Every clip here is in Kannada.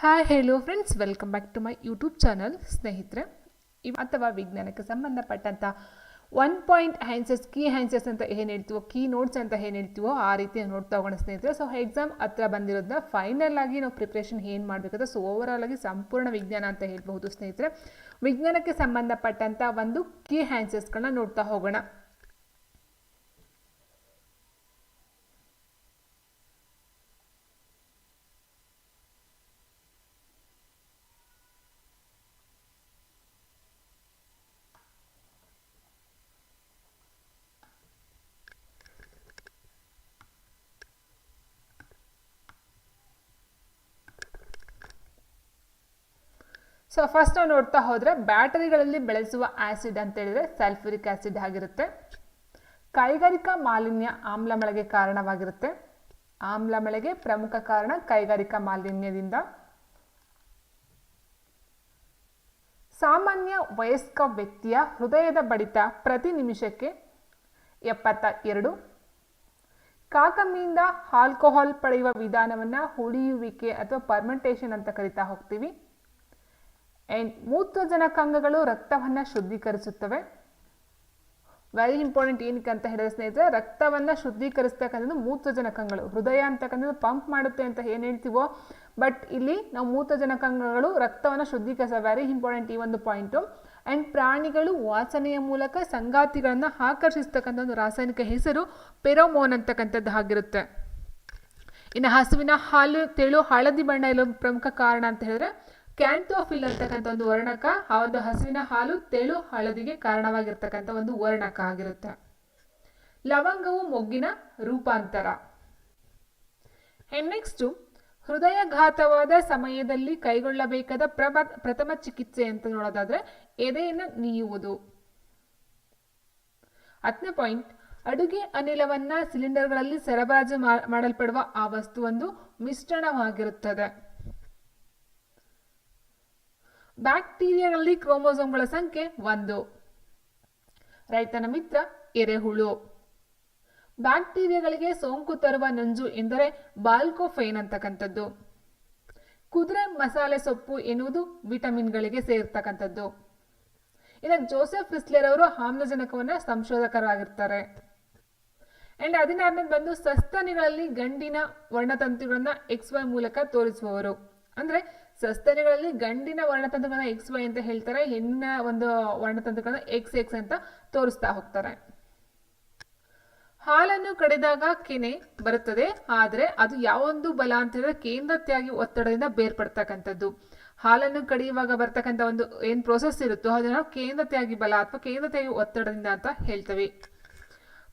Hi hello friends, welcome back to my YouTube channel. ಸ್ನೇಹಿತರೆ, ಅಥವಾ ವಿಜ್ಞಾನಕ್ಕೆ ಸಂಬಂಧಪಟ್ಟಂಥ 1 ಪಾಯಿಂಟ್ ಆನ್ಸರ್ಸ್, ಕೀ ಆನ್ಸರ್ಸ್ ಅಂತ ಏನು ಹೇಳ್ತೀವೋ, ಕೀ ನೋಟ್ಸ್ ಅಂತ ಏನು ಹೇಳ್ತೀವೋ ಆ ರೀತಿ ನೋಡ್ತಾ ಹೋಗೋಣ ಸ್ನೇಹಿತರೆ. ಸೊ ಎಕ್ಸಾಮ್ ಹತ್ರ ಬಂದಿರೋದನ್ನ ಫೈನಲ್ ಆಗಿ ನಾವು ಪ್ರಿಪ್ರೇಷನ್ ಏನು ಮಾಡಬೇಕಂತ, ಸೊ ಓವರಾಲ್ ಆಗಿ ಸಂಪೂರ್ಣ ವಿಜ್ಞಾನ ಅಂತ ಹೇಳ್ಬಹುದು ಸ್ನೇಹಿತರೆ. ವಿಜ್ಞಾನಕ್ಕೆ ಸಂಬಂಧಪಟ್ಟಂಥ ಒಂದು ಕೀ ಆನ್ಸರ್ಸ್ಗಳನ್ನ ನೋಡ್ತಾ ಹೋಗೋಣ. ಸೊ ಫಸ್ಟ್ ನಾವು ನೋಡ್ತಾ ಹೋದರೆ, ಬ್ಯಾಟರಿಗಳಲ್ಲಿ ಬೆಳೆಸುವ ಆಸಿಡ್ ಅಂತ ಹೇಳಿದ್ರೆ ಸಲ್ಫ್ಯೂರಿಕ್ ಆಸಿಡ್ ಆಗಿರುತ್ತೆ. ಕೈಗಾರಿಕಾ ಮಾಲಿನ್ಯ ಆಮ್ಲಮಳೆಗೆ ಕಾರಣವಾಗಿರುತ್ತೆ. ಆಮ್ಲಮಳೆಗೆ ಪ್ರಮುಖ ಕಾರಣ ಕೈಗಾರಿಕಾ ಮಾಲಿನ್ಯದಿಂದ. ಸಾಮಾನ್ಯ ವಯಸ್ಕ ವ್ಯಕ್ತಿಯ ಹೃದಯದ ಬಡಿತ ಪ್ರತಿ ನಿಮಿಷಕ್ಕೆ 72. ಕಾಕಮ್ಮಿಯಿಂದ ಆಲ್ಕೋಹಾಲ್ ಪಡೆಯುವ ವಿಧಾನವನ್ನು ಹುಳಿಯುವಿಕೆ ಅಥವಾ ಫರ್ಮೆಂಟೇಷನ್ ಅಂತ ಕರಿತಾ ಹೋಗ್ತೀವಿ. ಮೂತ್ರಜನಕಾಂಗಗಳು ರಕ್ತವನ್ನು ಶುದ್ಧೀಕರಿಸುತ್ತವೆ. Very important. ಏನಕ್ಕೆ ಅಂತ ಹೇಳಿದ್ರೆ ಸ್ನೇಹಿತರೆ, ರಕ್ತವನ್ನು ಶುದ್ಧೀಕರಿಸ್ತಕ್ಕಂಥದ್ದು ಮೂತ್ರಜನಕಾಂಗಗಳು. ಹೃದಯ ಅಂತಕ್ಕಂಥದ್ದು ಪಂಪ್ ಮಾಡುತ್ತೆ ಅಂತ ಏನು ಹೇಳ್ತೀವೋ, ಬಟ್ ಇಲ್ಲಿ ನಾವು ಮೂತ್ರಜನಕಾಂಗಗಳು ರಕ್ತವನ್ನು ಶುದ್ಧೀಕರಿಸ. ವೆರಿ ಇಂಪಾರ್ಟೆಂಟ್ ಈ ಒಂದು ಪಾಯಿಂಟು. ಆ್ಯಂಡ್ ಪ್ರಾಣಿಗಳು ವಾಸನೆಯ ಮೂಲಕ ಸಂಗಾತಿಗಳನ್ನು ಆಕರ್ಷಿಸ್ತಕ್ಕಂಥ ಒಂದು ರಾಸಾಯನಿಕ ಹೆಸರು ಪೆರೋಮೋನ್ ಅಂತಕ್ಕಂಥದ್ದು ಆಗಿರುತ್ತೆ. ಇನ್ನು ಹಸುವಿನ ಹಾಲು ತೆಳು ಹಳದಿ ಬಣ್ಣ ಇರೋ ಪ್ರಮುಖ ಕಾರಣ ಅಂತ ಹೇಳಿದ್ರೆ ಕ್ಯಾಂಥೋಫಿಲ್ ಅಂತಕ್ಕಂಥ ಒಂದು ವರ್ಣಕ, ಆ ಒಂದು ಹಸುವಿನ ಹಾಲು ತೆಳು ಹಳದಿಗೆ ಕಾರಣವಾಗಿರ್ತಕ್ಕಂಥ ಒಂದು ವರ್ಣಕ ಆಗಿರುತ್ತೆ. ಲವಂಗವು ಮೊಗ್ಗಿನ ರೂಪಾಂತರ. ನೆಕ್ಸ್ಟ್, ಹೃದಯಘಾತವಾದ ಸಮಯದಲ್ಲಿ ಕೈಗೊಳ್ಳಬೇಕಾದ ಪ್ರಥಮ ಚಿಕಿತ್ಸೆ ಅಂತ ನೋಡೋದಾದ್ರೆ ಎದೆಯನ್ನು ನೀಯುವುದು. 10ನೇ ಪಾಯಿಂಟ್, ಅಡುಗೆ ಅನಿಲವನ್ನ ಸಿಲಿಂಡರ್ಗಳಲ್ಲಿ ಸರಬರಾಜು ಮಾಡಲ್ಪಡುವ ಆ ವಸ್ತು ಒಂದು ಮಿಶ್ರಣವಾಗಿರುತ್ತದೆ. ಬ್ಯಾಕ್ಟೀರಿಯಾಗಳಲ್ಲಿ ಕ್ರೋಮೋಸೋಮ್ಗಳ ಸಂಖ್ಯೆ 1. ರೈತನ ಮಿತ್ರ ಎರೆಹುಳು. ಬ್ಯಾಕ್ಟೀರಿಯಾಗಳಿಗೆ ಸೋಂಕು ತರುವ ನಂಜು ಎಂದರೆ ಬಾಲ್ಕೋಫೈನ್ ಅಂತಕ್ಕಂಥದ್ದು. ಕುದುರೆ ಮಸಾಲೆ ಸೊಪ್ಪು ಎನ್ನುವುದು ವಿಟಮಿನ್ಗಳಿಗೆ ಸೇರ್ತಕ್ಕಂಥದ್ದು. ಇನ್ನು ಜೋಸೆಫ್ ರಿಸ್ಲೆರ್ ಅವರು ಆಮ್ಲಜನಕವನ್ನ ಸಂಶೋಧಕರಾಗಿರ್ತಾರೆ. ಅಂಡ್ 16ನೇ ಬಂದು ಸಸ್ತನಿಗಳಲ್ಲಿ ಗಂಡಿನ ವರ್ಣತಂತುಗಳನ್ನ XY ಮೂಲಕ ತೋರಿಸುವವರು. ಅಂದ್ರೆ ಸಸ್ತನಿಗಳಲ್ಲಿ ಗಂಡಿನ ವರ್ಣತಂತುಗಳನ್ನ XY ಅಂತ ಹೇಳ್ತಾರೆ, ಹೆಣ್ಣಿನ ಒಂದು ವರ್ಣತಂತುಗಳನ್ನ XX ಅಂತ ತೋರಿಸ್ತಾ ಹೋಗ್ತಾರೆ. ಹಾಲನ್ನು ಕಡಿದಾಗ ಕೆನೆ ಬರುತ್ತದೆ, ಆದರೆ ಅದು ಯಾವೊಂದು ಬಲ ಅಂತ ಹೇಳಿದ್ರೆ ಕೇಂದ್ರತ್ಯಾಗಿ ಒತ್ತಡದಿಂದ ಬೇರ್ಪಡ್ತಕ್ಕಂಥದ್ದು. ಹಾಲನ್ನು ಕಡಿಯುವಾಗ ಬರ್ತಕ್ಕಂಥ ಒಂದು ಏನ್ ಪ್ರೋಸೆಸ್ ಇರುತ್ತೋ ಅದನ್ನು ಕೇಂದ್ರತ್ಯಾಗಿ ಬಲ ಅಥವಾ ಕೇಂದ್ರತ್ಯಾಗಿ ಒತ್ತಡದಿಂದ ಅಂತ ಹೇಳ್ತೇವೆ.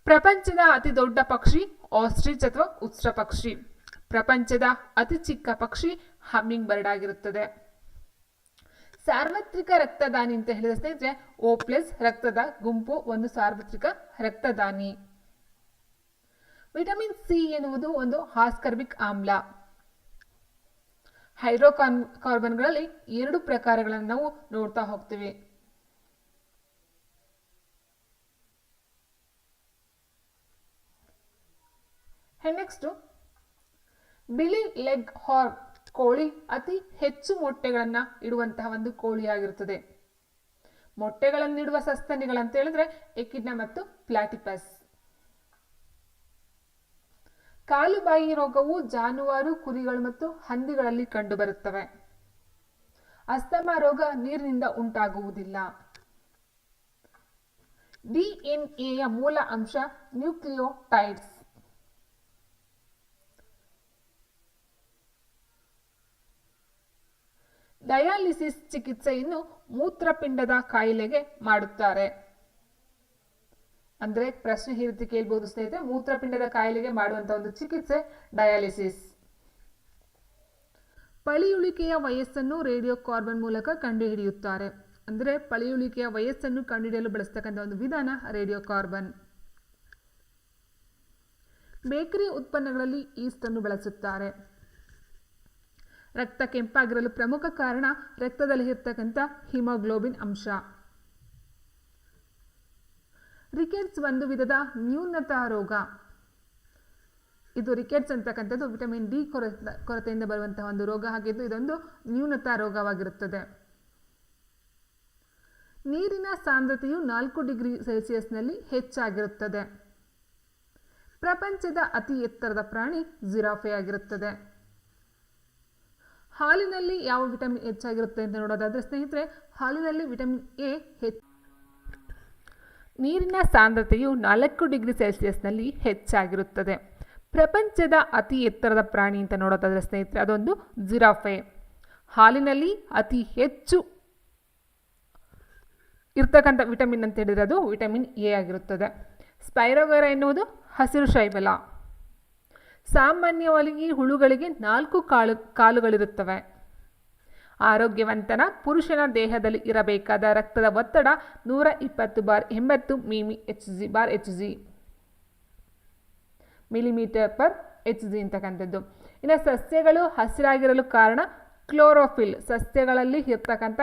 ಪ್ರಪಂಚದ ಅತಿ ದೊಡ್ಡ ಪಕ್ಷಿ ಆಸ್ಟ್ರಿಚ್ ಅಥವಾ ಉಷ್ಟ್ರ ಪಕ್ಷಿ. ಪ್ರಪಂಚದ ಅತಿ ಚಿಕ್ಕ ಪಕ್ಷಿ ಹಮ್ಮಿಂಗ್ ಬರ್ಡ್ ಆಗಿರುತ್ತದೆ. ಸಾರ್ವತ್ರಿಕ ರಕ್ತದಾನಿ ಅಂತ ಹೇಳಿದ ಸ್ನೇಹಿತರೆ O+ ರಕ್ತದ ಗುಂಪು ಒಂದು ಸಾರ್ವತ್ರಿಕ ರಕ್ತದಾನಿ. ವಿಟಮಿನ್ ಸಿ ಎನ್ನುವುದು ಒಂದು ಆಸ್ಕಾರ್ಬಿಕ್ ಆಮ್ಲ. ಹೈಡ್ರೋಕಾರ್ಬನ್ಗಳಲ್ಲಿ 2 ಪ್ರಕಾರಗಳನ್ನು ನಾವು ನೋಡ್ತಾ ಹೋಗ್ತೀವಿ. ನೆಕ್ಸ್ಟ್, ಬಿಳಿ ಲೆಗ್ ಹಾರ್ನ್ ಕೋಳಿ ಅತಿ ಹೆಚ್ಚು ಮೊಟ್ಟೆಗಳನ್ನ ಇಡುವಂತಹ ಒಂದು ಕೋಳಿ ಆಗಿರುತ್ತದೆ. ಮೊಟ್ಟೆಗಳನ್ನಿಡುವ ಸಸ್ತನಿಗಳಂತ ಹೇಳಿದ್ರೆ ಎಕಿಡ್ನ ಮತ್ತು ಪ್ಲಾಟಿಪಸ್. ಕಾಲುಬಾಯಿ ರೋಗವು ಜಾನುವಾರು, ಕುರಿಗಳು ಮತ್ತು ಹಂದಿಗಳಲ್ಲಿ ಕಂಡುಬರುತ್ತವೆ. ಅಸ್ತಮಾ ರೋಗ ನೀರಿನಿಂದ ಉಂಟಾಗುವುದಿಲ್ಲ. DNA ಮೂಲ ಅಂಶ ನ್ಯೂಕ್ಲಿಯೋಟೈಡ್ಸ್. ಡಯಾಲಿಸಿಸ್ ಚಿಕಿತ್ಸೆಯನ್ನು ಮೂತ್ರಪಿಂಡದ ಕಾಯಿಲೆಗೆ ಮಾಡುತ್ತಾರೆ. ಅಂದ್ರೆ ಪ್ರಶ್ನೆ ಈ ರೀತಿ ಕೇಳಬಹುದು ಸ್ನೇಹಿತರೆ, ಮೂತ್ರಪಿಂಡದ ಕಾಯಿಲೆಗೆ ಮಾಡುವಂತಹ ಒಂದು ಚಿಕಿತ್ಸೆ ಡಯಾಲಿಸಿಸ್. ಪಳಿಯುಳಿಕೆಯ ವಯಸ್ಸನ್ನು ರೇಡಿಯೋ ಕಾರ್ಬನ್ ಮೂಲಕ ಕಂಡುಹಿಡಿಯುತ್ತಾರೆ. ಅಂದ್ರೆ ಪಳಿಯುಳಿಕೆಯ ವಯಸ್ಸನ್ನು ಕಂಡುಹಿಡಿಯಲು ಬಳಸ್ತಕ್ಕಂಥ ಒಂದು ವಿಧಾನ ರೇಡಿಯೋ ಕಾರ್ಬನ್. ಬೇಕರಿ ಉತ್ಪನ್ನಗಳಲ್ಲಿ ಈಸ್ಟ್ ಅನ್ನು ಬಳಸುತ್ತಾರೆ. ರಕ್ತ ಕೆಂಪಾಗಿರಲು ಪ್ರಮುಖ ಕಾರಣ ರಕ್ತದಲ್ಲಿ ಇರತಕ್ಕಂಥ ಹಿಮೋಗ್ಲೋಬಿನ್ ಅಂಶ. ರಿಕೆಟ್ಸ್ ಒಂದು ವಿಧದ ನ್ಯೂನತಾ ರೋಗ. ಇದು ರಿಕೆಟ್ಸ್ ಅಂತಕ್ಕಂಥದ್ದು ವಿಟಮಿನ್ ಡಿ ಕೊರತೆಯಿಂದ ಬರುವಂತಹ ಒಂದು ರೋಗ ಆಗಿದ್ದು ಇದೊಂದು ನ್ಯೂನತಾ ರೋಗವಾಗಿರುತ್ತದೆ. ನೀರಿನ ಸಾಂದ್ರತೆಯು 4 ಡಿಗ್ರಿ ಸೆಲ್ಸಿಯಸ್ನಲ್ಲಿ ಹೆಚ್ಚಾಗಿರುತ್ತದೆ. ಪ್ರಪಂಚದ ಅತಿ ಎತ್ತರದ ಪ್ರಾಣಿ ಜಿರಾಫೆ ಆಗಿರುತ್ತದೆ. ಹಾಲಿನಲ್ಲಿ ಯಾವ ವಿಟಮಿನ್ ಹೆಚ್ಚಾಗಿರುತ್ತೆ ಅಂತ ನೋಡೋದಾದ್ರೆ ಸ್ನೇಹಿತರೆ, ಹಾಲಿನಲ್ಲಿ ವಿಟಮಿನ್ ಎ ನೀರಿನ ಸಾಂದ್ರತೆಯು 4 ಡಿಗ್ರಿ ಸೆಲ್ಸಿಯಸ್ನಲ್ಲಿ ಹೆಚ್ಚಾಗಿರುತ್ತದೆ. ಪ್ರಪಂಚದ ಅತಿ ಎತ್ತರದ ಪ್ರಾಣಿ ಅಂತ ನೋಡೋದಾದ್ರೆ ಸ್ನೇಹಿತರೆ ಅದೊಂದು ಜಿರಾಫೆ. ಹಾಲಿನಲ್ಲಿ ಅತಿ ಹೆಚ್ಚು ಇರ್ತಕ್ಕಂಥ ವಿಟಮಿನ್ ಅಂತ ಹೇಳಿದರೆ ಅದು ವಿಟಮಿನ್ ಎ ಆಗಿರುತ್ತದೆ. ಸ್ಪೈರೋಗರ ಎನ್ನುವುದು ಹಸಿರು ಶೈವಲ. ಸಾಮಾನ್ಯವಾಗಿ ಹುಳುಗಳಿಗೆ 4 ಕಾಲುಗಳಿರುತ್ತವೆ. ಆರೋಗ್ಯವಂತನ ಪುರುಷನ ದೇಹದಲ್ಲಿ ಇರಬೇಕಾದ ರಕ್ತದ ಒತ್ತಡ 120/80 mHg ಮಿಲಿಮೀಟರ್/Hg ಅಂತಕ್ಕಂಥದ್ದು. ಇನ್ನು ಸಸ್ಯಗಳು ಹಸಿರಾಗಿರಲು ಕಾರಣ ಕ್ಲೋರೋಫಿಲ್. ಸಸ್ಯಗಳಲ್ಲಿ ಇರ್ತಕ್ಕಂಥ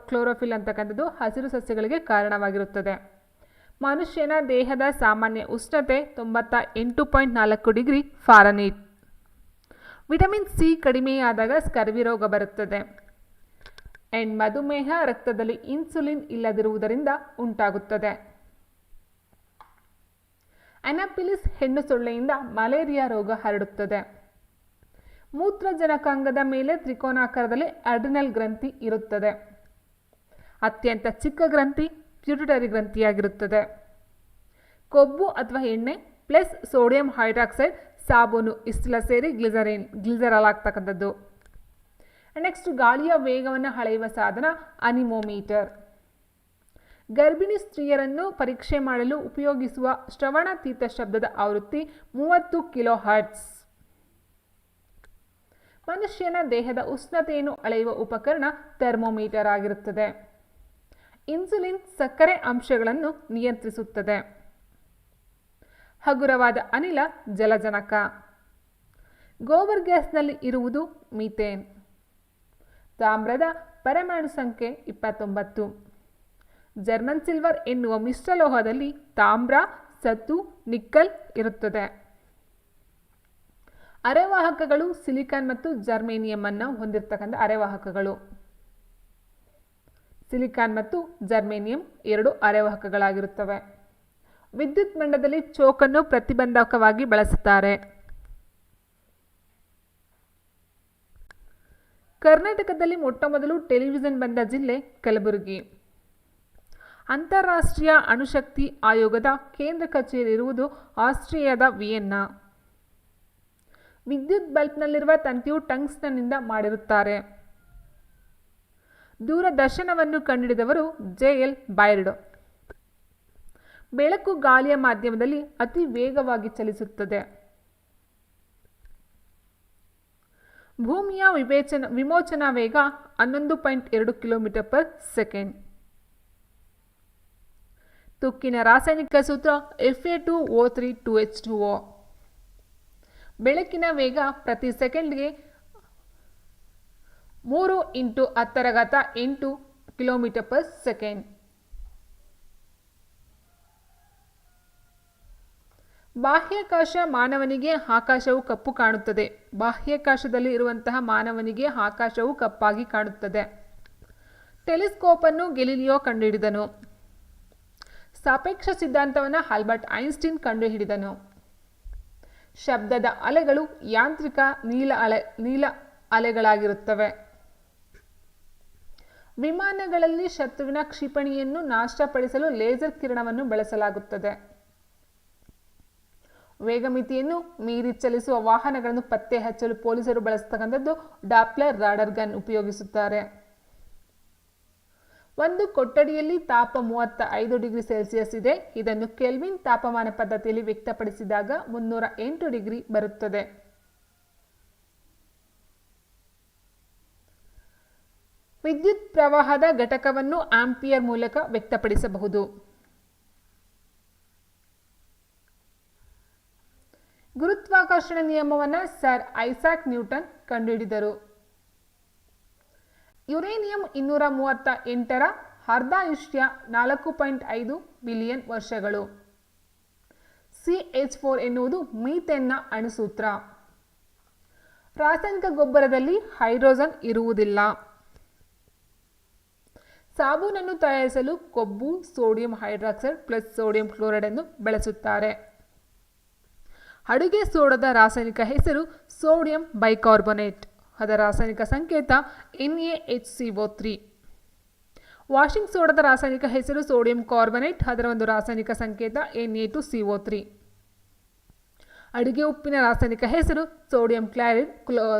ಕ್ಲೋರೋಫಿಲ್ ಅಂತಕ್ಕಂಥದ್ದು ಹಸಿರು ಸಸ್ಯಗಳಿಗೆ ಕಾರಣವಾಗಿರುತ್ತದೆ. ಮನುಷ್ಯನ ದೇಹದ ಸಾಮಾನ್ಯ ಉಷ್ಣತೆ 98.4 ಡಿಗ್ರಿ ಫಾರನೀಟ್. ವಿಟಮಿನ್ ಸಿ ಕಡಿಮೆಯಾದಾಗ ಸ್ಕರ್ವಿ ರೋಗ ಬರುತ್ತದೆ. ಮಧುಮೇಹ ರಕ್ತದಲ್ಲಿ ಇನ್ಸುಲಿನ್ ಇಲ್ಲದಿರುವುದರಿಂದ ಉಂಟಾಗುತ್ತದೆ. ಅನಾಫಿಲಿಸ್ ಹೆಣ್ಣು ಸೊಳ್ಳೆಯಿಂದ ಮಲೇರಿಯಾ ರೋಗ ಹರಡುತ್ತದೆ. ಮೂತ್ರಜನಕಾಂಗದ ಮೇಲೆ ತ್ರಿಕೋನಾಕಾರದಲ್ಲಿ ಅಡ್ರಿನಲ್ ಗ್ರಂಥಿ ಇರುತ್ತದೆ. ಅತ್ಯಂತ ಚಿಕ್ಕ ಗ್ರಂಥಿ ಪ್ಯೂಟಿಟರಿ ಗ್ರಂಥಿಯಾಗಿರುತ್ತದೆ. ಕೊಬ್ಬು ಅಥವಾ ಎಣ್ಣೆ ಪ್ಲಸ್ ಸೋಡಿಯಂ ಹೈಡ್ರಾಕ್ಸೈಡ್ ಸಾಬೂನು ಇಷ್ಟೆಲ್ಲ ಸೇರಿ ಗ್ಲಿಸರಾಲ್ ಆಗ್ತಕ್ಕಂಥದ್ದು. ನೆಕ್ಸ್ಟ್ ಗಾಳಿಯ ವೇಗವನ್ನು ಅಳೆಯುವ ಸಾಧನ ಅನಿಮೋಮೀಟರ್. ಗರ್ಭಿಣಿ ಸ್ತ್ರೀಯರನ್ನು ಪರೀಕ್ಷೆ ಮಾಡಲು ಉಪಯೋಗಿಸುವ ಶ್ರವಣಾತೀತ ಶಬ್ದದ ಆವೃತ್ತಿ 30 ಕಿಲೋಹರ್ಟ್ಸ್. ಮನುಷ್ಯನ ದೇಹದ ಉಷ್ಣತೆಯನ್ನು ಅಳೆಯುವ ಉಪಕರಣ ಥರ್ಮೋಮೀಟರ್ ಆಗಿರುತ್ತದೆ. ಇನ್ಸುಲಿನ್ ಸಕ್ಕರೆ ಅಂಶಗಳನ್ನು ನಿಯಂತ್ರಿಸುತ್ತದೆ. ಹಗುರವಾದ ಅನಿಲ ಜಲಜನಕ. ಗೋಬರ್ ಗ್ಯಾಸ್ನಲ್ಲಿ ಇರುವುದು ಮೀಥೇನ್. ತಾಮ್ರದ ಪರಮಾಣು ಸಂಖ್ಯೆ 29. ಜರ್ಮನ್ ಸಿಲ್ವರ್ ಎನ್ನುವ ಮಿಶ್ರಲೋಹದಲ್ಲಿ ತಾಮ್ರ, ಸತು, ನಿಕ್ಕಲ್ ಇರುತ್ತದೆ. ಅರೆವಾಹಕಗಳು ಸಿಲಿಕಾನ್ ಮತ್ತು ಜರ್ಮೇನಿಯಂ ಅನ್ನು ಹೊಂದಿರತಕ್ಕಂಥ ಅರೆವಾಹಕಗಳು. ಸಿಲಿಕಾನ್ ಮತ್ತು ಜರ್ಮೇನಿಯಂ 2 ಅರೆವಾಹಕಗಳಾಗಿರುತ್ತವೆ. ವಿದ್ಯುತ್ ಮಂಡಲದಲ್ಲಿ ಚೋಕನ್ನು ಪ್ರತಿಬಂಧಕವಾಗಿ ಬಳಸುತ್ತಾರೆ. ಕರ್ನಾಟಕದಲ್ಲಿ ಮೊಟ್ಟಮೊದಲು ಟೆಲಿವಿಷನ್ ಬಂದ ಜಿಲ್ಲೆ ಕಲಬುರಗಿ. ಅಂತಾರಾಷ್ಟ್ರೀಯ ಅಣುಶಕ್ತಿ ಆಯೋಗದ ಕೇಂದ್ರ ಕಚೇರಿ ಇರುವುದು ಆಸ್ಟ್ರಿಯಾದ ವಿಯೆನ್ನಾ. ವಿದ್ಯುತ್ ಬಲ್ಬ್ನಲ್ಲಿರುವ ತಂತಿಯು ಟಂಗ್ಸ್ಟನ್ನಿಂದ ಮಾಡಿರುತ್ತಾರೆ. ದೂರದರ್ಶನವನ್ನು ಕಂಡುಹಿಡಿದವರು JL ಬೈರ್ಡ್. ಬೆಳಕು ಗಾಳಿಯ ಮಾಧ್ಯಮದಲ್ಲಿ ಅತಿ ವೇಗವಾಗಿ ಚಲಿಸುತ್ತದೆ. ಭೂಮಿಯ ವಿಮೋಚನಾ ವೇಗ 11.2 km/s. ತುಕ್ಕಿನ ರಾಸಾಯನಿಕ ಸೂತ್ರ Fa2O3 ಬೆಳಕಿನ ವೇಗ ಪ್ರತಿ ಸೆಕೆಂಡ್ಗೆ 3 × 10⁸ km/s. ಬಾಹ್ಯಾಕಾಶ ಮಾನವನಿಗೆ ಆಕಾಶವು ಕಪ್ಪು ಕಾಣುತ್ತದೆ. ಬಾಹ್ಯಾಕಾಶದಲ್ಲಿ ಇರುವಂತಹ ಮಾನವನಿಗೆ ಆಕಾಶವು ಕಪ್ಪಾಗಿ ಕಾಣುತ್ತದೆ. ಟೆಲಿಸ್ಕೋಪ್ ಅನ್ನು ಗೆಲಿಲಿಯೋ ಕಂಡುಹಿಡಿದನು. ಸಾಪೇಕ್ಷ ಸಿದ್ಧಾಂತವನ್ನು ಆಲ್ಬರ್ಟ್ ಐನ್ಸ್ಟೀನ್ ಕಂಡುಹಿಡಿದನು. ಶಬ್ದದ ಅಲೆಗಳು ಯಾಂತ್ರಿಕ ನೀಲ ಅಲೆಗಳಾಗಿರುತ್ತವೆ. ವಿಮಾನಗಳಲ್ಲಿ ಶತ್ರುವಿನ ಕ್ಷಿಪಣಿಯನ್ನು ನಾಶಪಡಿಸಲು ಲೇಸರ್ ಕಿರಣವನ್ನು ಬಳಸಲಾಗುತ್ತದೆ. ವೇಗಮಿತಿಯನ್ನು ಮೀರಿ ಚಲಿಸುವ ವಾಹನಗಳನ್ನು ಪತ್ತೆ ಹಚ್ಚಲು ಪೊಲೀಸರು ಬಳಸತಕ್ಕಂಥದ್ದು ಡಾಪ್ಲರ್ ರಾಡರ್ ಗನ್ ಉಪಯೋಗಿಸುತ್ತಾರೆ. ಒಂದು ಕೊಠಡಿಯಲ್ಲಿ ತಾಪ 35 ಡಿಗ್ರಿ ಸೆಲ್ಸಿಯಸ್ ಇದೆ. ಇದನ್ನು ಕೆಲ್ವಿನ್ ತಾಪಮಾನ ಪದ್ಧತಿಯಲ್ಲಿ ವ್ಯಕ್ತಪಡಿಸಿದಾಗ 308 ಡಿಗ್ರಿ ಬರುತ್ತದೆ. ವಿದ್ಯುತ್ ಪ್ರವಾಹದ ಘಟಕವನ್ನು ಆಂಪಿಯರ್ ಮೂಲಕ ವ್ಯಕ್ತಪಡಿಸಬಹುದು. ಗುರುತ್ವಾಕರ್ಷಣ ನಿಯಮವನ್ನು ಸರ್ ಐಸಾಕ್ ನ್ಯೂಟನ್ ಕಂಡುಹಿಡಿದರು. ಯುರೇನಿಯಂ 238ರ ಅರ್ಧಾಯುಷ್ಯ 4.5 ಬಿಲಿಯನ್ ವರ್ಷಗಳು. CH4 ಎನ್ನುವುದು ಮೀಥೇನ್ನ ಅಣುಸೂತ್ರ. ರಾಸಾಯನಿಕ ಗೊಬ್ಬರದಲ್ಲಿ ಹೈಡ್ರೋಜನ್ ಇರುವುದಿಲ್ಲ. ಸಾಬೂನನ್ನು ತಯಾರಿಸಲು ಕೊಬ್ಬು, sodium hydroxide plus sodium chloride ಅನ್ನು ಬಳಸುತ್ತಾರೆ. ಅಡುಗೆ ಸೋಡಾದ ರಾಸಾಯನಿಕ ಹೆಸರು ಸೋಡಿಯಂ ಬೈಕಾರ್ಬೊನೇಟ್. ಅದರ ರಾಸಾಯನಿಕ ಸಂಕೇತ NaHCO3. ವಾಷಿಂಗ್ ಸೋಡಾದ ರಾಸಾಯನಿಕ ಹೆಸರು ಸೋಡಿಯಂ ಕಾರ್ಬೊನೇಟ್. ಅದರ ಒಂದು ರಾಸಾಯನಿಕ ಸಂಕೇತ Na2CO3. ಅಡುಗೆ ಉಪ್ಪಿನ ರಾಸಾಯನಿಕ ಹೆಸರು ಸೋಡಿಯಂ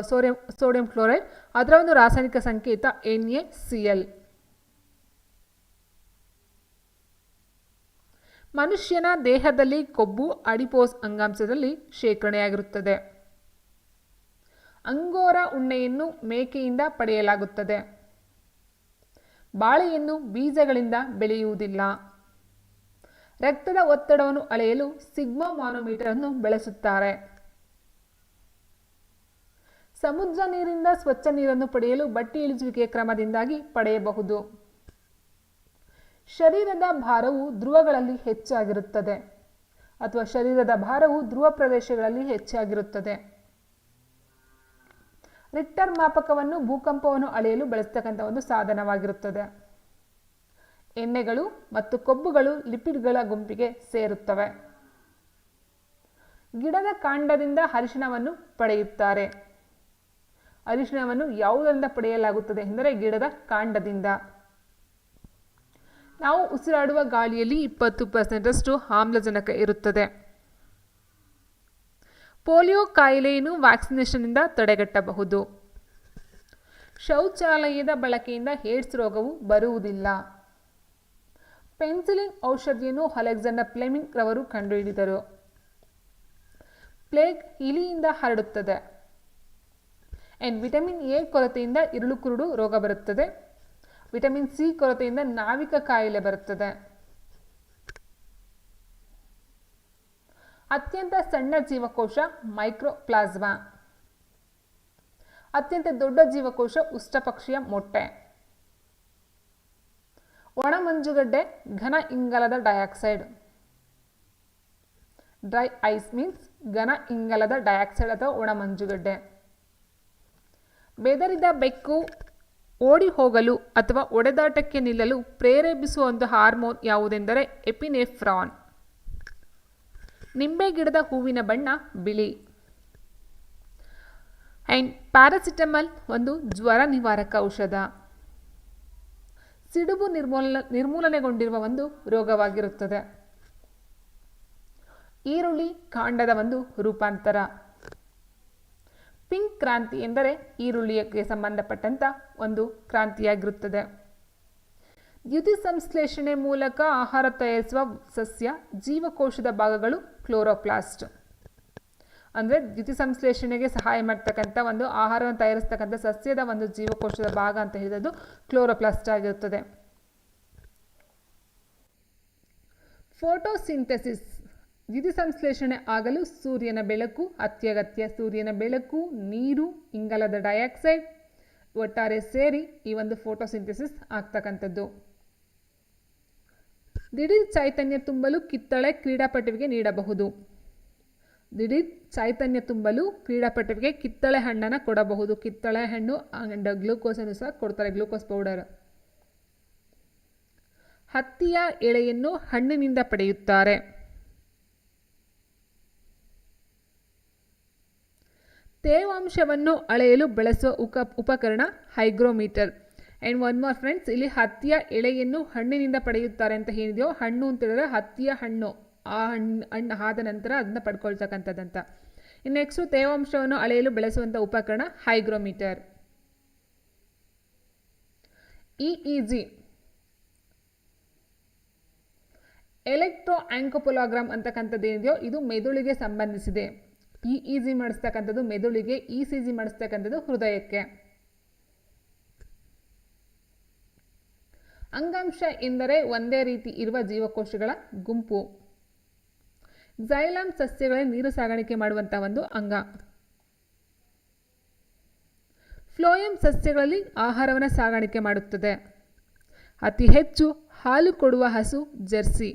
ಕ್ಲೋರೈಡ್. ಅದರ ಒಂದು ರಾಸಾಯನಿಕ ಸಂಕೇತ NaCl. ಮನುಷ್ಯನ ದೇಹದಲ್ಲಿ ಕೊಬ್ಬು ಅಡಿಪೋಸ್ ಅಂಗಾಂಶದಲ್ಲಿ ಶೇಖರಣೆಯಾಗಿರುತ್ತದೆ. ಅಂಗೋರಾ ಉಣ್ಣೆಯನ್ನು ಮೇಕೆಯಿಂದ ಪಡೆಯಲಾಗುತ್ತದೆ. ಬಾಳೆಯನ್ನು ಬೀಜಗಳಿಂದ ಬೆಳೆಯುವುದಿಲ್ಲ. ರಕ್ತದ ಒತ್ತಡವನ್ನು ಅಳೆಯಲು ಸಿಗ್ಮಾ ಮಾನೋಮೀಟರ್ ಅನ್ನು ಬಳಸುತ್ತಾರೆ. ಸಮುದ್ರ ನೀರಿಂದ ಸ್ವಚ್ಛ ನೀರನ್ನು ಪಡೆಯಲು ಬಟ್ಟಿ ಇಳಿಸುವಿಕೆಯ ಕ್ರಮದಿಂದಾಗಿ ಪಡೆಯಬಹುದು. ಶರೀರದ ಭಾರವು ಧ್ರುವಗಳಲ್ಲಿ ಹೆಚ್ಚಾಗಿರುತ್ತದೆ ಅಥವಾ ಶರೀರದ ಭಾರವು ಧ್ರುವ ಪ್ರದೇಶಗಳಲ್ಲಿ ಹೆಚ್ಚಾಗಿರುತ್ತದೆ. ರಿಕ್ಟರ್ ಮಾಪಕವನ್ನು ಭೂಕಂಪವನ್ನು ಅಳೆಯಲು ಬಳಸತಕ್ಕಂಥ ಒಂದು ಸಾಧನವಾಗಿರುತ್ತದೆ. ಎಣ್ಣೆಗಳು ಮತ್ತು ಕೊಬ್ಬುಗಳು ಲಿಪಿಡ್ಗಳ ಗುಂಪಿಗೆ ಸೇರುತ್ತವೆ. ಗಿಡದ ಕಾಂಡದಿಂದ ಅರಿಶಿಣವನ್ನು ಪಡೆಯುತ್ತಾರೆ. ಅರಿಶಿಣವನ್ನು ಯಾವುದರಿಂದ ಪಡೆಯಲಾಗುತ್ತದೆ ಎಂದರೆ ಗಿಡದ ಕಾಂಡದಿಂದ. ನಾವು ಉಸಿರಾಡುವ ಗಾಳಿಯಲ್ಲಿ 20% ಆಮ್ಲಜನಕ ಇರುತ್ತದೆ. ಪೋಲಿಯೋ ಕಾಯಿಲೆಯನ್ನು ವ್ಯಾಕ್ಸಿನೇಷನ್ನಿಂದ ತಡೆಗಟ್ಟಬಹುದು. ಶೌಚಾಲಯದ ಬಳಕೆಯಿಂದ ಏಡ್ಸ್ ರೋಗವು ಬರುವುದಿಲ್ಲ. ಪೆನ್ಸಿಲಿನ್ ಔಷಧಿಯನ್ನು ಅಲೆಕ್ಸಾಂಡರ್ ಫ್ಲೆಮಿಂಗ್ ರವರು ಕಂಡುಹಿಡಿದರು. ಪ್ಲೇಗ್ ಇಲಿಯಿಂದ ಹರಡುತ್ತದೆ. ವಿಟಮಿನ್ ಎ ಕೊರತೆಯಿಂದ ಇರುಳು ಕುರುಡು ರೋಗ ಬರುತ್ತದೆ. ವಿಟಮಿನ್ ಸಿ ಕೊರತೆಯಿಂದ ನಾವಿಕ ಕಾಯಿಲೆ ಬರುತ್ತದೆ. ಅತ್ಯಂತ ಸಣ್ಣ ಜೀವಕೋಶ ಮೈಕ್ರೋಪ್ಲಾಸ್ಮಾ. ಅತ್ಯಂತ ದೊಡ್ಡ ಜೀವಕೋಶ ಉಷ್ಟ್ರಪಕ್ಷಿಯ ಮೊಟ್ಟೆ. ಒಣ ಮಂಜುಗಡ್ಡೆ ಘನ ಇಂಗಾಲದ ಡೈಆಕ್ಸೈಡ್. ಡ್ರೈ ಐಸ್ ಮೀನ್ಸ್ ಘನ ಇಂಗಾಲದ ಡೈಆಕ್ಸೈಡ್ ಅಥವಾ ಒಣ ಮಂಜುಗಡ್ಡೆ. ಬೆದರಿದ ಬೆಕ್ಕು ಓಡಿ ಹೋಗಲು ಅಥವಾ ಒಡೆದಾಟಕ್ಕೆ ನಿಲ್ಲಲು ಪ್ರೇರೇಪಿಸುವಂಥ ಹಾರ್ಮೋನ್ ಯಾವುದೆಂದರೆ ಎಪಿನೆಫ್ರಾನ್. ನಿಂಬೆ ಗಿಡದ ಹೂವಿನ ಬಣ್ಣ ಬಿಳಿ. ಪ್ಯಾರಾಸಿಟಮಲ್ ಒಂದು ಜ್ವರ ನಿವಾರಕ ಔಷಧ. ಸಿಡುಬು ನಿರ್ಮೂಲನೆಗೊಂಡಿರುವ ಒಂದು ರೋಗವಾಗಿರುತ್ತದೆ. ಈರುಳ್ಳಿ ಕಾಂಡದ ಒಂದು ರೂಪಾಂತರ. ಪಿಂಕ್ ಕ್ರಾಂತಿ ಎಂದರೆ ಈರುಳ್ಳಿಗೆ ಸಂಬಂಧಪಟ್ಟಂತ ಒಂದು ಕ್ರಾಂತಿಯಾಗಿರುತ್ತದೆ. ದ್ಯುತಿ ಸಂಶ್ಲೇಷಣೆ ಮೂಲಕ ಆಹಾರ ತಯಾರಿಸುವ ಸಸ್ಯ ಜೀವಕೋಶದ ಭಾಗಗಳು ಕ್ಲೋರೋಪ್ಲಾಸ್ಟ್. ಅಂದರೆ ದ್ಯುತಿ ಸಂಶ್ಲೇಷಣೆಗೆ ಸಹಾಯ ಮಾಡ್ತಕ್ಕಂಥ ಒಂದು ಆಹಾರವನ್ನು ತಯಾರಿಸ್ತಕ್ಕಂಥ ಸಸ್ಯದ ಒಂದು ಜೀವಕೋಶದ ಭಾಗ ಅಂತ ಹೇಳಿದ್ದು ಕ್ಲೋರೋಪ್ಲಾಸ್ಟ್ ಆಗಿರುತ್ತದೆ. ಫೋಟೋಸಿಂಥೆಸಿಸ್ ದ್ಯುತಿ ಸಂಶ್ಲೇಷಣೆ ಆಗಲು ಸೂರ್ಯನ ಬೆಳಕು ಅತ್ಯಗತ್ಯ. ಸೂರ್ಯನ ಬೆಳಕು, ನೀರು, ಇಂಗಾಲದ ಡೈಆಕ್ಸೈಡ್ ಒಟ್ಟಾರೆ ಸೇರಿ ಈ ಒಂದು ಫೋಟೋಸಿಂಥೆಸಿಸ್ ಆಗ್ತಕ್ಕಂಥದ್ದು. ದಿಢೀರ್ ಚೈತನ್ಯ ತುಂಬಲು ಕಿತ್ತಳೆ ಕ್ರೀಡಾಪಟುವಿಗೆ ನೀಡಬಹುದು. ದಿಢೀರ್ ಚೈತನ್ಯ ತುಂಬಲು ಕ್ರೀಡಾಪಟುವಿಗೆ ಕಿತ್ತಳೆ ಹಣ್ಣನ್ನು ಕೊಡಬಹುದು. ಕಿತ್ತಳೆ ಹಣ್ಣು ಅಂಡ್ ಗ್ಲೂಕೋಸ್ ಅನ್ನು ಸಹ ಕೊಡ್ತಾರೆ, ಗ್ಲೂಕೋಸ್ ಪೌಡರ್. ಹತ್ತಿಯ ಎಳೆಯನ್ನು ಹಣ್ಣಿನಿಂದ ಪಡೆಯುತ್ತಾರೆ. ತೇವಾಂಶವನ್ನು ಅಳೆಯಲು ಬಳಸುವ ಉಪಕರಣ hygrometer. And one more friends, ಇಲ್ಲಿ ಹತ್ತಿಯ ಎಳೆಯನ್ನು ಹಣ್ಣಿನಿಂದ ಪಡೆಯುತ್ತಾರೆ ಅಂತ ಹೇಳಿದೆಯೋ, ಹಣ್ಣು ಅಂತ ಹೇಳಿದ್ರೆ ಹತ್ತಿಯ ಹಣ್ಣು, ಆ ಹಣ್ಣು ಆದ ನಂತರ ಅದನ್ನ ಪಡ್ಕೊಳ್ತಕ್ಕಂಥದ್ದಂತ. ಇನ್ನು ನೆಕ್ಸ್ಟು ತೇವಾಂಶವನ್ನು ಅಳೆಯಲು ಬಳಸುವಂಥ ಉಪಕರಣ ಹೈಗ್ರೋಮೀಟರ್. EEG ಎಲೆಕ್ಟ್ರೋ ಆಂಕೋಪೊಲಾಗ್ರಾಮ್ ಅಂತಕ್ಕಂಥದ್ದು ಏನಿದೆಯೋ ಇದು ಮೆದುಳಿಗೆ ಸಂಬಂಧಿಸಿದೆ. EEG ಮಾಡಿಸ್ತಕ್ಕಂಥದ್ದು ಮೆದುಳಿಗೆ, ECG ಮಾಡಿಸ್ತಕ್ಕಂಥದ್ದು ಹೃದಯಕ್ಕೆ. ಅಂಗಾಂಶ ಎಂದರೆ ಒಂದೇ ರೀತಿ ಇರುವ ಜೀವಕೋಶಗಳ ಗುಂಪು. ಝೈಲಮ್ ಸಸ್ಯಗಳಲ್ಲಿ ನೀರು ಸಾಗಾಣಿಕೆ ಮಾಡುವಂತಹ ಒಂದು ಅಂಗ. ಫ್ಲೋಯಮ್ ಸಸ್ಯಗಳಲ್ಲಿ ಆಹಾರವನ್ನು ಸಾಗಾಣಿಕೆ ಮಾಡುತ್ತದೆ. ಅತಿ ಹೆಚ್ಚು ಹಾಲು ಕೊಡುವ ಹಸು ಜರ್ಸಿ.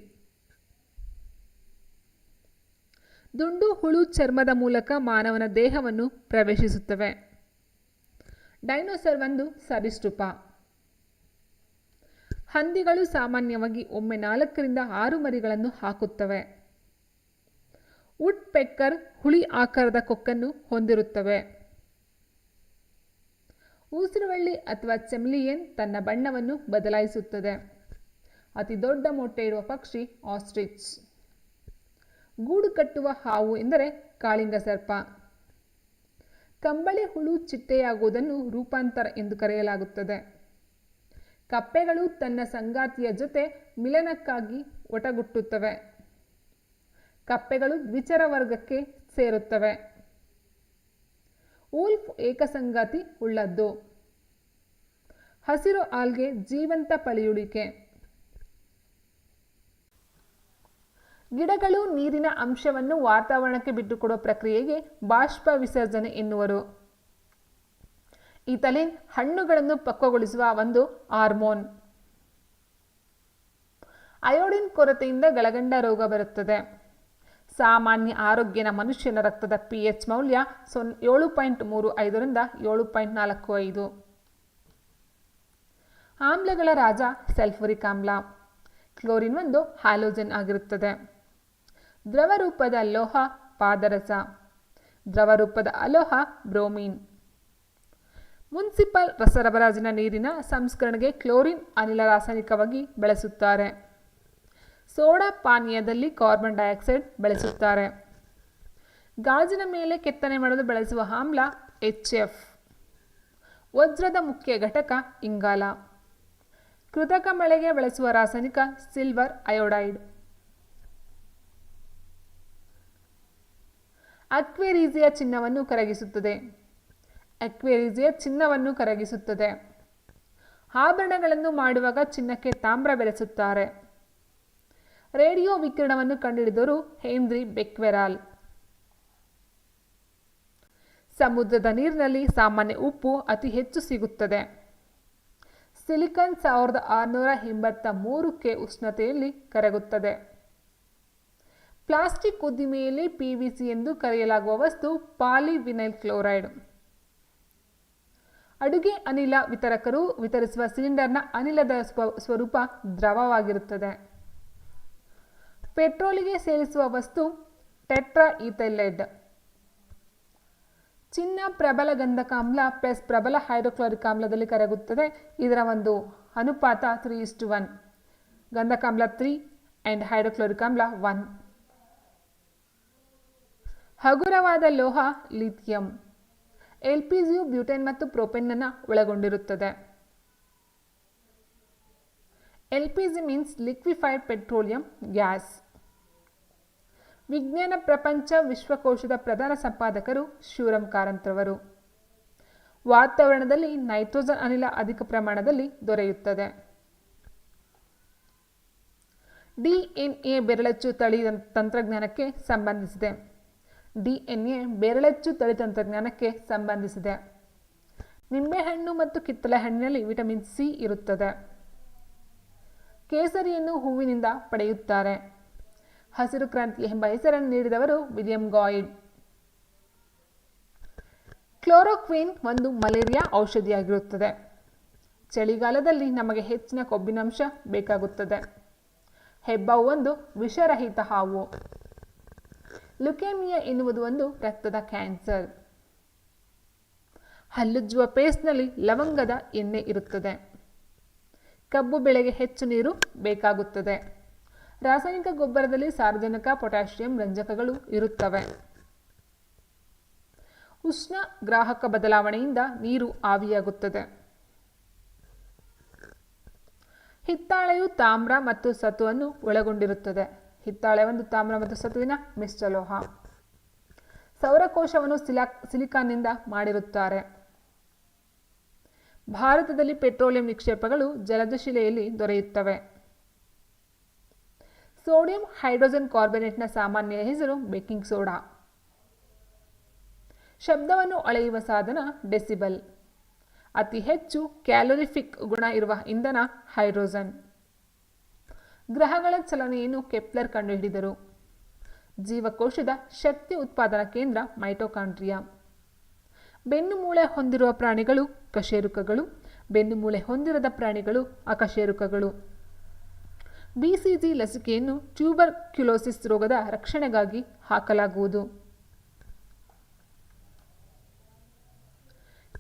ದುಂಡು ಹುಳು ಚರ್ಮದ ಮೂಲಕ ಮಾನವನ ದೇಹವನ್ನು ಪ್ರವೇಶಿಸುತ್ತವೆ. ಡೈನೋಸರ್ ಒಂದು ಸರೀಸೃಪ. ಹಂದಿಗಳು ಸಾಮಾನ್ಯವಾಗಿ ಒಮ್ಮೆ 4 ರಿಂದ 6 ಮರಿಗಳನ್ನು ಹಾಕುತ್ತವೆ. ವುಡ್ ಪೆಕ್ಕರ್ ಹುಳಿ ಆಕಾರದ ಕೊಕ್ಕನ್ನು ಹೊಂದಿರುತ್ತವೆ. ಉಸಿರುವಳ್ಳಿ ಅಥವಾ ಚೆಮಿಲಿಯನ್ ತನ್ನ ಬಣ್ಣವನ್ನು ಬದಲಾಯಿಸುತ್ತದೆ. ಅತಿ ದೊಡ್ಡ ಮೊಟ್ಟೆ ಇಡುವ ಪಕ್ಷಿ ಆಸ್ಟ್ರಿಚ್. ಗೂಡು ಕಟ್ಟುವ ಹಾವು ಎಂದರೆ ಕಾಳಿಂಗ ಸರ್ಪ. ಕಂಬಳಿ ಹುಳು ಚಿಟ್ಟೆಯಾಗುವುದನ್ನು ರೂಪಾಂತರ ಎಂದು ಕರೆಯಲಾಗುತ್ತದೆ. ಕಪ್ಪೆಗಳು ತನ್ನ ಸಂಗಾತಿಯ ಜೊತೆ ಮಿಲನಕ್ಕಾಗಿ ಒಟಗುಟ್ಟುತ್ತವೆ. ಕಪ್ಪೆಗಳು ದ್ವಿಚರ ವರ್ಗಕ್ಕೆ ಸೇರುತ್ತವೆ. ವೂಲ್ಫ್ ಏಕಸಂಗಾತಿ ಉಳ್ಳದ್ದು. ಹಸಿರು ಆಲ್ಗೆ ಜೀವಂತ ಪಳೆಯುಳಿಕೆ. ಗಿಡಗಳು ನೀರಿನ ಅಂಶವನ್ನು ವಾತಾವರಣಕ್ಕೆ ಬಿಟ್ಟುಕೊಡುವ ಪ್ರಕ್ರಿಯೆಗೆ ಬಾಷ್ಪ ವಿಸರ್ಜನೆ ಎನ್ನುವರು. ಇಥಲಿನ್ ಹಣ್ಣುಗಳನ್ನು ಪಕ್ವಗೊಳಿಸುವ ಒಂದು ಹಾರ್ಮೋನ್. ಅಯೋಡಿನ್ ಕೊರತೆಯಿಂದ ಗಳಗಂಡ ರೋಗ ಬರುತ್ತದೆ. ಸಾಮಾನ್ಯ ಆರೋಗ್ಯನ ಮನುಷ್ಯನ ರಕ್ತದ pH ಮೌಲ್ಯ 7.35 ರಿಂದ 7.45. ಆಮ್ಲಗಳ ರಾಜ ಸಲ್ಫ್ಯೂರಿಕ್ ಆಮ್ಲ. ಕ್ಲೋರಿನ್ ಒಂದು ಹ್ಯಾಲೋಜನ್ ಆಗಿರುತ್ತದೆ. ದ್ರವ ರೂಪದ ಲೋಹ ಪಾದರಸ. ದ್ರವ ರೂಪದ ಅಲೋಹ ಬ್ರೋಮಿನ್. ಮುನ್ಸಿಪಲ್ ಸರಬರಾಜಿನ ನೀರಿನ ಸಂಸ್ಕರಣೆಗೆ ಕ್ಲೋರಿನ್ ಅನಿಲ ರಾಸಾಯನಿಕವಾಗಿ ಬಳಸುತ್ತಾರೆ. ಸೋಡಾ ಪಾನೀಯದಲ್ಲಿ ಕಾರ್ಬನ್ ಡೈಆಕ್ಸೈಡ್ ಬಳಸುತ್ತಾರೆ. ಗಾಜಿನ ಮೇಲೆ ಕೆತ್ತನೆ ಮಾಡಲು ಬಳಸುವ ಆಮ್ಲ HF. ವಜ್ರದ ಮುಖ್ಯ ಘಟಕ ಇಂಗಾಲ. ಕೃತಕ ಮಳೆಗೆ ಬಳಸುವ ರಾಸಾಯನಿಕ ಸಿಲ್ವರ್ ಅಯೋಡೈಡ್. ಅಕ್ವೇರಿಸಿಯಾ ಚಿನ್ನವನ್ನು ಕರಗಿಸುತ್ತದೆ. ಅಕ್ವೇರಿಸಿಯಾ ಚಿನ್ನವನ್ನು ಕರಗಿಸುತ್ತದೆ. ಆಭರಣಗಳನ್ನು ಮಾಡುವಾಗ ಚಿನ್ನಕ್ಕೆ ತಾಮ್ರ ಬೆರೆಸುತ್ತಾರೆ. ರೇಡಿಯೋ ವಿಕಿರಣವನ್ನು ಕಂಡುಹಿಡಿದವರು ಹೆನ್ರಿ ಬೆಕ್ವೆರಾಲ್. ಸಮುದ್ರದ ನೀರಿನಲ್ಲಿ ಸಾಮಾನ್ಯ ಉಪ್ಪು ಅತಿ ಹೆಚ್ಚು ಸಿಗುತ್ತದೆ. ಸಿಲಿಕಾನ್ 1683 ಉಷ್ಣತೆಯಲ್ಲಿ ಕರಗುತ್ತದೆ. ಪ್ಲಾಸ್ಟಿಕ್ ಉದ್ದಿಮೆಯಲ್ಲಿ PVC ಎಂದು ಕರೆಯಲಾಗುವ ವಸ್ತು ಪಾಲಿವಿನೈಲ್ ಕ್ಲೋರೈಡ್. ಅಡುಗೆ ಅನಿಲ ವಿತರಕರು ವಿತರಿಸುವ ಸಿಲಿಂಡರ್ನ ಅನಿಲದ ಸ್ವರೂಪ ದ್ರವವಾಗಿರುತ್ತದೆ. ಪೆಟ್ರೋಲಿಗೆ ಸೇರಿಸುವ ವಸ್ತು ಟೆಟ್ರಾ ಈಥೈಲೈಡ್. ಚಿನ್ನ ಪ್ರಬಲ ಗಂಧಕಾಮ್ಲ ಪ್ಲಸ್ ಪ್ರಬಲ ಹೈಡ್ರೋಕ್ಲೋರಿಕ್ ಆಮ್ಲದಲ್ಲಿ ಕರಗುತ್ತದೆ. ಇದರ ಒಂದು ಅನುಪಾತ 3:1. ಗಂಧಕಾಮ್ಲ 3 ಆ್ಯಂಡ್ ಹೈಡ್ರೋಕ್ಲೋರಿಕ್ ಆಮ್ಲ 1. ಹಗುರವಾದ ಲೋಹ ಲಿಥಿಯಂ. LPGಯು ಬ್ಯೂಟೇನ್ ಮತ್ತು ಪ್ರೊಪೇನನ್ನು ಒಳಗೊಂಡಿರುತ್ತದೆ. LPG means liquefied petroleum gas. ವಿಜ್ಞಾನ ಪ್ರಪಂಚ ವಿಶ್ವಕೋಶದ ಪ್ರಧಾನ ಸಂಪಾದಕರು ಶಿವರಾಮ್ ಕಾರಂತ್ರವರು. ವಾತಾವರಣದಲ್ಲಿ ನೈಟ್ರೋಜನ್ ಅನಿಲ ಅಧಿಕ ಪ್ರಮಾಣದಲ್ಲಿ ದೊರೆಯುತ್ತದೆ. DNA ಬೆರಳಚ್ಚು ತಳಿ ತಂತ್ರಜ್ಞಾನಕ್ಕೆ ಸಂಬಂಧಿಸಿದೆ. DNA ಬೆರಳಚ್ಚು ತಳಿ ತಂತ್ರಜ್ಞಾನಕ್ಕೆ ಸಂಬಂಧಿಸಿದೆ. ನಿಂಬೆಹಣ್ಣು ಮತ್ತು ಕಿತ್ತಳೆ ಹಣ್ಣಿನಲ್ಲಿ ವಿಟಮಿನ್ C ಇರುತ್ತದೆ. ಕೇಸರಿಯನ್ನು ಹೂವಿನಿಂದ ಪಡೆಯುತ್ತಾರೆ. ಹಸಿರು ಕ್ರಾಂತಿ ಎಂಬ ಹೆಸರನ್ನು ನೀಡಿದವರು ವಿಲಿಯಂ ಗಾಯ್ಡ್. ಕ್ಲೋರೋಕ್ವಿನ್ ಒಂದು ಮಲೇರಿಯಾ ಔಷಧಿಯಾಗಿರುತ್ತದೆ. ಚಳಿಗಾಲದಲ್ಲಿ ನಮಗೆ ಹೆಚ್ಚಿನ ಕೊಬ್ಬಿನಾಂಶ ಬೇಕಾಗುತ್ತದೆ. ಹೆಬ್ಬಾವು ಒಂದು ವಿಷರಹಿತ ಹಾವು. ಲ್ಯುಕೇಮಿಯಾ ಎನ್ನುವುದು ಒಂದು ರಕ್ತದ ಕ್ಯಾನ್ಸರ್. ಹಲ್ಲುಜ್ಜುವ ಪೇಸ್ಟ್ನಲ್ಲಿ ಲವಂಗದ ಎಣ್ಣೆ ಇರುತ್ತದೆ. ಕಬ್ಬು ಬೆಳೆಗೆ ಹೆಚ್ಚು ನೀರು ಬೇಕಾಗುತ್ತದೆ. ರಾಸಾಯನಿಕ ಗೊಬ್ಬರದಲ್ಲಿ ಸಾರಜನಕ, ಪೊಟ್ಯಾಷಿಯಂ ರಂಜಕಗಳು ಇರುತ್ತವೆ. ಉಷ್ಣ ಗ್ರಾಹಕ ಬದಲಾವಣೆಯಿಂದ ನೀರು ಆವಿಯಾಗುತ್ತದೆ. ಹಿತ್ತಾಳೆಯು ತಾಮ್ರ ಮತ್ತು ಸತುವನ್ನು ಒಳಗೊಂಡಿರುತ್ತದೆ. ಹಿತ್ತಾಳೆ ಒಂದು ತಾಮ್ರ ಮತ್ತು ಸತುವಿನ ಮಿಶ್ರಲೋಹ. ಸೌರಕೋಶವನ್ನು ಸಿಲಿಕಾನ್ನಿಂದ ಮಾಡಿರುತ್ತಾರೆ. ಭಾರತದಲ್ಲಿ ಪೆಟ್ರೋಲಿಯಂ ನಿಕ್ಷೇಪಗಳು ಜಲಜ ಶಿಲೆಯಲ್ಲಿ ದೊರೆಯುತ್ತವೆ. ಸೋಡಿಯಂ ಹೈಡ್ರೋಜನ್ ಕಾರ್ಬೊನೇಟ್ನ ಸಾಮಾನ್ಯ ಹೆಸರು ಬೇಕಿಂಗ್ ಸೋಡಾ. ಶಬ್ದವನ್ನು ಅಳೆಯುವ ಸಾಧನ ಡೆಸಿಬಲ್. ಅತಿ ಹೆಚ್ಚು ಕ್ಯಾಲೋರಿಫಿಕ್ ಗುಣ ಇರುವ ಇಂಧನ ಹೈಡ್ರೋಜನ್. ಗ್ರಹಗಳ ಚಲನೆಯನ್ನು ಕೆಪ್ಲರ್ ಕಂಡುಹಿಡಿದರು. ಜೀವಕೋಶದ ಶಕ್ತಿ ಉತ್ಪಾದನಾ ಕೇಂದ್ರ ಮೈಟೊಕಾಂಡ್ರಿಯಾ. ಬೆನ್ನುಮೂಳೆ ಹೊಂದಿರುವ ಪ್ರಾಣಿಗಳು ಕಶೇರುಕಗಳು, ಬೆನ್ನುಮೂಳೆ ಹೊಂದಿರದ ಪ್ರಾಣಿಗಳು ಅಕಶೇರುಕಗಳು. BCG ಲಸಿಕೆಯನ್ನು ಟ್ಯೂಬರ್ಕ್ಯುಲೋಸಿಸ್ ರೋಗದ ರಕ್ಷಣೆಗಾಗಿ ಹಾಕಲಾಗುವುದು.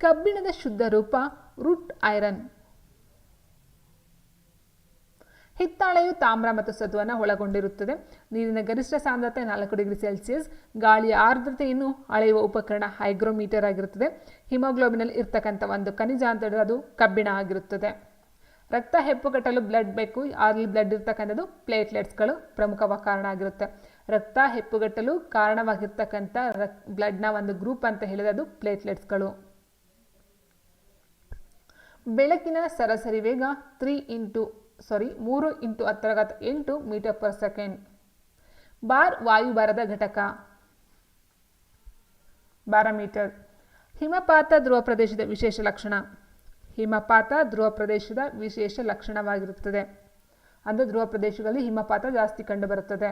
ಕಬ್ಬಿಣದ ಶುದ್ಧ ರೂಪ ರೂಟ್ ಐರನ್. ಹಿತ್ತಾಳೆಯು ತಾಮ್ರ ಮತ್ತು ಸತುವನ್ನು ಒಳಗೊಂಡಿರುತ್ತದೆ. ನೀರಿನ ಗರಿಷ್ಠ ಸಾಂದ್ರತೆ 4 ಡಿಗ್ರಿ ಸೆಲ್ಸಿಯಸ್. ಗಾಳಿಯ ಆರ್ದ್ರತೆಯನ್ನು ಅಳೆಯುವ ಉಪಕರಣ ಹೈಗ್ರೋಮೀಟರ್ ಆಗಿರುತ್ತದೆ. ಹಿಮೋಗ್ಲೋಬಿನಲ್ಲಿ ಇರ್ತಕ್ಕಂಥ ಒಂದು ಖನಿಜ ಅಂತ ಅದು ಕಬ್ಬಿಣ ಆಗಿರುತ್ತದೆ. ರಕ್ತ ಹೆಪ್ಪುಗಟ್ಟಲು ಬ್ಲಡ್ ಬೇಕು. ಅಲ್ಲಿ ಬ್ಲಡ್ ಇರ್ತಕ್ಕಂಥದ್ದು ಪ್ಲೇಟ್ಲೆಟ್ಸ್ಗಳು ಪ್ರಮುಖ ಕಾರಣ ಆಗಿರುತ್ತೆ. ರಕ್ತ ಹೆಪ್ಪುಗಟ್ಟಲು ಕಾರಣವಾಗಿರ್ತಕ್ಕಂಥ ಬ್ಲಡ್ನ ಒಂದು ಗ್ರೂಪ್ ಅಂತ ಹೇಳಿದ್ರೆ ಅದು ಪ್ಲೇಟ್ಲೆಟ್ಸ್ಗಳು. ಬೆಳಕಿನ ಸರಾಸರಿ ವೇಗ 3 × 10⁸ ಮೀಟರ್ ಪರ್ ಸೆಕೆಂಡ್. ಬಾರ್ ವಾಯುಭಾರದ ಘಟಕ ಬಾರೋಮೀಟರ್. ಹಿಮಪಾತ ಧ್ರುವ ಪ್ರದೇಶದ ವಿಶೇಷ ಲಕ್ಷಣ. ಹಿಮಪಾತ ಧ್ರುವ ಪ್ರದೇಶದ ವಿಶೇಷ ಲಕ್ಷಣವಾಗಿರುತ್ತದೆ. ಅಂದರೆ ಧ್ರುವ ಪ್ರದೇಶಗಳಲ್ಲಿ ಹಿಮಪಾತ ಜಾಸ್ತಿ ಕಂಡುಬರುತ್ತದೆ.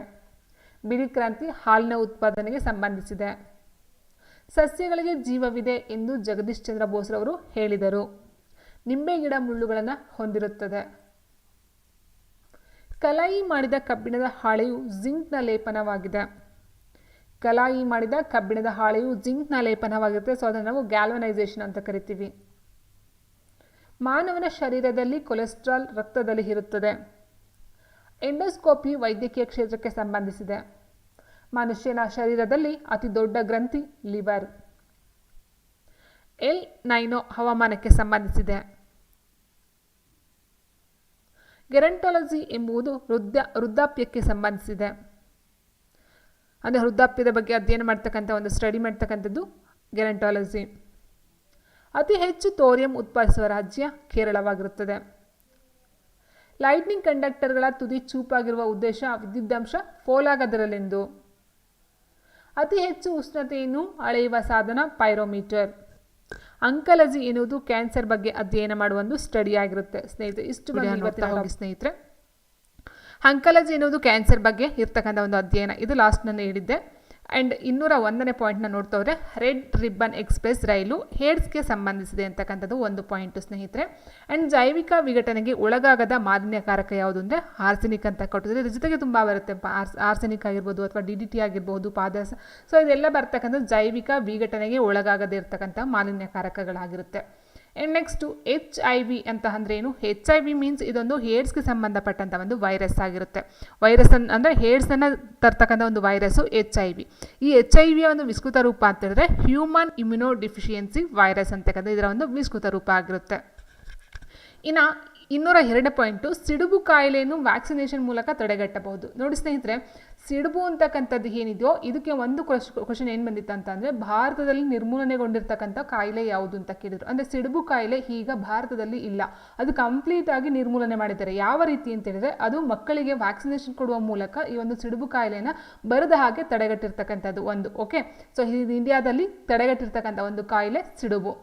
ಬಿಳಿ ಕ್ರಾಂತಿ ಹಾಲಿನ ಉತ್ಪಾದನೆಗೆ ಸಂಬಂಧಿಸಿದೆ. ಸಸ್ಯಗಳಿಗೆ ಜೀವವಿದೆ ಎಂದು ಜಗದೀಶ್ ಚಂದ್ರ ಬೋಸ್ರವರು ಹೇಳಿದರು. ನಿಂಬೆ ಗಿಡ ಮುಳ್ಳುಗಳನ್ನು ಹೊಂದಿರುತ್ತದೆ. ಕಲಾಯಿ ಮಾಡಿದ ಕಬ್ಬಿಣದ ಹಾಳೆಯು ಜಿಂಕ್ನ ಲೇಪನವಾಗಿದೆ. ಕಲಾಯಿ ಮಾಡಿದ ಕಬ್ಬಿಣದ ಹಾಳೆಯು ಜಿಂಕ್ನ ಲೇಪನವಾಗಿರುತ್ತೆ. ಸೊ ಅದನ್ನು ನಾವು ಗ್ಯಾಲ್ವನೈಸೇಷನ್ ಅಂತ ಕರಿತೀವಿ. ಮಾನವನ ಶರೀರದಲ್ಲಿ ಕೊಲೆಸ್ಟ್ರಾಲ್ ರಕ್ತದಲ್ಲಿ ಇರುತ್ತದೆ. ಎಂಡೋಸ್ಕೋಪಿ ವೈದ್ಯಕೀಯ ಕ್ಷೇತ್ರಕ್ಕೆ ಸಂಬಂಧಿಸಿದೆ. ಮನುಷ್ಯನ ಶರೀರದಲ್ಲಿ ಅತಿ ದೊಡ್ಡ ಗ್ರಂಥಿ ಲಿವರ್. ಎಲ್ ನೈನೋ ಹವಾಮಾನಕ್ಕೆ ಸಂಬಂಧಿಸಿದೆ. ಗೆರಂಟಾಲಜಿ ಎಂಬುದು ವೃದ್ಧಾಪ್ಯಕ್ಕೆ ಸಂಬಂಧಿಸಿದೆ. ಅಂದರೆ ವೃದ್ಧಾಪ್ಯದ ಬಗ್ಗೆ ಅಧ್ಯಯನ ಮಾಡ್ತಕ್ಕಂಥ ಒಂದು ಸ್ಟಡಿ ಮಾಡ್ತಕ್ಕಂಥದ್ದು ಗೆರಂಟಾಲಜಿ. ಅತಿ ಹೆಚ್ಚು ಥೋರಿಯಂ ಉತ್ಪಾದಿಸುವ ರಾಜ್ಯ ಕೇರಳವಾಗಿರುತ್ತದೆ. ಲೈಟ್ನಿಂಗ್ ಕಂಡಕ್ಟರ್ಗಳ ತುದಿ ಚೂಪಾಗಿರುವ ಉದ್ದೇಶ ವಿದ್ಯುದಾಂಶ ಪೋಲಾಗದಿರಲೆಂದು. ಅತಿ ಹೆಚ್ಚು ಉಷ್ಣತೆಯನ್ನು ಅಳೆಯುವ ಸಾಧನ ಪೈರೋಮೀಟರ್. ಅಂಕಲಜಿ ಎನ್ನುವುದು ಕ್ಯಾನ್ಸರ್ ಬಗ್ಗೆ ಅಧ್ಯಯನ ಮಾಡುವ ಒಂದು ಸ್ಟಡಿ ಆಗಿರುತ್ತೆ. ಸ್ನೇಹಿತರೆ ಇಷ್ಟು ಸ್ನೇಹಿತರೆ ಅಂಕಲಜಿ ಎನ್ನುವುದು ಕ್ಯಾನ್ಸರ್ ಬಗ್ಗೆ ಇರ್ತಕ್ಕಂಥ ಒಂದು ಅಧ್ಯಯನ. ಇದು ಲಾಸ್ಟ್ ನಾನು ಹೇಳಿದ್ದೆ. ಆ್ಯಂಡ್ 201ನೇ ಪಾಯಿಂಟ್ನ ನೋಡ್ತಾ ಹೋದರೆ ರೆಡ್ ರಿಬ್ಬನ್ ಎಕ್ಸ್ಪ್ರೆಸ್ ರೈಲು ಏಡ್ಸ್ಗೆ ಸಂಬಂಧಿಸಿದೆ ಅಂತಕ್ಕಂಥದ್ದು ಒಂದು ಪಾಯಿಂಟ್ ಸ್ನೇಹಿತರೆ. ಆ್ಯಂಡ್ ಜೈವಿಕ ವಿಘಟನೆಗೆ ಒಳಗಾಗದ ಮಾಲಿನ್ಯಕಾರಕ ಯಾವುದು ಅಂದರೆ ಆರ್ಸೆನಿಕ್ ಅಂತ ಕೊಟ್ಟಿದ್ದಾರೆ. ಇದ್ರ ಜೊತೆಗೆ ತುಂಬ ಬರುತ್ತೆ. ಆರ್ಸೆನಿಕ್ ಆಗಿರ್ಬೋದು ಅಥವಾ DDT ಆಗಿರ್ಬೋದು, ಪಾದರಸ. ಸೊ ಇದೆಲ್ಲ ಬರ್ತಕ್ಕಂಥ ಜೈವಿಕ ವಿಘಟನೆಗೆ ಒಳಗಾಗದೇ ಇರ್ತಕ್ಕಂಥ ಮಾಲಿನ್ಯಕಾರಕಗಳಾಗಿರುತ್ತೆ. ಆ್ಯಂಡ್ ನೆಕ್ಸ್ಟು HIV ಅಂತ ಅಂದರೆ ಏನು? HIV ಮೀನ್ಸ್ ಇದೊಂದು ಏಡ್ಸ್ಗೆ ಸಂಬಂಧಪಟ್ಟಂಥ ಒಂದು ವೈರಸ್ ಆಗಿರುತ್ತೆ. ವೈರಸ್ ಅಂದರೆ ಏಡ್ಸನ್ನು ತರ್ತಕ್ಕಂಥ ಒಂದು ವೈರಸ್ಸು HIV. ಈ HIV ಒಂದು ವಿಸ್ತೃತ ರೂಪ ಅಂತ ಹೇಳಿದ್ರೆ ಹ್ಯೂಮನ್ ಇಮ್ಯುನೋ ಡಿಫಿಷಿಯನ್ಸಿ ವೈರಸ್ ಅಂತಕ್ಕಂಥ ಇದರ ಒಂದು ವಿಸ್ತೃತ ರೂಪ ಆಗಿರುತ್ತೆ. ಇನ್ನು 202ನೇ ಪಾಯಿಂಟು ಸಿಡುಬು ಕಾಯಿಲೆಯನ್ನು ವ್ಯಾಕ್ಸಿನೇಷನ್ ಮೂಲಕ ತಡೆಗಟ್ಟಬಹುದು. ನೋಡಿ ಸ್ನೇಹಿತರೆ, ಸಿಡುಬು ಅಂತಕ್ಕಂಥದ್ದು ಏನಿದೆಯೋ ಇದಕ್ಕೆ ಒಂದು ಕ್ವಶನ್ ಏನು ಬಂದಿತ್ತು ಅಂತಂದರೆ ಭಾರತದಲ್ಲಿ ನಿರ್ಮೂಲನೆಗೊಂಡಿರ್ತಕ್ಕಂಥ ಕಾಯಿಲೆ ಯಾವುದು ಅಂತ ಕೇಳಿದ್ರು. ಅಂದರೆ ಸಿಡುಬು ಕಾಯಿಲೆ ಈಗ ಭಾರತದಲ್ಲಿ ಇಲ್ಲ, ಅದು ಕಂಪ್ಲೀಟ್ ಆಗಿ ನಿರ್ಮೂಲನೆ ಮಾಡಿದ್ದಾರೆ. ಯಾವ ರೀತಿ ಅಂತ ಹೇಳಿದ್ರೆ ಅದು ಮಕ್ಕಳಿಗೆ ವ್ಯಾಕ್ಸಿನೇಷನ್ ಕೊಡುವ ಮೂಲಕ ಈ ಒಂದು ಸಿಡುಬು ಕಾಯಿಲೆಯನ್ನು ಬರದ ಹಾಗೆ ತಡೆಗಟ್ಟಿರ್ತಕ್ಕಂಥದ್ದು ಒಂದು. ಓಕೆ, ಸೊ ಇದು ಇಂಡಿಯಾದಲ್ಲಿ ತಡೆಗಟ್ಟಿರ್ತಕ್ಕಂಥ ಒಂದು ಕಾಯಿಲೆ ಸಿಡುಬು.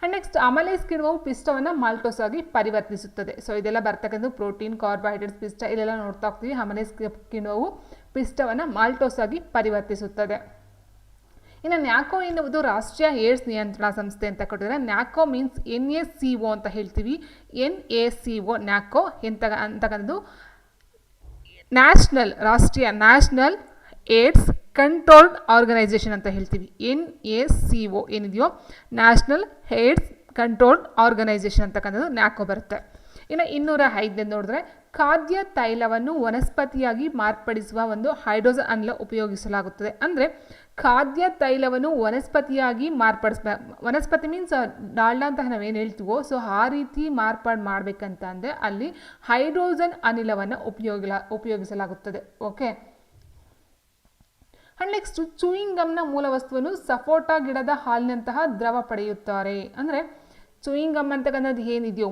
ಆ್ಯಂಡ್ ನೆಕ್ಸ್ಟ್ ಅಮಲೈಸ್ ಕಿಣ್ವವು ಪಿಷ್ಟವನ್ನು ಮಾಲ್ಟೋಸ್ ಆಗಿ ಪರಿವರ್ತಿಸುತ್ತದೆ. ಸೊ ಇದೆಲ್ಲ ಬರ್ತಕ್ಕಂಥ ಪ್ರೋಟೀನ್, ಕಾರ್ಬೋಹೈಡ್ರೇಟ್ಸ್, ಪಿಷ್ಟ ಇಲ್ಲೆಲ್ಲ ನೋಡ್ತಾ ಹೋಗ್ತೀವಿ. ಅಮಲೈಸ್ ಕಿಣ್ವವು ಪಿಷ್ಟವನ್ನು ಮಾಲ್ಟೋಸ್ ಆಗಿ ಪರಿವರ್ತಿಸುತ್ತದೆ. ಇನ್ನು ನ್ಯಾಕೋ ಎನ್ನುವುದು ರಾಷ್ಟ್ರೀಯ ಏಡ್ಸ್ ನಿಯಂತ್ರಣ ಸಂಸ್ಥೆ ಅಂತ ಕೊಟ್ಟಿದ್ದಾರೆ. ನ್ಯಾಕೋ ಮೀನ್ಸ್ NACO ಅಂತ ಹೇಳ್ತೀವಿ. NACO ನ್ಯಾಕೋ ಅಂತಕ್ಕಂಥದ್ದು ನ್ಯಾಷನಲ್ ಏಡ್ಸ್ ಕಂಟ್ರೋಲ್ಡ್ ಆರ್ಗನೈಸೇಷನ್ ಅಂತ ಹೇಳ್ತೀವಿ. NACO ಏನಿದೆಯೋ ನ್ಯಾಷನಲ್ ಏಡ್ಸ್ ಕಂಟ್ರೋಲ್ಡ್ ಆರ್ಗನೈಸೇಷನ್ ಅಂತಕ್ಕಂಥದ್ದು ನ್ಯಾಕೋ ಬರುತ್ತೆ. ಇನ್ನು 205 ನೋಡಿದ್ರೆ ಖಾದ್ಯ ತೈಲವನ್ನು ವನಸ್ಪತಿಯಾಗಿ ಮಾರ್ಪಡಿಸುವ ಒಂದು ಹೈಡ್ರೋಜನ್ ಅನಿಲ ಉಪಯೋಗಿಸಲಾಗುತ್ತದೆ. ಅಂದರೆ ಖಾದ್ಯ ತೈಲವನ್ನು ವನಸ್ಪತಿಯಾಗಿ ವನಸ್ಪತಿ ಮೀನ್ಸ್ ಡಾಲ್ಡಾ ಅಂತ ನಾವೇನು ಹೇಳ್ತೀವೋ, ಸೊ ಆ ರೀತಿ ಮಾರ್ಪಾಡು ಮಾಡಬೇಕಂತ ಅಂದರೆ ಅಲ್ಲಿ ಹೈಡ್ರೋಜನ್ ಅನಿಲವನ್ನು ಉಪಯೋಗಿಸಲಾಗುತ್ತದೆ. ಓಕೆ. ಆ್ಯಂಡ್ ನೆಕ್ಸ್ಟ್ ಚೂಯಿಂಗ್ ಗಮ್ನ ಮೂಲ ವಸ್ತುವನ್ನು ಸಪೋಟಾ ಗಿಡದ ಹಾಲಿನಂತಹ ದ್ರವ ಪಡೆಯುತ್ತಾರೆ. ಅಂದರೆ ಚೂಯಿಂಗ್ ಗಮ್ ಅಂತಕ್ಕಂಥದ್ದು ಏನಿದೆಯೋ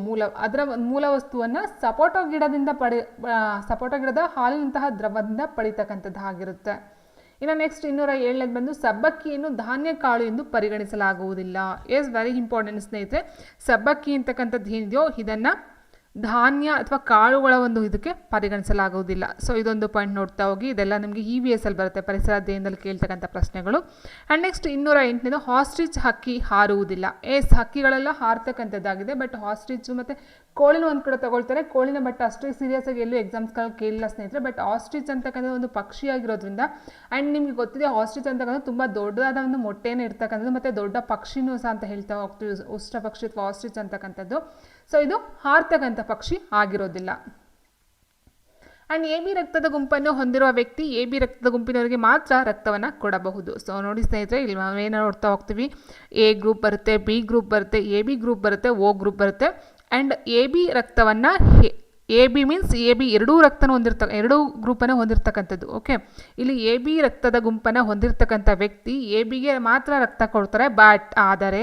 ಅದರ ಮೂಲ ವಸ್ತುವನ್ನು ಸಪೋಟಾ ಗಿಡದ ಹಾಲಿನಂತಹ ದ್ರವದಿಂದ ಪಡಿತಕ್ಕಂಥದ್ದು ಆಗಿರುತ್ತೆ. ಇನ್ನು ನೆಕ್ಸ್ಟ್ 207 ಬಂದು ಸಬ್ಬಕ್ಕಿಯನ್ನು ಧಾನ್ಯ ಕಾಳು ಎಂದು ಪರಿಗಣಿಸಲಾಗುವುದಿಲ್ಲ. ವೆರಿ ಇಂಪಾರ್ಟೆಂಟ್ ಸ್ನೇಹಿತರೆ. ಸಬ್ಬಕ್ಕಿ ಅಂತಕ್ಕಂಥದ್ದು ಏನಿದೆಯೋ ಇದನ್ನು ಧಾನ್ಯ ಅಥವಾ ಕಾಳುಗಳ ಒಂದು ಇದಕ್ಕೆ ಪರಿಗಣಿಸಲಾಗುವುದಿಲ್ಲ. ಸೊ ಇದೊಂದು ಪಾಯಿಂಟ್ ನೋಡ್ತಾ ಹೋಗಿ. ಇದೆಲ್ಲ ನಿಮಗೆ EVS ಅಲ್ಲಿ ಬರುತ್ತೆ, ಪರಿಸರ ಅಧ್ಯಯನದಲ್ಲಿ ಕೇಳ್ತಕ್ಕಂಥ ಪ್ರಶ್ನೆಗಳು. ಆ್ಯಂಡ್ ನೆಕ್ಸ್ಟ್ 208ನೇದು ಆಸ್ಟ್ರಿಚ್ ಹಕ್ಕಿ ಹಾರುವುದಿಲ್ಲ. ಹಕ್ಕಿಗಳೆಲ್ಲ ಹಾರ್ತಕ್ಕಂಥದ್ದಾಗಿದೆ, ಬಟ್ ಆಸ್ಟ್ರಿಚ್ ಮತ್ತು ಕೋಳಿನ ಒಂದು ಕಡೆ ತಗೊಳ್ತಾರೆ. ಕೋಳಿನ ಬಟ್ ಅಷ್ಟೇ ಸೀರಿಯಸ್ ಆಗಿ ಎಲ್ಲೂ ಎಕ್ಸಾಮ್ಸ್ಗಳಲ್ಲಿ ಕೇಳಿಲ್ಲ ಸ್ನೇಹಿತರೆ. ಬಟ್ ಆಸ್ಟ್ರಿಚ್ ಅಂತಕ್ಕಂಥ ಒಂದು ಪಕ್ಷಿಯಾಗಿರೋದ್ರಿಂದ, ಆ್ಯಂಡ್ ನಿಮಗೆ ಗೊತ್ತಿದೆ ಆಸ್ಟ್ರಿಚ್ ಅಂತಕ್ಕಂಥ ತುಂಬ ದೊಡ್ಡದಾದ ಒಂದು ಮೊಟ್ಟೆನೇ ಇರ್ತಕ್ಕಂಥದ್ದು, ಮತ್ತು ದೊಡ್ಡ ಪಕ್ಷಿನೂ ಸಹ ಅಂತ ಹೇಳ್ತಾ ಹೋಗ್ತೀವಿ, ಉಷ್ಟ್ರ ಪಕ್ಷಿ ಅಥವಾ ಆಸ್ಟ್ರಿಚ್ ಅಂತಕ್ಕಂಥದ್ದು. ಸೊ ಇದು ಹಾರ್ತಕ್ಕಂಥ ಪಕ್ಷಿ ಆಗಿರೋದಿಲ್ಲ. ಆ್ಯಂಡ್ AB ರಕ್ತದ ಗುಂಪನ್ನು ಹೊಂದಿರುವ ವ್ಯಕ್ತಿ AB ರಕ್ತದ ಗುಂಪಿನವರಿಗೆ ಮಾತ್ರ ರಕ್ತವನ್ನು ಕೊಡಬಹುದು. ಸೊ ನೋಡಿ ಸ್ನೇಹಿತರೆ, ಇಲ್ಲಿ ನಾವೇನು ನೋಡ್ತಾ ಹೋಗ್ತೀವಿ, A ಗ್ರೂಪ್ ಬರುತ್ತೆ, B ಗ್ರೂಪ್ ಬರುತ್ತೆ, AB ಗ್ರೂಪ್ ಬರುತ್ತೆ, O ಗ್ರೂಪ್ ಬರುತ್ತೆ. ಆ್ಯಂಡ್ AB ರಕ್ತವನ್ನು AB ಮೀನ್ಸ್ AB ಎರಡೂ ಗ್ರೂಪನ್ನು ಹೊಂದಿರತಕ್ಕಂಥದ್ದು. ಓಕೆ, ಇಲ್ಲಿ AB ರಕ್ತದ ಗುಂಪನ್ನು ಹೊಂದಿರತಕ್ಕಂಥ ವ್ಯಕ್ತಿ ABಗೆ ಮಾತ್ರ ರಕ್ತ ಕೊಡ್ತಾರೆ. ಆದರೆ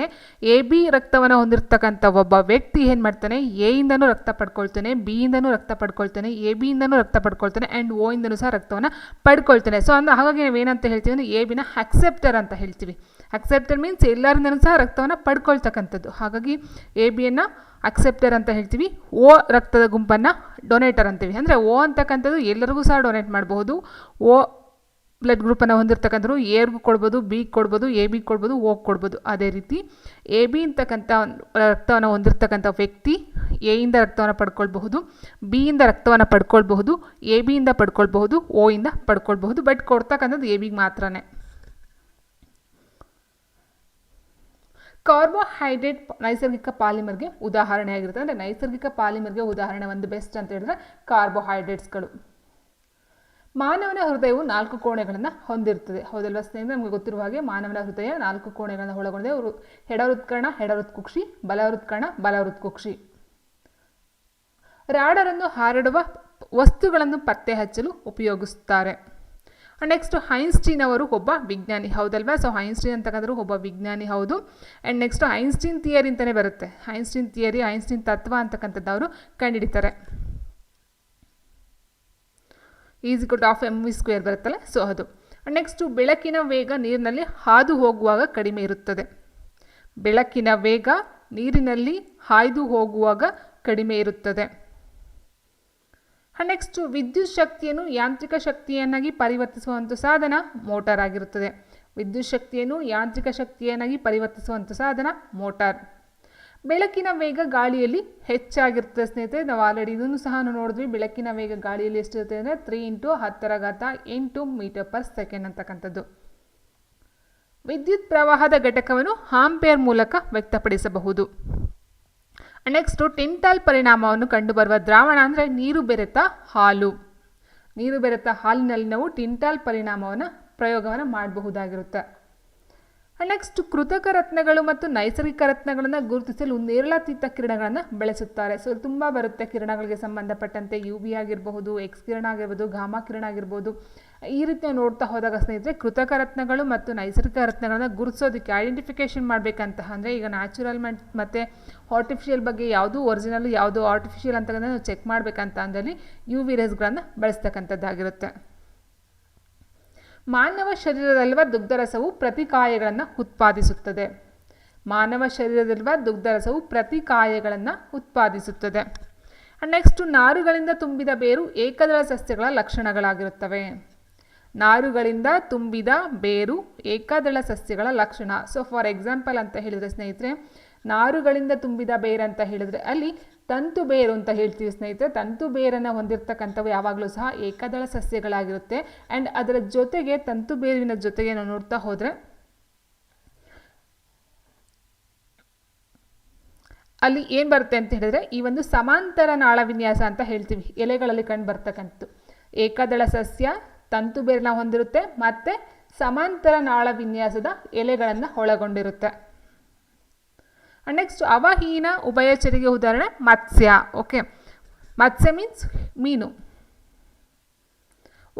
AB ರಕ್ತವನ್ನು ಹೊಂದಿರತಕ್ಕಂಥ ಒಬ್ಬ ವ್ಯಕ್ತಿ ಏನು ಮಾಡ್ತಾನೆ, Aಯಿಂದನೂ ರಕ್ತ ಪಡ್ಕೊಳ್ತಾನೆ, Bಯಿಂದನೂ ರಕ್ತ ಪಡ್ಕೊಳ್ತಾನೆ, ABಯಿಂದನೂ ರಕ್ತ ಪಡ್ಕೊಳ್ತಾನೆ, ಆ್ಯಂಡ್ Oಯಿಂದನೂ ಸಹ ರಕ್ತವನ್ನು ಪಡ್ಕೊಳ್ತಾನೆ. ಸೊ ಹಾಗಾಗಿ ನಾವೇನಂತ ಹೇಳ್ತೀವಿ ಅಂದರೆ ABನ ಅಕ್ಸೆಪ್ಟರ್ ಅಂತ ಹೇಳ್ತೀವಿ. ಅಕ್ಸೆಪ್ಟರ್ ಮೀನ್ಸ್ ಎಲ್ಲರಿಂದನೂ ಸಹ ರಕ್ತವನ್ನು ಪಡ್ಕೊಳ್ತಕ್ಕಂಥದ್ದು. ಹಾಗಾಗಿ ABಯನ್ನು ಅಕ್ಸೆಪ್ಟರ್ ಅಂತ ಹೇಳ್ತೀವಿ. O ರಕ್ತದ ಗುಂಪನ್ನು ಡೊನೇಟರ್ ಅಂತೀವಿ. ಅಂದರೆ O ಅಂತಕ್ಕಂಥದ್ದು ಎಲ್ಲರಿಗೂ ಸಹ ಡೊನೇಟ್ ಮಾಡಬಹುದು. O ಬ್ಲಡ್ ಗ್ರೂಪನ್ನು ಹೊಂದಿರತಕ್ಕಂಥವ್ರು Aಗೂ ಕೊಡ್ಬೋದು, Bಗೆ ಕೊಡ್ಬೋದು, AB ಕೊಡ್ಬೋದು, Oಗೆ ಕೊಡ್ಬೋದು. ಅದೇ ರೀತಿ AB ಅಂತಕ್ಕಂಥ ರಕ್ತವನ್ನು ಹೊಂದಿರತಕ್ಕಂಥ ವ್ಯಕ್ತಿ Aಯಿಂದ ರಕ್ತವನ್ನು ಪಡ್ಕೊಳ್ಬಹುದು, Bಯಿಂದ ರಕ್ತವನ್ನು ಪಡ್ಕೊಳ್ಬಹುದು, ABಯಿಂದ ಪಡ್ಕೊಳ್ಬಹುದು, Oಯಿಂದ ಪಡ್ಕೊಳ್ಬಹುದು. ಬಟ್ ಕೊಡ್ತಕ್ಕಂಥದ್ದು ABಗೆ ಮಾತ್ರನೇ. ಕಾರ್ಬೋಹೈಡ್ರೇಟ್ ನೈಸರ್ಗಿಕ ಪಾಲಿಮರ್ಗೆ ಉದಾಹರಣೆಯಾಗಿರುತ್ತೆ. ಅಂದರೆ ನೈಸರ್ಗಿಕ ಪಾಲಿಮರ್ಗೆ ಉದಾಹರಣೆ ಒಂದು ಬೆಸ್ಟ್ ಅಂತ ಹೇಳಿದ್ರೆ ಕಾರ್ಬೋಹೈಡ್ರೇಟ್ಸ್ಗಳು. ಮಾನವನ ಹೃದಯವು 4 ಕೋಣೆಗಳನ್ನು ಹೊಂದಿರುತ್ತದೆ. ಹೌದಲ್ವಾ ಸ್ನೇಹಿತರೆ, ನಮಗೆ ಗೊತ್ತಿರುವ ಹಾಗೆ ಮಾನವನ ಹೃದಯ 4 ಕೋಣೆಗಳನ್ನು ಒಳಗೊಂಡಿದೆ. ಎಡ ಹೃತ್ಕರ್ಣ, ಎಡ ಹೃತ್ಕುಕ್ಷಿ, ಬಲ ಹೃತ್ಕರ್ಣ, ಬಲ ಹೃತ್ಕುಕ್ಷಿ. ರಾಡರನ್ನು ಹಾರಾಡುವ ವಸ್ತುಗಳನ್ನು ಪತ್ತೆ ಹಚ್ಚಲು ಉಪಯೋಗಿಸುತ್ತಾರೆ. ನೆಕ್ಸ್ಟ್ ಐನ್ಸ್ಟೀನ್ ಅವರು ಒಬ್ಬ ವಿಜ್ಞಾನಿ. ಹೌದಲ್ವಾ? ಸೊ ಐನ್ಸ್ಟೀನ್ ಅಂತಕ್ಕಂಥದ್ದು ಒಬ್ಬ ವಿಜ್ಞಾನಿ. ಹೌದು. ಆ್ಯಂಡ್ ನೆಕ್ಸ್ಟ್ ಐನ್ಸ್ಟೀನ್ ಥಿಯರಿ ಅಂತಲೇ ಬರುತ್ತೆ. ಐನ್ಸ್ಟೀನ್ ಥಿಯರಿ, ಐನ್ಸ್ಟೀನ್ ತತ್ವ ಅಂತಕ್ಕಂಥದ್ದು ಅವರು ಕಂಡುಹಿಡಿತಾರೆ. E=mv² ಬರುತ್ತಲ್ಲ, ಸೊ ಅದು. ನೆಕ್ಸ್ಟು ಬೆಳಕಿನ ವೇಗ ನೀರಿನಲ್ಲಿ ಹಾದು ಹೋಗುವಾಗ ಕಡಿಮೆ ಇರುತ್ತದೆ. ಬೆಳಕಿನ ವೇಗ ನೀರಿನಲ್ಲಿ ಹಾಯ್ದು ಹೋಗುವಾಗ ಕಡಿಮೆ ಇರುತ್ತದೆ. ನೆಕ್ಸ್ಟ್ ವಿದ್ಯುತ್ ಶಕ್ತಿಯನ್ನು ಯಾಂತ್ರಿಕ ಶಕ್ತಿಯನ್ನಾಗಿ ಪರಿವರ್ತಿಸುವಂಥ ಸಾಧನ ಮೋಟಾರ್ ಆಗಿರುತ್ತದೆ. ವಿದ್ಯುತ್ ಶಕ್ತಿಯನ್ನು ಯಾಂತ್ರಿಕ ಶಕ್ತಿಯನ್ನಾಗಿ ಪರಿವರ್ತಿಸುವಂಥ ಸಾಧನ ಮೋಟಾರ್. ಬೆಳಕಿನ ವೇಗ ಗಾಳಿಯಲ್ಲಿ ಹೆಚ್ಚಾಗಿರ್ತದೆ ಸ್ನೇಹಿತರೆ. ನಾವು ಆಲ್ರೆಡಿ ಇದನ್ನು ಸಹ ನೋಡಿದ್ವಿ. ಬೆಳಕಿನ ವೇಗ ಗಾಳಿಯಲ್ಲಿ ಎಷ್ಟಿರುತ್ತೆ ಅಂದರೆ 3 × 10⁸ ಅಂತಕ್ಕಂಥದ್ದು. ವಿದ್ಯುತ್ ಪ್ರವಾಹದ ಘಟಕವನ್ನು ಆಂಪೇರ್ ಮೂಲಕ ವ್ಯಕ್ತಪಡಿಸಬಹುದು. ನೆಕ್ಸ್ಟು ಟಿಂಟಾಲ್ ಪರಿಣಾಮವನ್ನು ಕಂಡುಬರುವ ದ್ರಾವಣ ಅಂದರೆ ನೀರು ಬೆರೆತ ಹಾಲು. ನೀರು ಬೆರೆತ ಹಾಲಿನಲ್ಲಿ ನಾವು ಟಿಂಟಾಲ್ ಪ್ರಯೋಗವನ್ನು ಮಾಡಬಹುದಾಗಿರುತ್ತೆ. ನೆಕ್ಸ್ಟ್ ಕೃತಕ ರತ್ನಗಳು ಮತ್ತು ನೈಸರ್ಗಿಕ ರತ್ನಗಳನ್ನು ಗುರುತಿಸಲು ನೇರಳಾತೀತ ಕಿರಣಗಳನ್ನು ಬಳಸುತ್ತಾರೆ. ಸೊ ತುಂಬ ಬರುತ್ತೆ ಕಿರಣಗಳಿಗೆ ಸಂಬಂಧಪಟ್ಟಂತೆ. UV ಆಗಿರಬಹುದು, ಎಕ್ಸ್ ಕಿರಣ ಆಗಿರ್ಬೋದು, ಗಾಮಾ ಕಿರಣ ಆಗಿರ್ಬೋದು. ಈ ರೀತಿ ನೋಡ್ತಾ ಹೋದಾಗ ಸ್ನೇಹಿತರೆ ಕೃತಕ ರತ್ನಗಳು ಮತ್ತು ನೈಸರ್ಗಿಕ ರತ್ನಗಳನ್ನು ಗುರುತಿಸೋದಕ್ಕೆ ಐಡೆಂಟಿಫಿಕೇಷನ್ ಮಾಡಬೇಕಂತ ಅಂದರೆ ಈಗ ನ್ಯಾಚುರಲ್ ಮತ್ತು ಆರ್ಟಿಫಿಷಿಯಲ್ ಬಗ್ಗೆ ಯಾವುದು ಒರಿಜಿನಲ್ ಯಾವುದು ಆರ್ಟಿಫಿಷಿಯಲ್ ಅಂತ ನಾವು ಚೆಕ್ ಮಾಡಬೇಕಂತ ಅಂದಲ್ಲಿ UV ರೇಸ್ಗಳನ್ನು ಬಳಸ್ತಕ್ಕಂಥದ್ದಾಗಿರುತ್ತೆ. ಮಾನವ ಶರೀರದಲ್ಲಿರುವ ದುಗ್ಧರಸವು ಪ್ರತಿಕಾಯಗಳನ್ನು ಉತ್ಪಾದಿಸುತ್ತದೆ. ಮಾನವ ಶರೀರದಲ್ಲಿರುವ ದುಗ್ಧರಸವು ಪ್ರತಿಕಾಯಗಳನ್ನು ಉತ್ಪಾದಿಸುತ್ತದೆ. ನೆಕ್ಸ್ಟ್ ನಾರುಗಳಿಂದ ತುಂಬಿದ ಬೇರು ಏಕದಳ ಸಸ್ಯಗಳ ಲಕ್ಷಣಗಳಾಗಿರುತ್ತವೆ. ನಾರುಗಳಿಂದ ತುಂಬಿದ ಬೇರು ಏಕದಳ ಸಸ್ಯಗಳ ಲಕ್ಷಣ. ಸೊ ಫಾರ್ ಎಕ್ಸಾಂಪಲ್ ಅಂತ ಹೇಳಿದರೆ ಸ್ನೇಹಿತರೆ, ನಾರುಗಳಿಂದ ತುಂಬಿದ ಬೇರು ಅಂತ ಹೇಳಿದರೆ ಅಲ್ಲಿ ತಂತು ಬೇರು ಅಂತ ಹೇಳ್ತೀವಿ ಸ್ನೇಹಿತರೆ. ತಂತು ಬೇರನ್ನು ಹೊಂದಿರತಕ್ಕಂಥವು ಯಾವಾಗಲೂ ಸಹ ಏಕದಳ ಸಸ್ಯಗಳಾಗಿರುತ್ತೆ. ಆ್ಯಂಡ್ ಅದರ ಜೊತೆಗೆ ತಂತು ಬೇರಿನ ಜೊತೆಗೆ ನಾವು ನೋಡ್ತಾ ಹೋದರೆ ಅಲ್ಲಿ ಏನು ಬರುತ್ತೆ ಅಂತ ಹೇಳಿದ್ರೆ ಈ ಒಂದು ಸಮಾಂತರ ನಾಳ ವಿನ್ಯಾಸ ಅಂತ ಹೇಳ್ತೀವಿ. ಎಲೆಗಳಲ್ಲಿ ಕಂಡು ಬರ್ತಕ್ಕಂಥದ್ದು ಏಕದಳ ಸಸ್ಯ ತಂತು ಬೇರನ್ನ ಹೊಂದಿರುತ್ತೆ ಮತ್ತು ಸಮಾಂತರ ನಾಳ ವಿನ್ಯಾಸದ ಎಲೆಗಳನ್ನು ಒಳಗೊಂಡಿರುತ್ತೆ. ನೆಕ್ಸ್ಟ್ ಅವಹೀನ ಉಭಯಚರಿಗೆ ಉದಾಹರಣೆ ಮತ್ಸ್ಯ. ಓಕೆ, ಮತ್ಸ್ಯ ಮೀನ್ಸ್ ಮೀನು.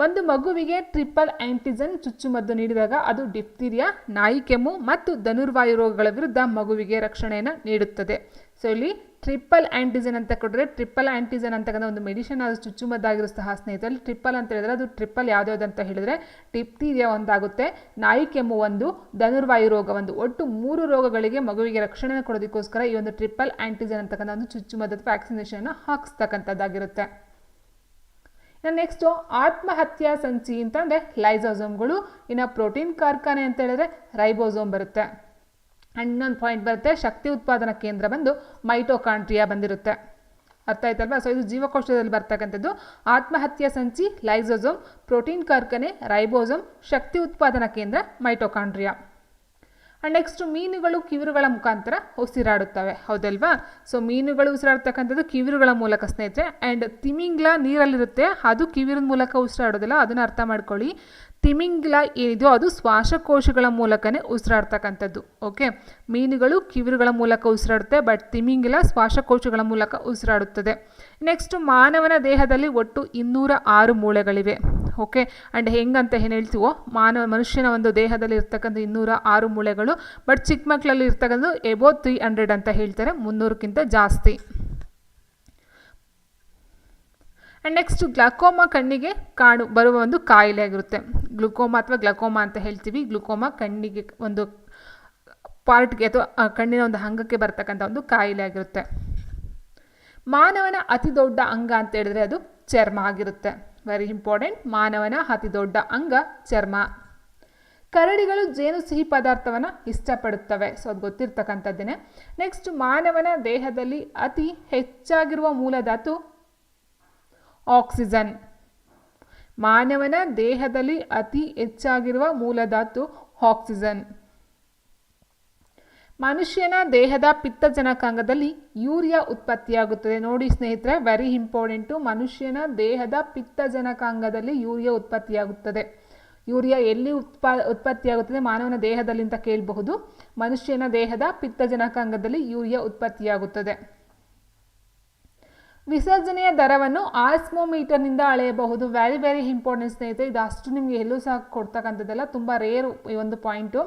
ಒಂದು ಮಗುವಿಗೆ ಟ್ರಿಪಲ್ ಆಂಟಿಜನ್ ಚುಚ್ಚುಮದ್ದು ನೀಡಿದಾಗ ಅದು ಡಿಫ್ತೀರಿಯಾ, ನಾಯಿ ಕೆಮ್ಮು ಮತ್ತು ಧನುರ್ವಾಯು ರೋಗಗಳ ವಿರುದ್ಧ ಮಗುವಿಗೆ ರಕ್ಷಣೆಯನ್ನು ನೀಡುತ್ತದೆ. ಸೊ ಇಲ್ಲಿ ಟ್ರಿಪಲ್ ಆಂಟಿಜನ್ ಅಂತ ಕೊಟ್ಟರೆ, ಟ್ರಿಪಲ್ ಆಂಟಿಜನ್ ಅಂತಕ್ಕಂಥ ಒಂದು ಮೆಡಿಸಿನ್ ಅದು ಚುಚ್ಚುಮದ್ದಾಗಿರೋ ಸಹ ಸ್ನೇಹಿತರಲ್ಲಿ ಟ್ರಿಪಲ್ ಅಂತ ಹೇಳಿದ್ರೆ ಅದು ಟ್ರಿಪಲ್ ಯಾವ್ದು ಅಂತ ಹೇಳಿದ್ರೆ ಡಿಫ್ತೀರಿಯಾ ಒಂದಾಗುತ್ತೆ, ನಾಯಿ ಕೆಮ್ಮು ಒಂದು, ಧನುರ್ವಾಯು ರೋಗ ಒಂದು, ಒಟ್ಟು 3 ರೋಗಗಳಿಗೆ ಮಗುವಿಗೆ ರಕ್ಷಣೆ ಕೊಡೋದಕ್ಕೋಸ್ಕರ ಈ ಒಂದು ಟ್ರಿಪಲ್ ಆಂಟಿಜನ್ ಅಂತಕ್ಕಂಥ ಒಂದು ಚುಚ್ಚುಮದ್ದದ ವ್ಯಾಕ್ಸಿನೇಷನ್ ಹಾಕಿಸ್ತಕ್ಕಂಥದ್ದಾಗಿರುತ್ತೆ. ನೆಕ್ಸ್ಟು ಆತ್ಮಹತ್ಯಾ ಸಂಚಿ ಅಂತಂದರೆ ಲೈಸೋಸೋಮ್ಗಳು, ಇನ್ನು ಪ್ರೋಟೀನ್ ಕಾರ್ಖಾನೆ ಅಂತ ಹೇಳಿದ್ರೆ ರೈಬೋಸೋಮ್ ಬರುತ್ತೆ. ಆ್ಯಂಡ್ ಇನ್ನೊಂದು ಪಾಯಿಂಟ್ ಬರುತ್ತೆ, ಶಕ್ತಿ ಉತ್ಪಾದನಾ ಕೇಂದ್ರ ಬಂದು ಮೈಟೋಕಾಂಡ್ರಿಯಾ ಬಂದಿರುತ್ತೆ. ಅರ್ಥ ಆಯ್ತಲ್ವಾ? ಸೊ ಇದು ಜೀವಕೋಶದಲ್ಲಿ ಬರ್ತಕ್ಕಂಥದ್ದು. ಆತ್ಮಹತ್ಯಾ ಸಂಚಿ ಲೈಸೋಸೋಮ್, ಪ್ರೋಟೀನ್ ಕಾರ್ಖಾನೆ ರೈಬೋಸೋಮ್, ಶಕ್ತಿ ಉತ್ಪಾದನಾ ಕೇಂದ್ರ ಮೈಟೋಕಾಂಡ್ರಿಯಾ. ಆ್ಯಂಡ್ ನೆಕ್ಸ್ಟ್ ಮೀನುಗಳು ಕಿವಿರುಗಳ ಮುಖಾಂತರ ಉಸಿರಾಡುತ್ತವೆ, ಹೌದಲ್ವಾ? ಸೊ ಮೀನುಗಳು ಉಸಿರಾಡ್ತಕ್ಕಂಥದ್ದು ಕಿವಿರುಗಳ ಮೂಲಕ ಸ್ನೇಹಿತರೆ. ಆ್ಯಂಡ್ ತಿಮಿಂಗ್ಲ ನೀರಲ್ಲಿರುತ್ತೆ, ಅದು ಕಿವಿರದ ಮೂಲಕ ಉಸಿರಾಡೋದಿಲ್ಲ, ಅದನ್ನು ಅರ್ಥ ಮಾಡ್ಕೊಳ್ಳಿ. ತಿಮಿಂಗ್ಲ ಏನಿದೆಯೋ ಅದು ಶ್ವಾಸಕೋಶಗಳ ಮೂಲಕನೇ ಉಸಿರಾಡ್ತಕ್ಕಂಥದ್ದು. ಓಕೆ, ಮೀನುಗಳು ಕಿವಿರುಗಳ ಮೂಲಕ ಉಸಿರಾಡುತ್ತೆ, ಬಟ್ ತಿಮಿಂಗ್ಲ ಶ್ವಾಸಕೋಶಗಳ ಮೂಲಕ ಉಸಿರಾಡುತ್ತದೆ. ನೆಕ್ಸ್ಟ್ ಮಾನವನ ದೇಹದಲ್ಲಿ ಒಟ್ಟು 206 ಮೂಳೆಗಳಿವೆ. ಓಕೆ, ಆ್ಯಂಡ್ ಹೆಂಗಂತ ಏನು ಹೇಳ್ತೀವೋ ಮನುಷ್ಯನ ಒಂದು ದೇಹದಲ್ಲಿ ಇರ್ತಕ್ಕಂಥ 206 ಮೂಳೆಗಳು, ಬಟ್ ಚಿಕ್ಕ ಮಕ್ಕಳಲ್ಲಿ ಇರ್ತಕ್ಕಂಥ ಎಬೋ 300 ಅಂತ ಹೇಳ್ತಾರೆ, 300ಕ್ಕಿಂತ ಜಾಸ್ತಿ. ಆ್ಯಂಡ್ ನೆಕ್ಸ್ಟ್ ಗ್ಲಕೋಮಾ ಕಣ್ಣಿಗೆ ಬರುವ ಒಂದು ಕಾಯಿಲೆ ಆಗಿರುತ್ತೆ. ಗ್ಲುಕೋಮಾ ಅಥವಾ ಗ್ಲಕೋಮಾ ಅಂತ ಹೇಳ್ತೀವಿ. ಗ್ಲುಕೋಮಾ ಕಣ್ಣಿಗೆ ಒಂದು ಪಾರ್ಟ್ಗೆ ಅಥವಾ ಕಣ್ಣಿನ ಒಂದು ಅಂಗಕ್ಕೆ ಬರ್ತಕ್ಕಂಥ ಒಂದು ಕಾಯಿಲೆ ಆಗಿರುತ್ತೆ. ಮಾನವನ ಅತಿ ದೊಡ್ಡ ಅಂಗ ಅಂತ ಹೇಳಿದ್ರೆ ಅದು ಚರ್ಮ ಆಗಿರುತ್ತೆ. ವೆರಿ ಇಂಪಾರ್ಟೆಂಟ್, ಮಾನವನ ಅತಿ ದೊಡ್ಡ ಅಂಗ ಚರ್ಮ. ಕರಡಿಗಳು ಜೇನು ಸಿಹಿ ಪದಾರ್ಥವನ್ನು ಇಷ್ಟಪಡುತ್ತವೆ, ಸೊ ಅದು ಗೊತ್ತಿರ್ತಕ್ಕಂಥದ್ದೇನೆ. ನೆಕ್ಸ್ಟ್ ಮಾನವನ ದೇಹದಲ್ಲಿ ಅತಿ ಹೆಚ್ಚಾಗಿರುವ ಮೂಲಧಾತು ಆಕ್ಸಿಜನ್. ಮಾನವನ ದೇಹದಲ್ಲಿ ಅತಿ ಹೆಚ್ಚಾಗಿರುವ ಮೂಲಧಾತು ಆಕ್ಸಿಜನ್. ಮನುಷ್ಯನ ದೇಹದ ಪಿತ್ತಜನಕಾಂಗದಲ್ಲಿ ಯೂರಿಯಾ ಉತ್ಪತ್ತಿಯಾಗುತ್ತದೆ. ನೋಡಿ ಸ್ನೇಹಿತರೆ, ವೆರಿ ಇಂಪಾರ್ಟೆಂಟು, ಮನುಷ್ಯನ ದೇಹದ ಪಿತ್ತಜನಕಾಂಗದಲ್ಲಿ ಯೂರಿಯಾ ಉತ್ಪತ್ತಿಯಾಗುತ್ತದೆ. ಯೂರಿಯಾ ಎಲ್ಲಿ ಉತ್ಪತ್ತಿಯಾಗುತ್ತದೆ? ಮಾನವನ ದೇಹದಲ್ಲಿ ಅಂತ ಕೇಳಬಹುದು. ಮನುಷ್ಯನ ದೇಹದ ಪಿತ್ತಜನಕಾಂಗದಲ್ಲಿ ಯೂರಿಯಾ ಉತ್ಪತ್ತಿಯಾಗುತ್ತದೆ. ವಿಸರ್ಜನೆಯ ದರವನ್ನು ಆಸ್ಮೋಮೀಟರ್ನಿಂದ ಅಳೆಯಬಹುದು. ವೆರಿ ವೆರಿ ಇಂಪಾರ್ಟೆಂಟ್ ಸ್ನೇಹಿತರೆ, ಇದು ಅಷ್ಟು ನಿಮಗೆ ಎಲ್ಲೂ ಸಹ ಕೊಡ್ತಕ್ಕಂಥದ್ದೆಲ್ಲ, ತುಂಬ ರೇರ್ ಈ ಒಂದು ಪಾಯಿಂಟು.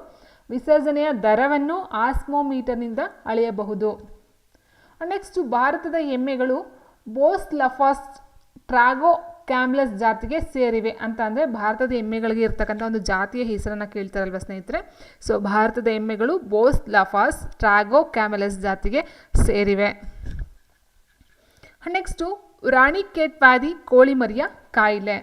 ವಿಸರ್ಜನೆಯ ದರವನ್ನು ಆಸ್ಮೋಮೀಟರ್ನಿಂದ ಅಳೆಯಬಹುದು. ನೆಕ್ಸ್ಟ್ ಭಾರತದ ಎಮ್ಮೆಗಳು ಬೋಸ್ಲಫಾಸ್ ಟ್ರಾಗೋ ಕ್ಯಾಮ್ಲಸ್ ಜಾತಿಗೆ ಸೇರಿವೆ ಅಂತ ಅಂದರೆ ಭಾರತದ ಎಮ್ಮೆಗಳಿಗೆ ಇರ್ತಕ್ಕಂಥ ಒಂದು ಜಾತಿಯ ಹೆಸರನ್ನು ಕೇಳ್ತಾರಲ್ವ ಸ್ನೇಹಿತರೆ. ಸೊ ಭಾರತದ ಎಮ್ಮೆಗಳು ಬೋಸ್ಲಫಾಸ್ ಟ್ರಾಗೋ ಕ್ಯಾಮ್ಲಸ್ ಜಾತಿಗೆ ಸೇರಿವೆ. ನೆಕ್ಸ್ಟು ರಾಣಿಖೇತ್ ವ್ಯಾಧಿ ಕೋಳಿ ಮರಿಯ ಕಾಯಿಲೆ.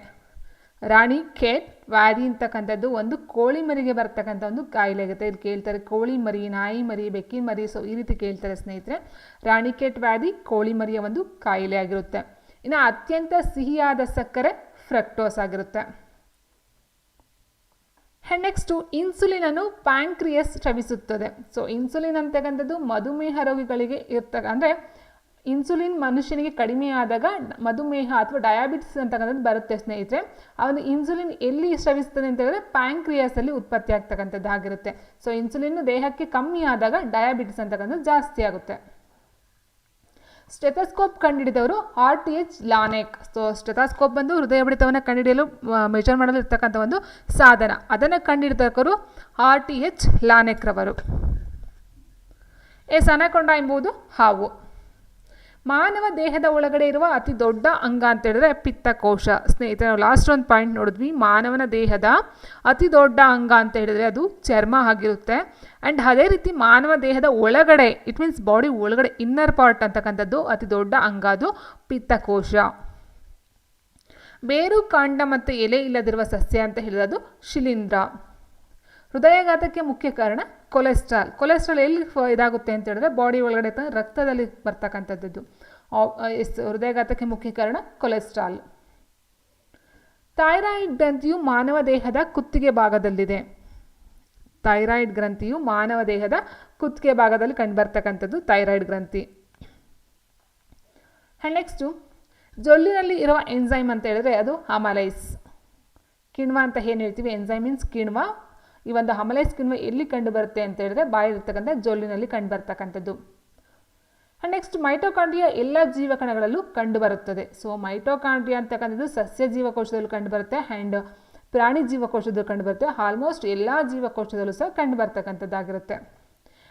ರಾಣಿಖೇತ್ ವ್ಯಾಧಿ ಅಂತಕ್ಕಂಥದ್ದು ಒಂದು ಕೋಳಿ ಮರಿಗೆ ಬರ್ತಕ್ಕಂಥ ಒಂದು ಕಾಯಿಲೆ ಆಗುತ್ತೆ. ಇಲ್ಲಿ ಕೇಳ್ತಾರೆ ಕೋಳಿ ಮರಿ, ನಾಯಿ ಮರಿ, ಬೆಕ್ಕಿನ ಮರಿ, ಸೊ ಈ ರೀತಿ ಕೇಳ್ತಾರೆ ಸ್ನೇಹಿತರೆ. ರಾಣಿಖೇತ್ ವ್ಯಾಧಿ ಕೋಳಿ ಮರಿಯ ಒಂದು ಕಾಯಿಲೆ ಆಗಿರುತ್ತೆ. ಇನ್ನು ಅತ್ಯಂತ ಸಿಹಿಯಾದ ಸಕ್ಕರೆ ಫ್ರಕ್ಟೋಸ್ ಆಗಿರುತ್ತೆ. ನೆಕ್ಸ್ಟು ಇನ್ಸುಲಿನನ್ನು ಪ್ಯಾಂಕ್ರಿಯಸ್ ಸ್ರವಿಸುತ್ತದೆ. ಸೊ ಇನ್ಸುಲಿನ್ ಅಂತಕ್ಕಂಥದ್ದು ಮಧುಮೇಹ ರೋಗಿಗಳಿಗೆ ಅಂದರೆ ಇನ್ಸುಲಿನ್ ಮನುಷ್ಯನಿಗೆ ಕಡಿಮೆ ಆದಾಗ ಮಧುಮೇಹ ಅಥವಾ ಡಯಾಬಿಟಿಸ್ ಅಂತಕ್ಕಂಥದ್ದು ಬರುತ್ತೆ ಸ್ನೇಹಿತರೆ. ಆ ಒಂದು ಇನ್ಸುಲಿನ್ ಎಲ್ಲಿ ಸ್ರವಿಸ್ತದೆ ಅಂತ ಹೇಳಿದ್ರೆ ಪ್ಯಾಂಕ್ರಿಯಾಸಲ್ಲಿ ಉತ್ಪತ್ತಿ ಆಗ್ತಕ್ಕಂಥದ್ದು ಆಗಿರುತ್ತೆ. ಸೊ ಇನ್ಸುಲಿನ್ ದೇಹಕ್ಕೆ ಕಮ್ಮಿ ಆದಾಗ ಡಯಾಬಿಟಿಸ್ ಅಂತಕ್ಕಂಥದ್ದು ಜಾಸ್ತಿ ಆಗುತ್ತೆ. ಸ್ಟೆಥೋಸ್ಕೋಪ್ ಕಂಡುಹಿಡಿದವರು RTH ಲಾನೆಕ್. ಸೊ ಸ್ಟೆಥೋಸ್ಕೋಪ್ ಬಂದು ಹೃದಯ ಬಡಿತವನ್ನು ಕಂಡುಹಿಡಿಯಲು ಮೆಜರ್ ಮಾಡಲು ಇರ್ತಕ್ಕಂಥ ಒಂದು ಸಾಧನ. ಅದನ್ನು ಕಂಡುಹಿಡಿದವರು RTH ಲಾನೆಕ್ ರವರು. ಅನಕೊಂಡ ಎಂಬುದು ಹಾವು. ಮಾನವ ದೇಹದ ಒಳಗಡೆ ಇರುವ ಅತಿ ದೊಡ್ಡ ಅಂಗ ಅಂತ ಹೇಳಿದ್ರೆ ಪಿತ್ತಕೋಶ. ಸ್ನೇಹಿತರೆ, ಲಾಸ್ಟ್ ಒಂದು ಪಾಯಿಂಟ್ ನೋಡಿದ್ವಿ, ಮಾನವನ ದೇಹದ ಅತಿ ದೊಡ್ಡ ಅಂಗ ಅಂತ ಹೇಳಿದ್ರೆ ಅದು ಚರ್ಮ ಆಗಿರುತ್ತೆ. ಆ್ಯಂಡ್ ಅದೇ ರೀತಿ ಮಾನವ ದೇಹದ ಒಳಗಡೆ, ಇಟ್ ಮೀನ್ಸ್ ಬಾಡಿ ಒಳಗಡೆ ಇನ್ನರ್ ಪಾರ್ಟ್ ಅಂತಕ್ಕಂಥದ್ದು ಅತಿ ದೊಡ್ಡ ಅಂಗ, ಅದು ಪಿತ್ತಕೋಶ. ಬೇರು, ಕಾಂಡ ಮತ್ತು ಎಲೆ ಇಲ್ಲದಿರುವ ಸಸ್ಯ ಅಂತ ಹೇಳಿದ್ರೆ ಅದು ಶಿಲೀಂಧ್ರ. ಹೃದಯಾಘಾತಕ್ಕೆ ಮುಖ್ಯ ಕಾರಣ ಕೊಲೆಸ್ಟ್ರಾಲ್. ಕೊಲೆಸ್ಟ್ರಾಲ್ ಎಲ್ಲಿ ಇದಾಗುತ್ತೆ ಅಂತ ಹೇಳಿದ್ರೆ ಬಾಡಿ ಒಳಗಡೆ ರಕ್ತದಲ್ಲಿ ಬರ್ತಕ್ಕಂಥದ್ದು. ಹೃದಯಾಘಾತಕ್ಕೆ ಮುಖ್ಯ ಕಾರಣ ಕೊಲೆಸ್ಟ್ರಾಲ್. ಥೈರಾಯ್ಡ್ ಗ್ರಂಥಿಯು ಮಾನವ ದೇಹದ ಕುತ್ತಿಗೆ ಭಾಗದಲ್ಲಿದೆ. ಥೈರಾಯ್ಡ್ ಗ್ರಂಥಿಯು ಮಾನವ ದೇಹದ ಕುತ್ತಿಗೆ ಭಾಗದಲ್ಲಿ ಕಂಡುಬರ್ತಕ್ಕಂಥದ್ದು ಥೈರಾಯ್ಡ್ ಗ್ರಂಥಿ. ನೆಕ್ಸ್ಟು ಜೊಲ್ಲಿನಲ್ಲಿ ಇರುವ ಎನ್ಸೈಮ್ ಅಂತ ಹೇಳಿದ್ರೆ ಅದು ಅಮಲೈಸ್. ಕಿಣ್ವ ಅಂತ ಏನು ಹೇಳ್ತೀವಿ, ಎನ್ಸೈಮ್ ಮೀನ್ಸ್ ಕಿಣ್ವ. ಈ ಒಂದು ಅಮಲೈಸ್ ಕಿಣ್ವ ಎಲ್ಲಿ ಕಂಡು ಬರುತ್ತೆ ಅಂತ ಹೇಳಿದ್ರೆ ಬಾಯಿಲಿರ್ತಕ್ಕಂಥ ಜೊಲ್ಲಿನಲ್ಲಿ ಕಂಡು ಬರ್ತಕ್ಕಂಥದ್ದು. ಆ್ಯಂಡ್ ನೆಕ್ಸ್ಟ್ ಮೈಟೋಕಾಂಡ್ರಿಯಾ ಎಲ್ಲ ಜೀವಕಣಗಳಲ್ಲೂ ಕಂಡುಬರುತ್ತದೆ. ಸೊ ಮೈಟೋಕಾಂಡ್ರಿಯಾ ಅಂತಕ್ಕಂಥದ್ದು ಸಸ್ಯ ಜೀವಕೋಶದಲ್ಲೂ ಕಂಡುಬರುತ್ತೆ ಆ್ಯಂಡ್ ಪ್ರಾಣಿ ಜೀವಕೋಶದಲ್ಲೂ ಕಂಡುಬರುತ್ತೆ. ಆಲ್ಮೋಸ್ಟ್ ಎಲ್ಲ ಜೀವಕೋಶದಲ್ಲೂ ಸಹ ಕಂಡುಬರ್ತಕ್ಕಂಥದ್ದಾಗಿರುತ್ತೆ.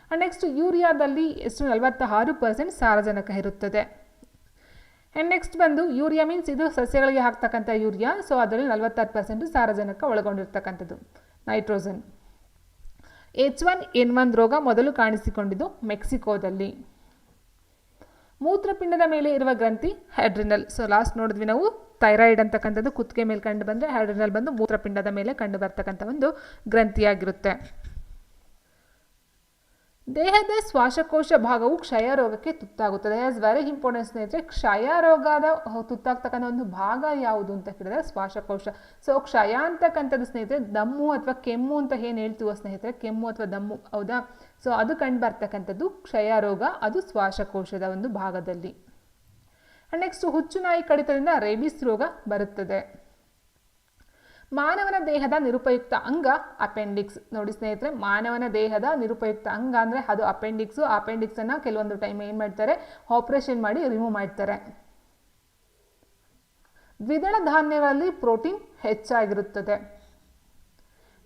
ಆ್ಯಂಡ್ ನೆಕ್ಸ್ಟ್ ಯೂರಿಯಾದಲ್ಲಿ ಎಷ್ಟು 46% ಸಾರಜನಕ ಇರುತ್ತದೆ. ಆ್ಯಂಡ್ ನೆಕ್ಸ್ಟ್ ಬಂದು ಯೂರಿಯಾ ಮೀನ್ಸ್ ಇದು ಸಸ್ಯಗಳಿಗೆ ಹಾಕ್ತಕ್ಕಂಥ ಯೂರಿಯಾ. ಸೊ ಅದರಲ್ಲಿ 46% ಸಾರಜನಕ ಒಳಗೊಂಡಿರ್ತಕ್ಕಂಥದ್ದು, ನೈಟ್ರೋಜನ್. H1N1 ರೋಗ ಮೊದಲು ಕಾಣಿಸಿಕೊಂಡಿದ್ದು ಮೆಕ್ಸಿಕೋದಲ್ಲಿ. ಮೂತ್ರಪಿಂಡದ ಮೇಲೆ ಇರುವ ಗ್ರಂಥಿ ಹ್ಯಾಡ್ರಿನಲ್. ಸೊ ಲಾಸ್ಟ್ ನೋಡಿದ್ವಿ ನಾವು ಥೈರಾಯ್ಡ್ ಅಂತಕ್ಕಂಥದ್ದು ಕುತ್ತಿಗೆ ಮೇಲೆ ಕಂಡು ಬಂದರೆ ಹ್ಯಾಡ್ರಿನಲ್ ಬಂದು ಮೂತ್ರಪಿಂಡದ ಮೇಲೆ ಕಂಡು ಬರ್ತಕ್ಕಂಥ ಒಂದು ಗ್ರಂಥಿಯಾಗಿರುತ್ತೆ. ದೇಹದ ಶ್ವಾಸಕೋಶ ಭಾಗವು ಕ್ಷಯ ರೋಗಕ್ಕೆ ತುತ್ತಾಗುತ್ತದೆ. ಆಸ್ ವೆರಿ ಇಂಪಾರ್ಟೆಂಟ್ ಸ್ನೇಹಿತರೆ. ಕ್ಷಯ ರೋಗದ ತುತ್ತಾಗ್ತಕ್ಕಂಥ ಒಂದು ಭಾಗ ಯಾವುದು ಅಂತ ಕೇಳಿದ್ರೆ ಶ್ವಾಸಕೋಶ. ಸೊ ಕ್ಷಯ ಅಂತಕ್ಕಂಥದ್ದು ಸ್ನೇಹಿತರೆ ದಮ್ಮು ಅಥವಾ ಕೆಮ್ಮು ಅಂತ ಏನು ಹೇಳ್ತೀವೋ ಸ್ನೇಹಿತರೆ, ಕೆಮ್ಮು ಅಥವಾ ದಮ್ಮು, ಹೌದಾ? ಸೊ ಅದು ಕಂಡು ಬರ್ತಕ್ಕಂಥದ್ದು ಕ್ಷಯ ರೋಗ, ಅದು ಶ್ವಾಸಕೋಶದ ಒಂದು ಭಾಗದಲ್ಲಿ. ಆ್ಯಂಡ್ ನೆಕ್ಸ್ಟ್ ಹುಚ್ಚುನಾಯಿ ಕಡಿತದಿಂದ ರೇಬಿಸ್ ರೋಗ ಬರುತ್ತದೆ. ಮಾನವನ ದೇಹದ ನಿರುಪಯುಕ್ತ ಅಂಗ ಅಪೆಂಡಿಕ್ಸ್. ನೋಡಿ ಸ್ನೇಹಿತರೆ, ಮಾನವನ ದೇಹದ ನಿರುಪಯುಕ್ತ ಅಂಗ ಅಂದರೆ ಅದು ಅಪೆಂಡಿಕ್ಸು. ಅಪೆಂಡಿಕ್ಸನ್ನು ಕೆಲವೊಂದು ಟೈಮ್ ಏನು ಮಾಡ್ತಾರೆ, ಆಪರೇಷನ್ ಮಾಡಿ ರಿಮೂವ್ ಮಾಡ್ತಾರೆ. ದ್ವಿದಳ ಧಾನ್ಯಗಳಲ್ಲಿ ಪ್ರೋಟೀನ್ ಹೆಚ್ಚಾಗಿರುತ್ತದೆ.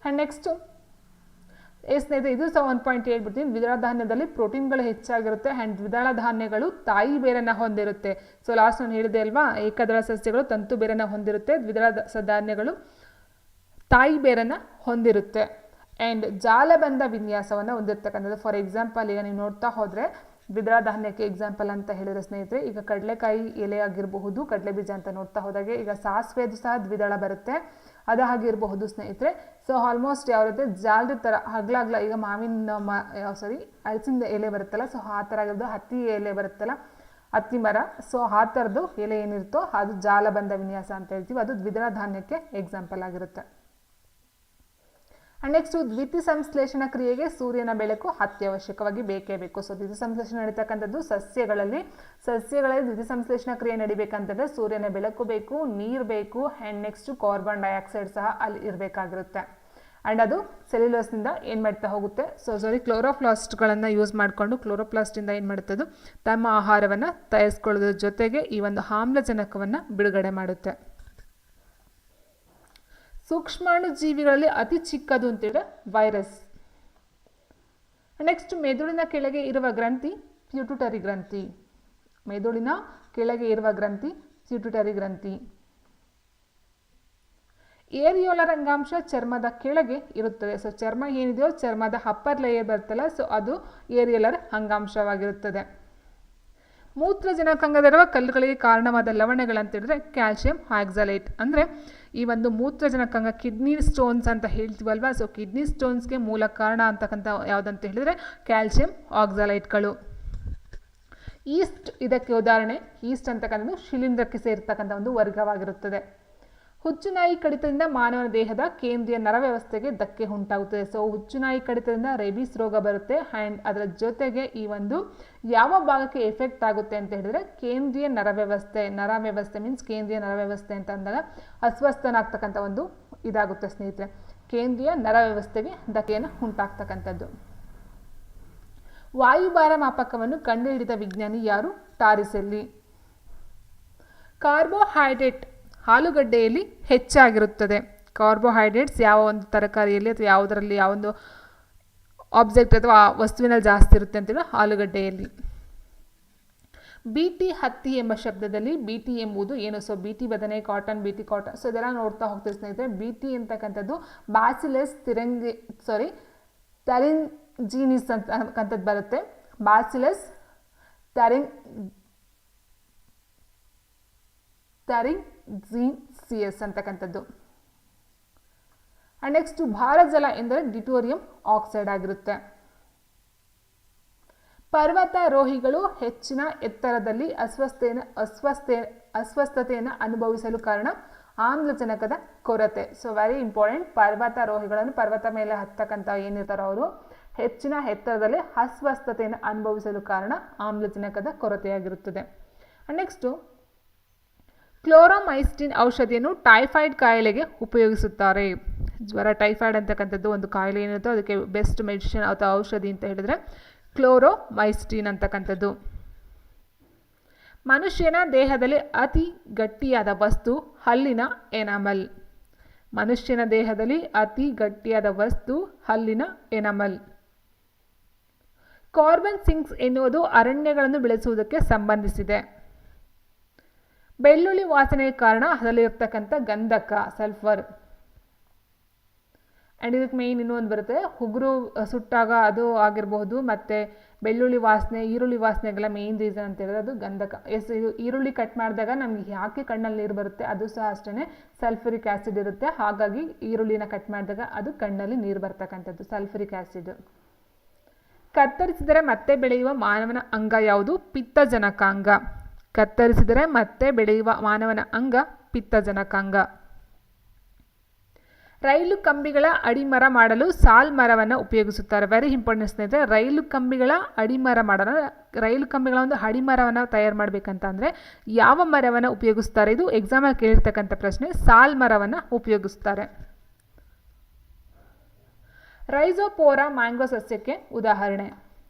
ಆ್ಯಂಡ್ ನೆಕ್ಸ್ಟ್ ಸ್ನೇಹಿತರೆ ಇದು ಸಹ 1 ಪಾಯಿಂಟ್ ಹೇಳ್ಬಿಡ್ತೀನಿ. ದ್ವಿದಳ ಧಾನ್ಯದಲ್ಲಿ ಪ್ರೋಟೀನ್ಗಳು ಹೆಚ್ಚಾಗಿರುತ್ತೆ ಆ್ಯಂಡ್ ದ್ವಿದಳ ಧಾನ್ಯಗಳು ತಾಯಿ ಬೇರನ್ನು ಹೊಂದಿರುತ್ತೆ. ಸೊ ಲಾಸ್ಟ್ ನಾನು ಹೇಳಿದೆ ಅಲ್ವಾ, ಏಕದಳ ಸಸ್ಯಗಳು ತಂತು ಬೇರನ್ನು ಹೊಂದಿರುತ್ತೆ, ದ್ವಿದಳ ಧಾನ್ಯಗಳು ತಾಯಿ ಬೇರನ್ನು ಹೊಂದಿರುತ್ತೆ. ಆ್ಯಂಡ್ ಜಾಲಬಂಧ ವಿನ್ಯಾಸವನ್ನು ಹೊಂದಿರತಕ್ಕಂಥದ್ದು. ಫಾರ್ ಎಕ್ಸಾಂಪಲ್ ಈಗ ನೀವು ನೋಡ್ತಾ ಹೋದರೆ ದ್ವಿದಳ ಧಾನ್ಯಕ್ಕೆ ಎಕ್ಸಾಂಪಲ್ ಅಂತ ಹೇಳಿದ್ರೆ ಸ್ನೇಹಿತರೆ, ಈಗ ಕಡಲೆಕಾಯಿ ಎಲೆ ಆಗಿರಬಹುದು, ಕಡಲೆ ಬೀಜ ಅಂತ ನೋಡ್ತಾ ಹೋದಾಗೆ, ಈಗ ಸಾಸಿವೆದು ಸಹ ದ್ವಿದಳ ಬರುತ್ತೆ, ಅದು ಹಾಗಿರಬಹುದು ಸ್ನೇಹಿತರೆ. ಸೊ ಆಲ್ಮೋಸ್ಟ್ ಯಾವ ರೀತಿ ಜಾಲದ ಥರ ಹಗ್ಲಾಗ್ಲ, ಈಗ ಹಲಸಿನ ಎಲೆ ಬರುತ್ತಲ್ಲ, ಸೊ ಆ ಥರ ಆಗಿರೋದು. ಹತ್ತಿ ಎಲೆ ಬರುತ್ತಲ್ಲ, ಹತ್ತಿ ಮರ, ಸೊ ಆ ಥರದ್ದು ಎಲೆ ಏನಿರುತ್ತೋ ಅದು ಜಾಲಬಂಧ ವಿನ್ಯಾಸ ಅಂತ ಹೇಳ್ತೀವಿ. ಅದು ದ್ವಿದಳ ಧಾನ್ಯಕ್ಕೆ ಎಕ್ಸಾಂಪಲ್ ಆಗಿರುತ್ತೆ. ಆ್ಯಂಡ್ ನೆಕ್ಸ್ಟ್ ದ್ವಿತಿ ಸಂಶ್ಲೇಷಣ ಕ್ರಿಯೆಗೆ ಸೂರ್ಯನ ಬೆಳಕು ಅತ್ಯವಶ್ಯಕವಾಗಿ ಬೇಕೇ ಬೇಕು. ಸೊ ದ್ವಿತಿ ಸಂಶ್ಲೇಷಣೆ ನಡೀತಕ್ಕಂಥದ್ದು ಸಸ್ಯಗಳಲ್ಲಿ ದ್ವಿತಿ ಸಂಶ್ಲೇಷಣ ಕ್ರಿಯೆ ನಡಿಬೇಕಂತಂದರೆ ಸೂರ್ಯನ ಬೆಳಕು ಬೇಕು, ನೀರು ಬೇಕು, ಆ್ಯಂಡ್ ನೆಕ್ಸ್ಟ್ ಕಾರ್ಬನ್ ಡೈಆಕ್ಸೈಡ್ ಸಹ ಅಲ್ಲಿ ಇರಬೇಕಾಗಿರುತ್ತೆ. ಆ್ಯಂಡ್ ಅದು ಸೆಲ್ಯುಲೋಸ್ನಿಂದ ಏನು ಮಾಡ್ತಾ ಹೋಗುತ್ತೆ, ಕ್ಲೋರೋಪ್ಲಾಸ್ಟ್ಗಳನ್ನು ಯೂಸ್ ಮಾಡಿಕೊಂಡು ಕ್ಲೋರೋಪ್ಲಾಸ್ಟಿಂದ ಏನು ಮಾಡುತ್ತದು ತಮ್ಮ ಆಹಾರವನ್ನು ತಯಾರಿಸ್ಕೊಳ್ಳೋದ್ರ ಜೊತೆಗೆ ಈ ಒಂದು ಆಮ್ಲಜನಕವನ್ನು ಬಿಡುಗಡೆ ಮಾಡುತ್ತೆ. ಸೂಕ್ಷ್ಮಾಣು ಜೀವಿಗಳಲ್ಲಿ ಅತಿ ಚಿಕ್ಕದು ಅಂತೇಳಿದ್ರೆ ವೈರಸ್. ನೆಕ್ಸ್ಟ್ ಮೆದುಳಿನ ಕೆಳಗೆ ಇರುವ ಗ್ರಂಥಿ ಪ್ಯೂಟುಟರಿ ಗ್ರಂಥಿ. ಮೆದುಳಿನ ಕೆಳಗೆ ಇರುವ ಗ್ರಂಥಿ ಪ್ಯೂಟುಟರಿ ಗ್ರಂಥಿ. ಏರಿಯೋಲರ್ ಅಂಗಾಂಶ ಚರ್ಮದ ಕೆಳಗೆ ಇರುತ್ತದೆ. ಸೊ ಚರ್ಮ ಏನಿದೆಯೋ ಚರ್ಮದ ಅಪ್ಪರ್ ಲೇಯರ್ ಬರುತ್ತಲ್ಲ, ಸೊ ಅದು ಏರಿಯೋಲರ್ ಅಂಗಾಂಶವಾಗಿರುತ್ತದೆ. ಮೂತ್ರಜನಕಾಂಗದಲ್ಲಿರುವ ಕಲ್ಲುಗಳಿಗೆ ಕಾರಣವಾದ ಲವಣಗಳಂತ ಹೇಳಿದ್ರೆ ಕ್ಯಾಲ್ಸಿಯಂ ಆಕ್ಸಲೇಟ್. ಅಂದರೆ ಈ ಒಂದು ಮೂತ್ರಜನಕಾಂಗ ಕಿಡ್ನಿ ಸ್ಟೋನ್ಸ್ ಅಂತ ಹೇಳ್ತೀವಲ್ವಾ, ಸೊ ಕಿಡ್ನಿ ಸ್ಟೋನ್ಸ್ಗೆ ಮೂಲ ಕಾರಣ ಅಂತಕ್ಕಂಥ ಯಾವುದಂತ ಹೇಳಿದ್ರೆ ಕ್ಯಾಲ್ಸಿಯಂ ಆಕ್ಸಲೈಟ್ಗಳು. ಈಸ್ಟ್ ಇದಕ್ಕೆ ಉದಾಹರಣೆ. ಈಸ್ಟ್ ಅಂತಕ್ಕಂಥದ್ದು ಶಿಲೀಂಧ್ರಕ್ಕೆ ಸೇರ್ತಕ್ಕಂಥ ಒಂದು ವರ್ಗವಾಗಿರುತ್ತದೆ. ಹುಚ್ಚುನಾಯಿ ಕಡಿತದಿಂದ ಮಾನವನ ದೇಹದ ಕೇಂದ್ರೀಯ ನರವ್ಯವಸ್ಥೆಗೆ ಧಕ್ಕೆ ಉಂಟಾಗುತ್ತದೆ. ಸೊ ಹುಚ್ಚುನಾಯಿ ಕಡಿತದಿಂದ ರೇಬಿಸ್ ರೋಗ ಬರುತ್ತೆ ಆ್ಯಂಡ್ ಅದರ ಜೊತೆಗೆ ಈ ಒಂದು ಯಾವ ಭಾಗಕ್ಕೆ ಎಫೆಕ್ಟ್ ಆಗುತ್ತೆ ಅಂತ ಹೇಳಿದ್ರೆ ಕೇಂದ್ರೀಯ ನರವ್ಯವಸ್ಥೆ ಮೀನ್ಸ್ ಕೇಂದ್ರೀಯ ನರವ್ಯವಸ್ಥೆ ಅಂತ ಅಂದಾಗ ಅಸ್ವಸ್ಥನಾಗ್ತಕ್ಕಂಥ ಒಂದು ಇದಾಗುತ್ತೆ ಸ್ನೇಹಿತರೆ. ಕೇಂದ್ರೀಯ ನರವ್ಯವಸ್ಥೆಗೆ ಧಕ್ಕೆಯನ್ನು ಉಂಟಾಗ್ತಕ್ಕಂಥದ್ದು. ವಾಯುಭಾರ ಮಾಪಕವನ್ನು ಕಂಡುಹಿಡಿದ ವಿಜ್ಞಾನಿ ಯಾರು? ಟಾರಿಸೆಲ್ಲಿ. ಕಾರ್ಬೋಹೈಡ್ರೇಟ್ ಆಲೂಗಡ್ಡೆಯಲ್ಲಿ ಹೆಚ್ಚಾಗಿರುತ್ತದೆ. ಕಾರ್ಬೋಹೈಡ್ರೇಟ್ಸ್ ಯಾವ ಒಂದು ತರಕಾರಿಯಲ್ಲಿ ಅಥವಾ ಯಾವುದರಲ್ಲಿ ಯಾವೊಂದು ಆಬ್ಜೆಕ್ಟ್ ಅಥವಾ ವಸ್ತುವಿನಲ್ಲಿ ಜಾಸ್ತಿ ಇರುತ್ತೆ ಅಂತೇಳಿ ಆಲೂಗಡ್ಡೆಯಲ್ಲಿ. BT ಹತ್ತಿ ಎಂಬ ಶಬ್ದದಲ್ಲಿ BT ಎಂಬುದು ಏನು? ಸೊ BT ಬದನೆ, ಕಾಟನ್, BT ಕಾಟನ್, ಸೊ ಇದೆಲ್ಲ ನೋಡ್ತಾ ಹೋಗ್ತೀವಿ ಸ್ನೇಹಿತರೆ. BT ಅಂತಕ್ಕಂಥದ್ದು ಬ್ಯಾಸಿಲಸ್ ಥರಿಂಜಿನಿಸ್ ಅಂತಕ್ಕಂಥದ್ದು ಬರುತ್ತೆ. ಬ್ಯಾಸಿಲಸ್ ಥರಿಂಜಿನಿಯಸ್ ಅಂತಕ್ಕಂಥದ್ದು. ಆ್ಯಂಡ್ ನೆಕ್ಸ್ಟ್ ಭಾರಜಲ ಎಂದರೆ ಡಿಟೋರಿಯಂ ಆಕ್ಸೈಡ್ ಆಗಿರುತ್ತೆ. ಪರ್ವತಾರೋಹಿಗಳು ಹೆಚ್ಚಿನ ಎತ್ತರದಲ್ಲಿ ಅಸ್ವಸ್ಥತೆಯನ್ನು ಅನುಭವಿಸಲು ಕಾರಣ ಆಮ್ಲಜನಕದ ಕೊರತೆ. So very important. ಪರ್ವತಾರೋಹಿಗಳನ್ನು ಪರ್ವತ ಮೇಲೆ ಹತ್ತಕ್ಕಂಥ ಏನಿರ್ತಾರೋ ಅವರು ಹೆಚ್ಚಿನ ಎತ್ತರದಲ್ಲಿ ಅಸ್ವಸ್ಥತೆಯನ್ನು ಅನುಭವಿಸಲು ಕಾರಣ ಆಮ್ಲಜನಕದ ಕೊರತೆಯಾಗಿರುತ್ತದೆ. ನೆಕ್ಸ್ಟು ಕ್ಲೋರೋಮೈಸಿನ್ ಔಷಧಿಯನ್ನು ಟೈಫಾಯ್ಡ್ ಕಾಯಿಲೆಗೆ ಉಪಯೋಗಿಸುತ್ತಾರೆ. ಜ್ವರ, ಟೈಫಾಯ್ಡ್ ಅಂತಕ್ಕಂಥದ್ದು ಒಂದು ಕಾಯಿಲೆ ಏನಿರುತ್ತೋ ಅದಕ್ಕೆ ಬೆಸ್ಟ್ ಮೆಡಿಸಿನ್ ಅಥವಾ ಔಷಧಿ ಅಂತ ಹೇಳಿದ್ರೆ ಕ್ಲೋರೋಮೈಸಿನ್ ಅಂತಕ್ಕಂಥದ್ದು. ಮನುಷ್ಯನ ದೇಹದಲ್ಲಿ ಅತಿ ಗಟ್ಟಿಯಾದ ವಸ್ತು ಹಲ್ಲಿನ ಎನಾಮಲ್. ಮನುಷ್ಯನ ದೇಹದಲ್ಲಿ ಅತಿ ಗಟ್ಟಿಯಾದ ವಸ್ತು ಹಲ್ಲಿನ ಎನಾಮಲ್. ಕಾರ್ಬನ್ ಸಿಂಕ್ಸ್ ಎನ್ನುವುದು ಅರಣ್ಯಗಳನ್ನು ಬೆಳೆಸುವುದಕ್ಕೆ ಸಂಬಂಧಿಸಿದೆ. ಬೆಳ್ಳುಳ್ಳಿ ವಾಸನೆಗೆ ಕಾರಣ ಅದರಲ್ಲಿರ್ತಕ್ಕಂಥ ಗಂಧಕ, ಸಲ್ಫರ್. ಆ್ಯಂಡ್ ಇದಕ್ಕೆ ಮೇಯ್ನ್ ಇನ್ನೊಂದು ಬರುತ್ತೆ, ಉಗುರು ಸುಟ್ಟಾಗ ಅದು ಆಗಿರಬಹುದು, ಮತ್ತು ಬೆಳ್ಳುಳ್ಳಿ ವಾಸನೆ, ಈರುಳ್ಳಿ ವಾಸನೆಗೆಲ್ಲ ಮೇಯ್ನ್ ರೀಸನ್ ಅಂತ ಹೇಳಿದ್ರೆ ಅದು ಗಂಧಕ. ಇದು ಈರುಳ್ಳಿ ಕಟ್ ಮಾಡಿದಾಗ ನಮಗೆ ಯಾಕೆ ಕಣ್ಣಲ್ಲಿ ನೀರು ಬರುತ್ತೆ, ಅದು ಸಹ ಅಷ್ಟೇ ಸಲ್ಫರಿಕ್ ಆ್ಯಸಿಡ್ ಇರುತ್ತೆ. ಹಾಗಾಗಿ ಈರುಳ್ಳಿನ ಕಟ್ ಮಾಡಿದಾಗ ಅದು ಕಣ್ಣಲ್ಲಿ ನೀರು ಬರ್ತಕ್ಕಂಥದ್ದು, ಸಲ್ಫರಿಕ್ ಆ್ಯಸಿಡ್. ಕತ್ತರಿಸಿದರೆ ಮತ್ತೆ ಬೆಳೆಯುವ ಮಾನವನ ಅಂಗ ಯಾವುದು? ಪಿತ್ತಜನಕಾಂಗ. ಕತ್ತರಿಸಿದರೆ ಮತ್ತೆ ಬೆಳೆಯುವ ಮಾನವನ ಅಂಗ ಪಿತ್ತಜನಕಾಂಗ. ರೈಲು ಕಂಬಿಗಳ ಅಡಿಮರ ಮಾಡಲು ಸಾಲ್ ಮರವನ್ನು ಉಪಯೋಗಿಸುತ್ತಾರೆ. ವೆರಿ ಇಂಪಾರ್ಟೆಂಟ್ ಸ್ನೇಹಿತರೆ, ರೈಲು ಕಂಬಿಗಳ ಅಡಿಮರ ಮಾಡಲು, ರೈಲು ಕಂಬಿಗಳ ಒಂದು ಅಡಿಮರವನ್ನು ತಯಾರು ಮಾಡಬೇಕಂತ ಅಂದರೆ ಯಾವ ಮರವನ್ನು ಉಪಯೋಗಿಸ್ತಾರೆ? ಇದು ಎಕ್ಸಾಮಲ್ಲಿ ಕೇಳಿರ್ತಕ್ಕಂಥ ಪ್ರಶ್ನೆ. ಸಾಲ್ ಮರವನ್ನು ಉಪಯೋಗಿಸ್ತಾರೆ. ರೈಜೋಪೋರಾ ಮ್ಯಾಂಗೋ ಸಸ್ಯಕ್ಕೆ ಉದಾಹರಣೆ.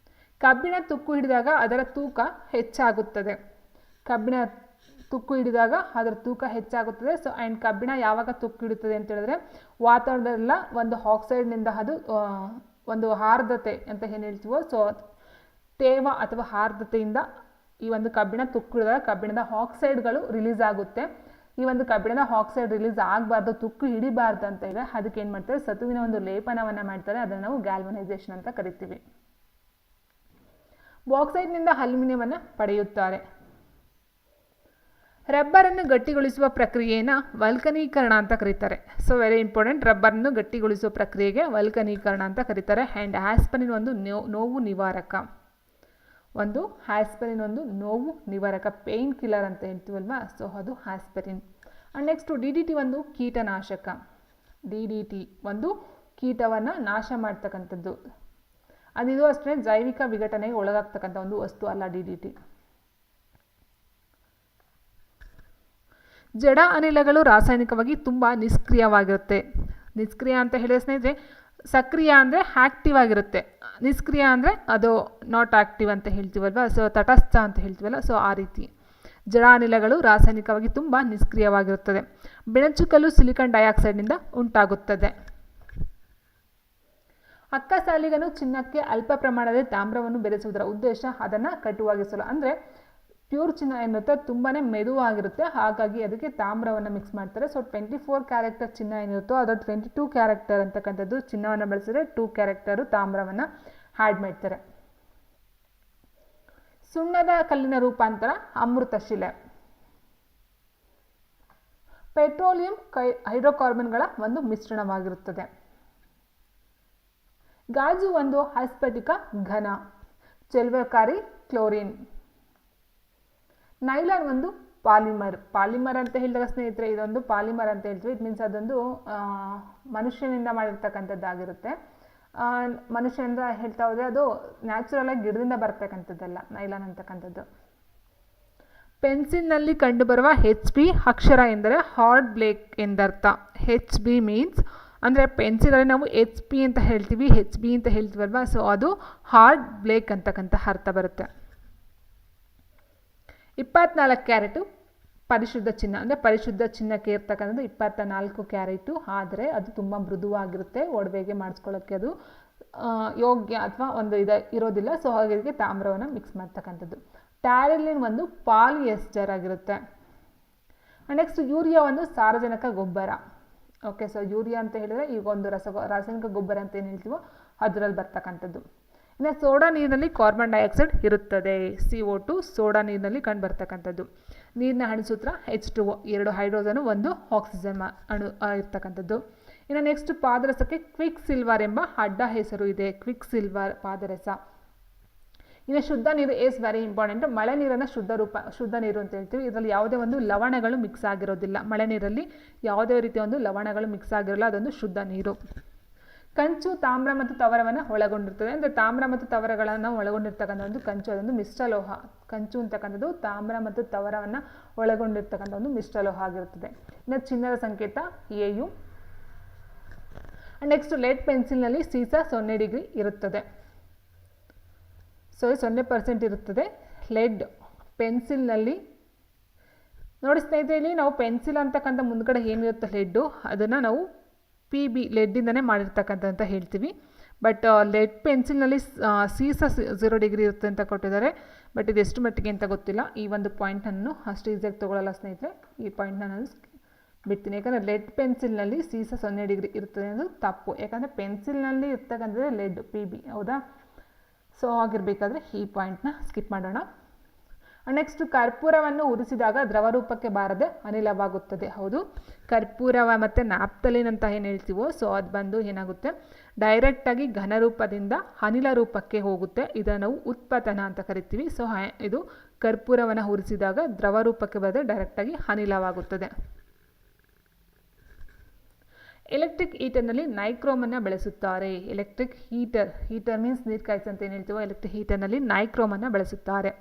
ಕಬ್ಬಿಣ ತುಕ್ಕು ಹಿಡಿದಾಗ ಅದರ ತೂಕ ಹೆಚ್ಚಾಗುತ್ತದೆ. ಕಬ್ಬಿಣ ತುಕ್ಕು ಹಿಡಿದಾಗ ಅದರ ತೂಕ ಹೆಚ್ಚಾಗುತ್ತದೆ. ಸೊ ಆ್ಯಂಡ್ ಕಬ್ಬಿಣ ಯಾವಾಗ ತುಕ್ಕು ಹಿಡಿಯುತ್ತದೆ ಅಂತ ಹೇಳಿದ್ರೆ ವಾತಾವರಣದಲ್ಲ ಒಂದು ಆಕ್ಸೈಡ್ನಿಂದ ಅದು ಒಂದು ಆರ್ದ್ರತೆ ಅಂತ ಏನು ಹೇಳ್ತೀವೋ, ಸೊ ತೇವ ಅಥವಾ ಆರ್ದ್ರತೆಯಿಂದ ಈ ಒಂದು ಕಬ್ಬಿಣ ತುಕ್ಕು ಹಿಡಿದಾಗ ಕಬ್ಬಿಣದ ಆಕ್ಸೈಡ್ಗಳು ರಿಲೀಸ್ ಆಗುತ್ತೆ. ಈ ಒಂದು ಕಬ್ಬಿಣದ ಆಕ್ಸೈಡ್ ರಿಲೀಸ್ ಆಗಬಾರ್ದು, ತುಕ್ಕು ಹಿಡಿಬಾರ್ದು ಅಂತ ಇದೆ. ಅದಕ್ಕೆ ಏನು ಮಾಡ್ತಾರೆ, ಸತುವಿನ ಒಂದು ಲೇಪನವನ್ನು ಮಾಡ್ತಾರೆ. ಅದನ್ನು ನಾವು ಗ್ಯಾಲ್ವನೈಸೇಷನ್ ಅಂತ ಕರಿತೀವಿ. ಬಾಕ್ಸೈಟ್ನಿಂದ ಅಲ್ಯೂಮಿನಿಯಮನ್ನು ಪಡೆಯುತ್ತಾರೆ. ರಬ್ಬರನ್ನು ಗಟ್ಟಿಗೊಳಿಸುವ ಪ್ರಕ್ರಿಯೆಯನ್ನು ವಲ್ಕನೀಕರಣ ಅಂತ ಕರೀತಾರೆ. ಸೊ ವೆರಿ ಇಂಪಾರ್ಟೆಂಟ್, ರಬ್ಬರನ್ನು ಗಟ್ಟಿಗೊಳಿಸುವ ಪ್ರಕ್ರಿಯೆಗೆ ವಲ್ಕನೀಕರಣ ಅಂತ ಕರೀತಾರೆ. ಆ್ಯಂಡ್ ಆಸ್ಪರಿನ್ ಒಂದು ನೋವು ನಿವಾರಕ. ಆಸ್ಪರಿನ್ ಒಂದು ನೋವು ನಿವಾರಕ, ಪೇಯ್ನ್ ಕಿಲ್ಲರ್ ಅಂತ ಹೇಳ್ತೀವಲ್ವಾ, ಸೊ ಅದು ಆಸ್ಪರಿನ್. ಆ್ಯಂಡ್ ನೆಕ್ಸ್ಟು DDT ಒಂದು ಕೀಟನಾಶಕ. DDT ಒಂದು ಕೀಟವನ್ನು ನಾಶ ಮಾಡ್ತಕ್ಕಂಥದ್ದು. ಅದಿದು ಅಷ್ಟೇ ಜೈವಿಕ ವಿಘಟನೆಗೆ ಒಳಗಾಗ್ತಕ್ಕಂಥ ಒಂದು ವಸ್ತು ಅಲ್ಲ DDT. ಜಡ ಅನಿಲಗಳು ರಾಸಾಯನಿಕವಾಗಿ ತುಂಬ ನಿಷ್ಕ್ರಿಯವಾಗಿರುತ್ತೆ. ನಿಷ್ಕ್ರಿಯ ಅಂತ ಹೇಳಿದ್ರೆ ಸ್ನೇಹಿತರೆ, ಸಕ್ರಿಯ ಅಂದರೆ ಆ್ಯಕ್ಟಿವ್ ಆಗಿರುತ್ತೆ, ನಿಷ್ಕ್ರಿಯ ಅಂದರೆ ಅದು ನಾಟ್ ಆ್ಯಕ್ಟಿವ್ ಅಂತ ಹೇಳ್ತೀವಲ್ವ, ಸೊ ತಟಸ್ಥ ಅಂತ ಹೇಳ್ತೀವಲ್ಲ, ಸೊ ಆ ರೀತಿ. ಜಡ ಅನಿಲಗಳು ರಾಸಾಯನಿಕವಾಗಿ ತುಂಬ ನಿಷ್ಕ್ರಿಯವಾಗಿರುತ್ತದೆ. ಬೆಣಚುಕಲ್ಲು ಸಿಲಿಕಾನ್ ಡೈಆಕ್ಸೈಡ್ನಿಂದ ಉಂಟಾಗುತ್ತದೆ. ಅಕ್ಕಸಾಲಿಗನು ಚಿನ್ನಕ್ಕೆ ಅಲ್ಪ ಪ್ರಮಾಣದಲ್ಲಿ ತಾಮ್ರವನ್ನು ಬೆರೆಸುವುದರ ಉದ್ದೇಶ ಅದನ್ನು ಕಟುವಾಗಿಸಲು. ಅಂದರೆ ಪ್ಯೂರ್ ಚಿನ್ನ ಏನಿರುತ್ತೆ ತುಂಬಾ ಮೆದುವಾಗಿರುತ್ತೆ, ಹಾಗಾಗಿ ಅದಕ್ಕೆ ತಾಮ್ರವನ್ನು ಮಿಕ್ಸ್ ಮಾಡ್ತಾರೆ. ಸೊ 24 ಕ್ಯಾರೆಕ್ಟರ್ ಚಿನ್ನ ಏನಿರುತ್ತೋ ಅದರ 22 ಕ್ಯಾರೆಕ್ಟರ್ ಅಂತಕ್ಕಂಥದ್ದು ಚಿನ್ನವನ್ನು ಬಳಸಿದ್ರೆ 2 ಕ್ಯಾರೆಕ್ಟರು ತಾಮ್ರವನ್ನು ಆ್ಯಡ್ ಮಾಡ್ತಾರೆ. ಸುಣ್ಣದ ಕಲ್ಲಿನ ರೂಪಾಂತರ ಅಮೃತಶಿಲೆ. ಪೆಟ್ರೋಲಿಯಂ ಹೈಡ್ರೋಕಾರ್ಬನ್ಗಳ ಒಂದು ಮಿಶ್ರಣವಾಗಿರುತ್ತದೆ. ಗಾಜು ಒಂದು ಅಸ್ಫಟಿಕ ಘನ, ಚೆಲುವಕಾರಿ ಕ್ಲೋರಿನ್. ನೈಲಾನ್ ಒಂದು ಪಾಲಿಮರ್. ಪಾಲಿಮರ್ ಅಂತ ಹೇಳಿದಾಗ ಸ್ನೇಹಿತರೆ ಇದೊಂದು ಪಾಲಿಮರ್ ಅಂತ ಹೇಳ್ತೀವಿ. ಇಟ್ ಮೀನ್ಸ್ ಅದೊಂದು ಮನುಷ್ಯನಿಂದ ಮಾಡಿರ್ತಕ್ಕಂಥದ್ದಾಗಿರುತ್ತೆ. ಮನುಷ್ಯನಿಂದ ಹೇಳ್ತಾ ಹೋದರೆ ಅದು ನ್ಯಾಚುರಲ್ ಆಗಿ ಗಿಡದಿಂದ ಬರ್ತಕ್ಕಂಥದ್ದಲ್ಲ ನೈಲಾನ್ ಅಂತಕ್ಕಂಥದ್ದು. ಪೆನ್ಸಿಲ್ನಲ್ಲಿ ಕಂಡುಬರುವ HB ಅಕ್ಷರ ಎಂದರೆ ಹಾರ್ಡ್ ಬ್ಲೇಕ್ ಎಂದರ್ಥ. HB ಮೀನ್ಸ್ ಅಂದರೆ ಪೆನ್ಸಿಲಲ್ಲಿ ನಾವು HP ಅಂತ ಹೇಳ್ತೀವಿ, HB ಅಂತ ಹೇಳ್ತೀವಲ್ವ, ಸೊ ಅದು ಹಾರ್ಡ್ ಬ್ಲೇಕ್ ಅಂತಕ್ಕಂಥ ಅರ್ಥ ಬರುತ್ತೆ. 24 ಕ್ಯಾರೆಟು ಪರಿಶುದ್ಧ ಚಿನ್ನ. ಅಂದರೆ ಪರಿಶುದ್ಧ ಚಿನ್ನಕ್ಕೆ ಇರ್ತಕ್ಕಂಥದ್ದು 24 ಕ್ಯಾರೆಟು, ಆದರೆ ಅದು ತುಂಬ ಮೃದುವಾಗಿರುತ್ತೆ, ಒಡವೆಗೆ ಮಾಡಿಸ್ಕೊಳ್ಳೋಕ್ಕೆ ಅದು ಯೋಗ್ಯ ಅಥವಾ ಒಂದು ಇರೋದಿಲ್ಲ. ಸೊ ಹಾಗಾಗಿ ತಾಮ್ರವನ್ನು ಮಿಕ್ಸ್ ಮಾಡ್ತಕ್ಕಂಥದ್ದು. ಟ್ಯಾರಿಲಿನ್ ಒಂದು ಪಾಲಿಯೆಸ್ಟರ್ ಆಗಿರುತ್ತೆ. ನೆಕ್ಸ್ಟ್ ಯೂರಿಯಾ ಒಂದು ಸಾರಜನಕ ಗೊಬ್ಬರ. ಓಕೆ, ಸೊ ಯೂರಿಯಾ ಅಂತ ಹೇಳಿದ್ರೆ ಈಗ ಒಂದು ರಾಸಾಯನಿಕ ಗೊಬ್ಬರ ಅಂತ ಏನು ಹೇಳ್ತೀವೋ ಅದರಲ್ಲಿ ಬರ್ತಕ್ಕಂಥದ್ದು. ಇನ್ನು ಸೋಡಾ ನೀರಿನಲ್ಲಿ ಕಾರ್ಬನ್ ಡೈಆಕ್ಸೈಡ್ ಇರುತ್ತದೆ. CO2 ಸೋಡಾ ನೀರಿನಲ್ಲಿ ಕಂಡು ಬರ್ತಕ್ಕಂಥದ್ದು. ನೀರಿನ ಅಣುಸೂತ್ರ H2O, 2 ಹೈಡ್ರೋಜನು 1 ಆಕ್ಸಿಜನ್ ಅಣು ಇರ್ತಕ್ಕಂಥದ್ದು. ಇನ್ನು ನೆಕ್ಸ್ಟ್ ಪಾದರಸಕ್ಕೆ ಕ್ವಿಕ್ ಸಿಲ್ವರ್ ಎಂಬ ಅಡ್ಡ ಹೆಸರು ಇದೆ. ಕ್ವಿಕ್ ಸಿಲ್ವರ್ ಪಾದರಸ. ಇನ್ನು ಶುದ್ಧ ನೀರು ಈಸ್ ವೆರಿ ಇಂಪಾರ್ಟೆಂಟ್. ಮಳೆ ನೀರನ್ನು ಶುದ್ಧ ನೀರು ಅಂತ ಹೇಳ್ತೀವಿ. ಇದರಲ್ಲಿ ಯಾವುದೇ ಒಂದು ಲವಣಗಳು ಮಿಕ್ಸ್ ಆಗಿರೋದಿಲ್ಲ. ಮಳೆ ನೀರಲ್ಲಿ ಯಾವುದೇ ರೀತಿಯ ಒಂದು ಲವಣಗಳು ಮಿಕ್ಸ್ ಆಗಿರೋಲ್ಲ, ಅದೊಂದು ಶುದ್ಧ ನೀರು. ಕಂಚು ತಾಮ್ರ ಮತ್ತು ತವರವನ್ನು ಒಳಗೊಂಡಿರ್ತದೆ. ಅಂದರೆ ತಾಮ್ರ ಮತ್ತು ತವರಗಳನ್ನು ಒಳಗೊಂಡಿರ್ತಕ್ಕಂಥ ಒಂದು ಕಂಚು, ಅದೊಂದು ಮಿಶ್ರಲೋಹ. ಕಂಚು ಅಂತಕ್ಕಂಥದ್ದು ತಾಮ್ರ ಮತ್ತು ತವರವನ್ನು ಒಳಗೊಂಡಿರ್ತಕ್ಕಂಥ ಒಂದು ಮಿಶ್ರಲೋಹ ಆಗಿರುತ್ತದೆ. ಇನ್ನು ಚಿನ್ನದ ಸಂಕೇತ AU. ನೆಕ್ಸ್ಟ್ ಲೆಡ್ ಪೆನ್ಸಿಲ್ನಲ್ಲಿ ಸೀಸ 0 ಡಿಗ್ರಿ ಇರುತ್ತದೆ. 0% ಇರುತ್ತದೆ ಲೆಡ್ ಪೆನ್ಸಿಲ್ನಲ್ಲಿ ನೋಡಿ ಸ್ನೇಹಿತರೆ, ಇಲ್ಲಿ ನಾವು ಪೆನ್ಸಿಲ್ ಅಂತಕ್ಕಂಥ ಮುಂದ್ಗಡೆ ಏನಿರುತ್ತೆ ಲೆಡ್ಡು, ಅದನ್ನು ನಾವು PB ಲೆಡ್ಡಿಂದನೇ ಮಾಡಿರ್ತಕ್ಕಂಥ ಅಂತ ಹೇಳ್ತೀವಿ. ಬಟ್ ಲೆಡ್ ಪೆನ್ಸಿಲ್ನಲ್ಲಿ ಸೀಸ 0 ಡಿಗ್ರಿ ಇರುತ್ತೆ ಅಂತ ಕೊಟ್ಟಿದ್ದಾರೆ. ಬಟ್ ಇದು ಎಷ್ಟು ಮಟ್ಟಿಗೆ ಅಂತ ಗೊತ್ತಿಲ್ಲ. ಈ ಒಂದು ಪಾಯಿಂಟನ್ನು ಅಷ್ಟು ಈಸಿಯಾಗಿ ತೊಗೊಳ್ಳಲ್ಲ ಸ್ನೇಹಿತರೆ. ಈ ಪಾಯಿಂಟ್ನ ನಾನು ಬಿಡ್ತೀನಿ. ಯಾಕಂದರೆ ಲೆಡ್ ಪೆನ್ಸಿಲ್ನಲ್ಲಿ ಸೀಸ 0 ಡಿಗ್ರಿ ಇರ್ತದೆ ಅನ್ನೋದು ತಪ್ಪು. ಯಾಕಂದರೆ ಪೆನ್ಸಿಲ್ನಲ್ಲಿ ಇರ್ತಕ್ಕಂಥದ್ದು ಲೆಡ್ PB, ಹೌದಾ? ಸೊ ಆಗಿರಬೇಕಾದ್ರೆ ಈ ಪಾಯಿಂಟ್ನ ಸ್ಕಿಪ್ ಮಾಡೋಣ. ನೆಕ್ಸ್ಟ್, ಕರ್ಪೂರವನ್ನು ಉರಿಸಿದಾಗ ದ್ರವ ರೂಪಕ್ಕೆ ಬಾರದೆ ಅನಿಲವಾಗುತ್ತದೆ. ಹೌದು, ಕರ್ಪೂರವ ಮತ್ತು ನ್ಯಾಪ್ತಲಿನ್ ಅಂತ ಏನು ಹೇಳ್ತೀವೋ, ಸೊ ಅದು ಬಂದು ಏನಾಗುತ್ತೆ, ಡೈರೆಕ್ಟಾಗಿ ಘನರೂಪದಿಂದ ಅನಿಲ ರೂಪಕ್ಕೆ ಹೋಗುತ್ತೆ. ಇದನ್ನು ನಾವು ಉತ್ಪತನ ಅಂತ ಕರಿತೀವಿ. ಸೊ ಇದು ಕರ್ಪೂರವನ್ನು ಉರಿಸಿದಾಗ ದ್ರವ ರೂಪಕ್ಕೆ ಬರದೆ ಡೈರೆಕ್ಟಾಗಿ ಅನಿಲವಾಗುತ್ತದೆ. ಎಲೆಕ್ಟ್ರಿಕ್ ಹೀಟರ್ನಲ್ಲಿ ನೈಕ್ರೋಮನ್ನು ಬಳಸುತ್ತಾರೆ. ಎಲೆಕ್ಟ್ರಿಕ್ ಹೀಟರ್ ಮೀನ್ಸ್ ನೀರು ಕಾಯಿಸಿ ಅಂತ ಏನು ಹೇಳ್ತೀವೋ, ಎಲೆಕ್ಟ್ರಿಕ್ ಹೀಟರ್ನಲ್ಲಿ ನೈಕ್ರೋಮನ್ನು ಬಳಸುತ್ತಾರೆ.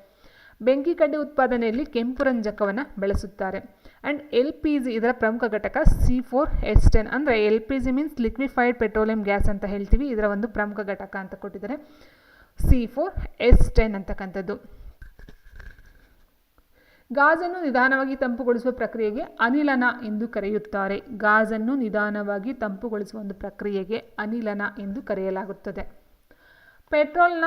ಬೆಂಕಿ ಕಡ್ಡಿ ಉತ್ಪಾದನೆಯಲ್ಲಿ ಕೆಂಪು ರಂಜಕವನ್ನು ಬಳಸುತ್ತಾರೆ. ಆ್ಯಂಡ್ LPG ಇದರ ಪ್ರಮುಖ ಘಟಕ C4H10. ಅಂದರೆ LPG means liquefied petroleum gas ಅಂತ ಹೇಳ್ತೀವಿ. ಇದರ ಒಂದು ಪ್ರಮುಖ ಘಟಕ ಅಂತ ಕೊಟ್ಟಿದ್ದಾರೆ C4H10 ಅಂತಕ್ಕಂಥದ್ದು. ಗಾಜನ್ನು ನಿಧಾನವಾಗಿ ತಂಪುಗೊಳಿಸುವ ಪ್ರಕ್ರಿಯೆಗೆ ಅನಿಲನ ಎಂದು ಕರೆಯುತ್ತಾರೆ. ಗಾಜನ್ನು ನಿಧಾನವಾಗಿ ತಂಪುಗೊಳಿಸುವ ಒಂದು ಪ್ರಕ್ರಿಯೆಗೆ ಅನಿಲನ ಎಂದು ಕರೆಯಲಾಗುತ್ತದೆ. ಪೆಟ್ರೋಲ್ನ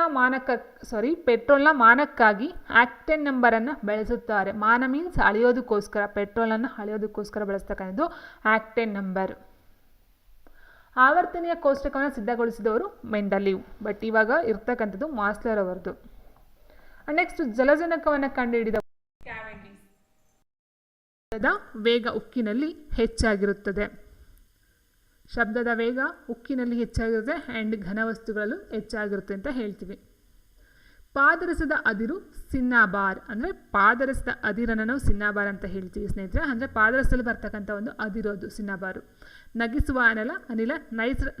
ಮಾನಕ್ಕಾಗಿ ಆಕ್ಟೇನ್ ನಂಬರನ್ನು ಬಳಸುತ್ತಾರೆ. ಮಾನ ಮೀನ್ಸ್ ಅಳೆಯೋದಕ್ಕೋಸ್ಕರ, ಪೆಟ್ರೋಲನ್ನು ಅಳೆಯೋದಕ್ಕೋಸ್ಕರ ಬಳಸ್ತಕ್ಕಂಥದ್ದು ಆಕ್ಟೇನ್ ನಂಬರ್. ಆವರ್ತನೀಯ ಕೋಷ್ಟಕವನ್ನು ಸಿದ್ಧಗೊಳಿಸಿದವರು ಮೆಂಡಲೀವ್. ಬಟ್ ಇವಾಗ ಇರ್ತಕ್ಕಂಥದ್ದು ಮಾಸ್ಲರ್ ಅವರದು. ನೆಕ್ಸ್ಟ್, ಜಲಜನಕವನ್ನು ಕಂಡುಹಿಡಿದ ವೇಗ ಉಕ್ಕಿನಲ್ಲಿ ಹೆಚ್ಚಾಗಿರುತ್ತದೆ. ಶಬ್ದದ ವೇಗ ಉಕ್ಕಿನಲ್ಲಿ ಹೆಚ್ಚಾಗಿರುತ್ತೆ ಆ್ಯಂಡ್ ಘನವಸ್ತುಗಳಲ್ಲೂ ಹೆಚ್ಚಾಗಿರುತ್ತೆ ಅಂತ ಹೇಳ್ತೀವಿ. ಪಾದರಸದ ಅದಿರು ಸಿನ್ನಾಬಾರ್. ಅಂದರೆ ಪಾದರಸದ ಅದಿರನ್ನು ನಾವು ಸಿನ್ನಾಬಾರ್ ಅಂತ ಹೇಳ್ತೀವಿ ಸ್ನೇಹಿತರೆ. ಅಂದರೆ ಪಾದರಸದಲ್ಲಿ ಬರ್ತಕ್ಕಂಥ ಒಂದು ಅದಿರು, ಅದು ಸಿನ್ನಾಬಾರು. ನಗಿಸುವ ಅನಿಲ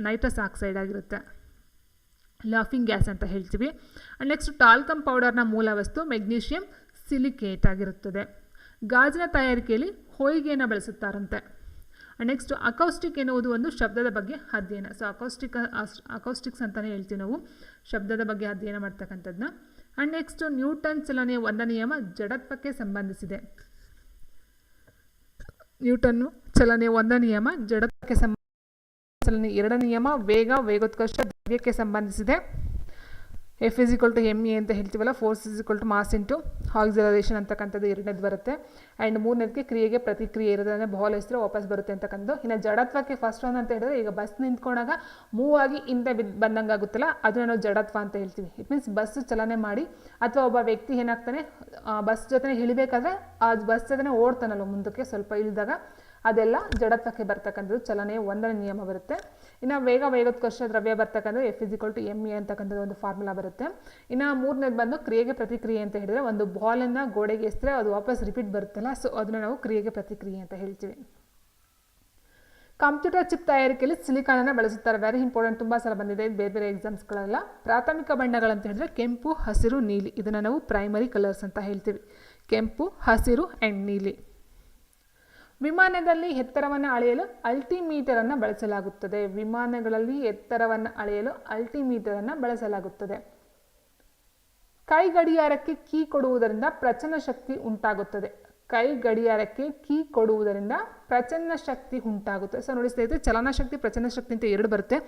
ನೈಟ್ರಸ್ ಆಕ್ಸೈಡ್ ಆಗಿರುತ್ತೆ, ಲಾಫಿಂಗ್ ಗ್ಯಾಸ್ ಅಂತ ಹೇಳ್ತೀವಿ. ನೆಕ್ಸ್ಟ್, ಟಾಲ್ಕಮ್ ಪೌಡರ್ನ ಮೂಲ ವಸ್ತು ಮೆಗ್ನೀಷಿಯಂ ಸಿಲಿಕೇಟ್ ಆಗಿರುತ್ತದೆ. ಗಾಜಿನ ತಯಾರಿಕೆಯಲ್ಲಿ ಹೊಯ್ಗೆಯನ್ನು ಬಳಸುತ್ತಾರಂತೆ. ನೆಕ್ಸ್ಟ್, ಅಕೌಸ್ಟಿಕ್ ಎನ್ನುವುದು ಒಂದು ಶಬ್ದದ ಬಗ್ಗೆ ಅಧ್ಯಯನ. ಸೊ ಅಕೌಸ್ಟಿಕ್ಸ್ ಅಂತಲೇ ಹೇಳ್ತೀವಿ ನಾವು, ಶಬ್ದದ ಬಗ್ಗೆ ಅಧ್ಯಯನ ಮಾಡ್ತಕ್ಕಂಥದ್ದನ್ನ. ಆ್ಯಂಡ್ ನೆಕ್ಸ್ಟ್, ನ್ಯೂಟನ್ ಚಲನೆಯ ಒಂದು ನಿಯಮ ಜಡತ್ವಕ್ಕೆ ಸಂಬಂಧಿಸಿದೆ. ನ್ಯೂಟನ್ ಚಲನೆಯ ಒಂದು ನಿಯಮ ಜಡತ್ವಕ್ಕೆ ಸಂಬಂಧಿಸಿದೆ. ಚಲನೆ 2 ನಿಯಮ ವೇಗೋತ್ಕರ್ಷ ದ್ರವ್ಯಕ್ಕೆ ಸಂಬಂಧಿಸಿದೆ. F = ma ಅಂತ ಹೇಳ್ತೀವಲ್ಲ, ಫೋರ್ಸ್ = ಮಾಸ್ ಇಂಟು ಆಕ್ಸಿಲರೇಷನ್ ಅಂತಕ್ಕಂಥದ್ದು 2ನೇದು ಬರುತ್ತೆ. ಆ್ಯಂಡ್ 3ನೇದಕ್ಕೆ ಕ್ರಿಯೆಗೆ ಪ್ರತಿಕ್ರಿಯೆ ಇರುತ್ತೆ, ಅಂದರೆ ಬಾಲ್ ಎಷ್ಟರೆ ವಾಪಸ್ ಬರುತ್ತೆ ಅಂತಕ್ಕಂಥದ್ದು. ಇನ್ನು ಜಡತ್ವಕ್ಕೆ ಫಸ್ಟ್ ಒಂದು ಅಂತ ಹೇಳಿದ್ರೆ, ಈಗ ಬಸ್ ನಿಂತ್ಕೊಂಡಾಗ ಮೂವ್ ಆಗಿ ಹಿಂದೆ ಬಂದಂಗೆ ಆಗುತ್ತಲ್ಲ, ಅದನ್ನು ನಾವು ಜಡತ್ವ ಅಂತ ಹೇಳ್ತೀವಿ. ಇಟ್ ಮೀನ್ಸ್ ಬಸ್ ಚಲನೆ ಮಾಡಿ ಅಥವಾ ಒಬ್ಬ ವ್ಯಕ್ತಿ ಏನಾಗ್ತಾನೆ ಬಸ್ ಜೊತೆ ಇಳಿಬೇಕಾದ್ರೆ ಆ ಬಸ್ ಜೊತೆ ಓಡ್ತಾನಲ್ಲ ಮುಂದಕ್ಕೆ ಸ್ವಲ್ಪ ಇಳಿದಾಗ, ಅದೆಲ್ಲ ಜಡತ್ವಕ್ಕೆ ಬರ್ತಕ್ಕಂಥದ್ದು. ಚಲನೆಯ 1ನೇ ನಿಯಮ ಬರುತ್ತೆ. ಇನ್ನು ವೇಗೋತ್ಕರ್ಷ ದ್ರವ್ಯ ಬರ್ತಕ್ಕಂಥದ್ದು F = ma ಅಂತಕ್ಕಂಥದ್ದು ಒಂದು ಫಾರ್ಮುಲಾ ಬರುತ್ತೆ. ಇನ್ನು 3ನೇದು ಬಂದು ಕ್ರಿಯೆಗೆ ಪ್ರತಿಕ್ರಿಯೆ ಅಂತ ಹೇಳಿದ್ರೆ, ಒಂದು ಬಾಲನ್ನು ಗೋಡೆಗೆ ಎಸೆದ್ರೆ ಅದು ವಾಪಸ್ ರಿಪೀಟ್ ಬರುತ್ತಲ್ಲ, ಸೊ ಅದನ್ನು ನಾವು ಕ್ರಿಯೆಗೆ ಪ್ರತಿಕ್ರಿಯೆ ಅಂತ ಹೇಳ್ತೀವಿ. ಕಂಪ್ಯೂಟರ್ ಚಿಪ್ ತಯಾರಿಕೆಯಲ್ಲಿ ಸಿಲಿಕಾನನ್ನು ಬಳಸುತ್ತಾರೆ. ವೆರಿ ಇಂಪಾರ್ಟೆಂಟ್, ತುಂಬ ಸಲ ಬಂದಿದೆ ಬೇರೆ ಬೇರೆ ಎಕ್ಸಾಮ್ಸ್ಗಳೆಲ್ಲ. ಪ್ರಾಥಮಿಕ ಬಣ್ಣಗಳಂತ ಹೇಳಿದ್ರೆ ಕೆಂಪು, ಹಸಿರು, ನೀಲಿ. ಇದನ್ನು ನಾವು ಪ್ರೈಮರಿ ಕಲರ್ಸ್ ಅಂತ ಹೇಳ್ತೀವಿ. ಕೆಂಪು, ಹಸಿರು ಆ್ಯಂಡ್ ನೀಲಿ. ವಿಮಾನದಲ್ಲಿ ಎತ್ತರವನ್ನು ಅಳೆಯಲು ಅಲ್ಟಿಮೀಟರನ್ನು ಬಳಸಲಾಗುತ್ತದೆ. ವಿಮಾನಗಳಲ್ಲಿ ಎತ್ತರವನ್ನು ಅಳೆಯಲು ಅಲ್ಟಿಮೀಟರನ್ನು ಬಳಸಲಾಗುತ್ತದೆ. ಕೈ ಗಡಿಯಾರಕ್ಕೆ ಕೀ ಕೊಡುವುದರಿಂದ ಪ್ರಚನ್ನ ಶಕ್ತಿ ಉಂಟಾಗುತ್ತದೆ. ಕೈ ಗಡಿಯಾರಕ್ಕೆ ಕೀ ಕೊಡುವುದರಿಂದ ಪ್ರಚನ್ನ ಶಕ್ತಿ ಉಂಟಾಗುತ್ತೆ. ಸೊ ನೋಡಿ ಸ್ನೇಹಿತರೆ, ಚಲನಶಕ್ತಿ ಪ್ರಚನ್ನ ಶಕ್ತಿ ಅಂತ 2 ಬರುತ್ತೆ.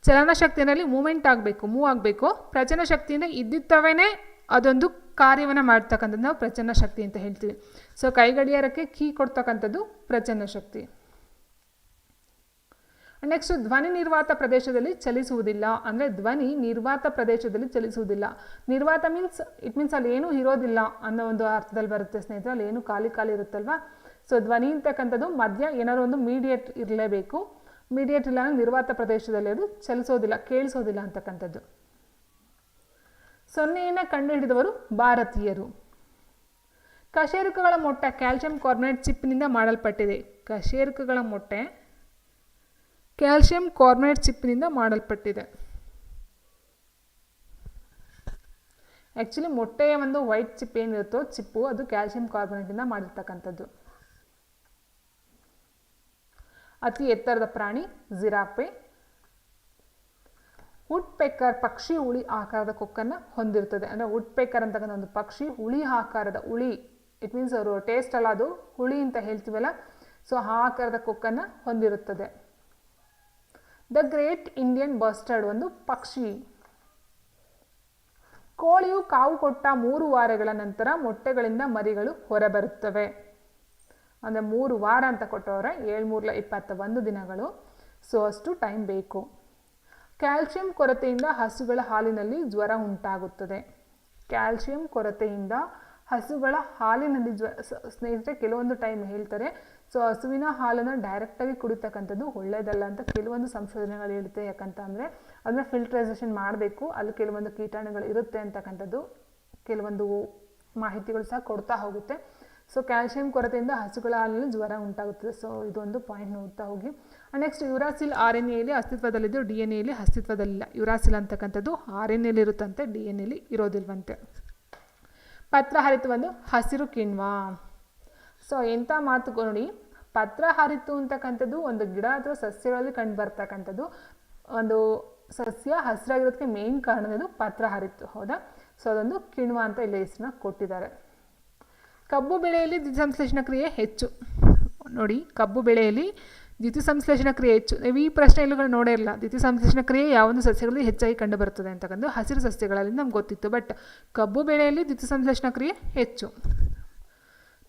ಚಲನಶಕ್ತಿಯಲ್ಲಿ ಮೂವ್ ಆಗಬೇಕು. ಪ್ರಚನ್ನ ಶಕ್ತಿಯಿಂದ ಇದ್ದಿತ್ತವೇನೆ ಅದೊಂದು ಕಾರ್ಯವನ್ನು ಮಾಡ್ತಕ್ಕಂಥದ್ದು ನಾವು ಪ್ರಚನ್ನ ಶಕ್ತಿ ಅಂತ ಹೇಳ್ತೀವಿ. ಸೊ ಕೈ ಗಡಿಯಾರಕ್ಕೆ ಕೀ ಕೊಡ್ತಕ್ಕಂಥದ್ದು ಪ್ರಚನ್ನ ಶಕ್ತಿ. ನೆಕ್ಸ್ಟ್, ಧ್ವನಿ ನಿರ್ವಾತ ಪ್ರದೇಶದಲ್ಲಿ ಚಲಿಸುವುದಿಲ್ಲ. ಅಂದರೆ ಧ್ವನಿ ನಿರ್ವಾತ ಪ್ರದೇಶದಲ್ಲಿ ಚಲಿಸುವುದಿಲ್ಲ. ನಿರ್ವಾತ ಇಟ್ ಮೀನ್ಸ್ ಅಲ್ಲಿ ಏನೂ ಇರೋದಿಲ್ಲ ಅನ್ನೋ ಒಂದು ಅರ್ಥದಲ್ಲಿ ಬರುತ್ತೆ ಸ್ನೇಹಿತರೆ. ಅಲ್ಲಿ ಏನು ಖಾಲಿ ಇರುತ್ತಲ್ವಾ. ಸೊ ಧ್ವನಿ ಅಂತಕ್ಕಂಥದ್ದು ಮಧ್ಯ ಏನಾದ್ರು ಒಂದು ಮೀಡಿಯೇಟ್ ಇರಲೇಬೇಕು. ಮೀಡಿಯೇಟ್ ಇಲ್ಲ ಅಂದರೆ ನಿರ್ವಾತ ಪ್ರದೇಶದಲ್ಲಿ ಅದು ಚಲಿಸೋದಿಲ್ಲ, ಕೇಳಿಸೋದಿಲ್ಲ ಅಂತಕ್ಕಂಥದ್ದು. 0ಯನ್ನು ಕಂಡುಹಿಡಿದವರು ಭಾರತೀಯರು. ಕಶೇರುಕಗಳ ಮೊಟ್ಟೆ ಕ್ಯಾಲ್ಸಿಯಂ ಕಾರ್ಬನೇಟ್ ಚಿಪ್ನಿಂದ ಮಾಡಲ್ಪಟ್ಟಿದೆ. ಕಶೇರುಕಗಳ ಮೊಟ್ಟೆ ಕ್ಯಾಲ್ಸಿಯಂ ಕಾರ್ಬನೇಟ್ ಚಿಪ್ನಿಂದ ಮಾಡಲ್ಪಟ್ಟಿದೆ. ಆ್ಯಕ್ಚುಲಿ ಮೊಟ್ಟೆಯ ಒಂದು ವೈಟ್ ಚಿಪ್ ಏನಿರುತ್ತೋ ಚಿಪ್ಪು, ಅದು ಕ್ಯಾಲ್ಸಿಯಂ ಕಾರ್ಬನೇಟಿಂದ ಮಾಡಿರ್ತಕ್ಕಂಥದ್ದು. ಅತಿ ಎತ್ತರದ ಪ್ರಾಣಿ ಜಿರಾಫೆ. ವುಡ್ ಪೆಕ್ಕರ್ ಪಕ್ಷಿ ಹುಳಿ ಆಕಾರದ ಕೊಕ್ಕನ್ನು ಹೊಂದಿರುತ್ತದೆ. ಅಂದರೆ ವುಡ್ ಪೆಕ್ಕರ್ ಅಂತಕ್ಕಂಥ ಒಂದು ಪಕ್ಷಿ ಹುಳಿ ಆಕಾರದ, ಹುಳಿ ಇಟ್ ಮೀನ್ಸ್ ಅವರು ಟೇಸ್ಟ್ ಅಲ್ಲ, ಅದು ಹುಳಿ ಅಂತ ಹೇಳ್ತೀವಲ್ಲ, ಸೊ ಆ ಆಕಾರದ ಕೊಕ್ಕನ್ನು ಹೊಂದಿರುತ್ತದೆ. ದ ಗ್ರೇಟ್ ಇಂಡಿಯನ್ ಬಸ್ಟರ್ಡ್ ಒಂದು ಪಕ್ಷಿ. ಕೋಳಿಯು ಕಾವು ಕೊಟ್ಟ 3 ವಾರಗಳ ನಂತರ ಮೊಟ್ಟೆಗಳಿಂದ ಮರಿಗಳು ಹೊರಬರುತ್ತವೆ. ಅಂದರೆ 3 ವಾರ ಅಂತ ಕೊಟ್ಟವ್ರೆ, 7 21 ದಿನಗಳು, ಸೊ ಅಷ್ಟು ಟೈಮ್ ಬೇಕು. ಕ್ಯಾಲ್ಸಿಯಂ ಕೊರತೆಯಿಂದ ಹಸುಗಳ ಹಾಲಿನಲ್ಲಿ ಜ್ವರ ಉಂಟಾಗುತ್ತದೆ. ಕ್ಯಾಲ್ಸಿಯಂ ಕೊರತೆಯಿಂದ ಹಸುಗಳ ಹಾಲಿನಲ್ಲಿ ಸ್ನೇಹಿತರೆ ಕೆಲವೊಂದು ಟೈಮ್ ಹೇಳ್ತಾರೆ, ಸೊ ಹಸುವಿನ ಹಾಲನ್ನು ಡೈರೆಕ್ಟಾಗಿ ಕುಡಿತಕ್ಕಂಥದ್ದು ಒಳ್ಳೆಯದಲ್ಲ ಅಂತ ಕೆಲವೊಂದು ಸಂಶೋಧನೆಗಳು ಹೇಳುತ್ತೆ. ಯಾಕಂತ ಅಂದರೆ ಅದನ್ನ ಫಿಲ್ಟ್ರೈಸೇಷನ್ ಮಾಡಬೇಕು, ಅಲ್ಲಿ ಕೆಲವೊಂದು ಕೀಟಾಣುಗಳು ಇರುತ್ತೆ ಅಂತಕ್ಕಂಥದ್ದು ಕೆಲವೊಂದು ಮಾಹಿತಿಗಳು ಸಹ ಕೊಡ್ತಾ ಹೋಗುತ್ತೆ. ಸೊ ಕ್ಯಾಲ್ಸಿಯಂ ಕೊರತೆಯಿಂದ ಹಸುಗಳ ಹಾಲಿನಲ್ಲಿ ಜ್ವರ ಉಂಟಾಗುತ್ತದೆ. ಸೊ ಇದೊಂದು ಪಾಯಿಂಟ್ ನೋಡ್ತಾ ಹೋಗಿ. ನೆಕ್ಸ್ಟ್ ಯುರಾಸಿಲ್ RNAಯಲ್ಲಿ ಅಸ್ತಿತ್ವದಲ್ಲಿದ್ದು DNA ಅಸ್ತಿತ್ವದಲ್ಲಿಲ್ಲ. ಯುರಾಸಿಲ್ ಅಂತಕ್ಕಂಥದ್ದು RNAಯಲ್ಲಿ ಇರುತ್ತಂತೆ, DNA ಇರೋದಿಲ್ವಂತೆ. ಪತ್ರ ಹರಿತು ಒಂದು ಹಸಿರು ಕಿಣ್ವ. ಸೊ ಎಂಥ ಮಾತು ನೋಡಿ, ಪತ್ರ ಹರಿತು ಅಂತಕ್ಕಂಥದ್ದು ಒಂದು ಗಿಡ ಅಥವಾ ಸಸ್ಯಗಳಲ್ಲಿ ಕಂಡು ಬರ್ತಕ್ಕಂಥದ್ದು. ಒಂದು ಸಸ್ಯ ಹಸಿರಾಗಿರೋದಕ್ಕೆ ಮೇನ್ ಕಾರಣದ್ದು ಪತ್ರ ಹರಿತು, ಹೌದಾ? ಸೊ ಅದೊಂದು ಕಿಣ್ವ ಅಂತ ಇಲ್ಲಿ ಹೆಸರನ್ನ ಕೊಟ್ಟಿದ್ದಾರೆ. ಕಬ್ಬು ಬೆಳೆಯಲ್ಲಿ ದ್ಯುತಿಸಂಶ್ಲೇಷಣ ಕ್ರಿಯೆ ಹೆಚ್ಚು. ನೋಡಿ, ಕಬ್ಬು ಬೆಳೆಯಲ್ಲಿ ದ್ಯುತಿಸಂಶ್ಲೇಷಣ ಕ್ರಿಯೆ ಹೆಚ್ಚು. ನೀವು ಈ ಪ್ರಶ್ನೆ ಎಲ್ಲೂ ನೋಡೇ ಇಲ್ಲ. ದ್ಯುತಿಸಂಶ್ಲೇಷಣ ಕ್ರಿಯೆ ಯಾವೊಂದು ಸಸ್ಯಗಳಲ್ಲಿ ಹೆಚ್ಚಾಗಿ ಕಂಡು ಬರುತ್ತದೆ ಅಂತಕ್ಕಂಥ ಹಸಿರು ಸಸ್ಯಗಳಲ್ಲಿ ನಮ್ಗೆ ಗೊತ್ತಿತ್ತು, ಬಟ್ ಕಬ್ಬು ಬೆಳೆಯಲ್ಲಿ ದ್ಯುತಿಸಂಶ್ಲೇಷಣ ಕ್ರಿಯೆ ಹೆಚ್ಚು.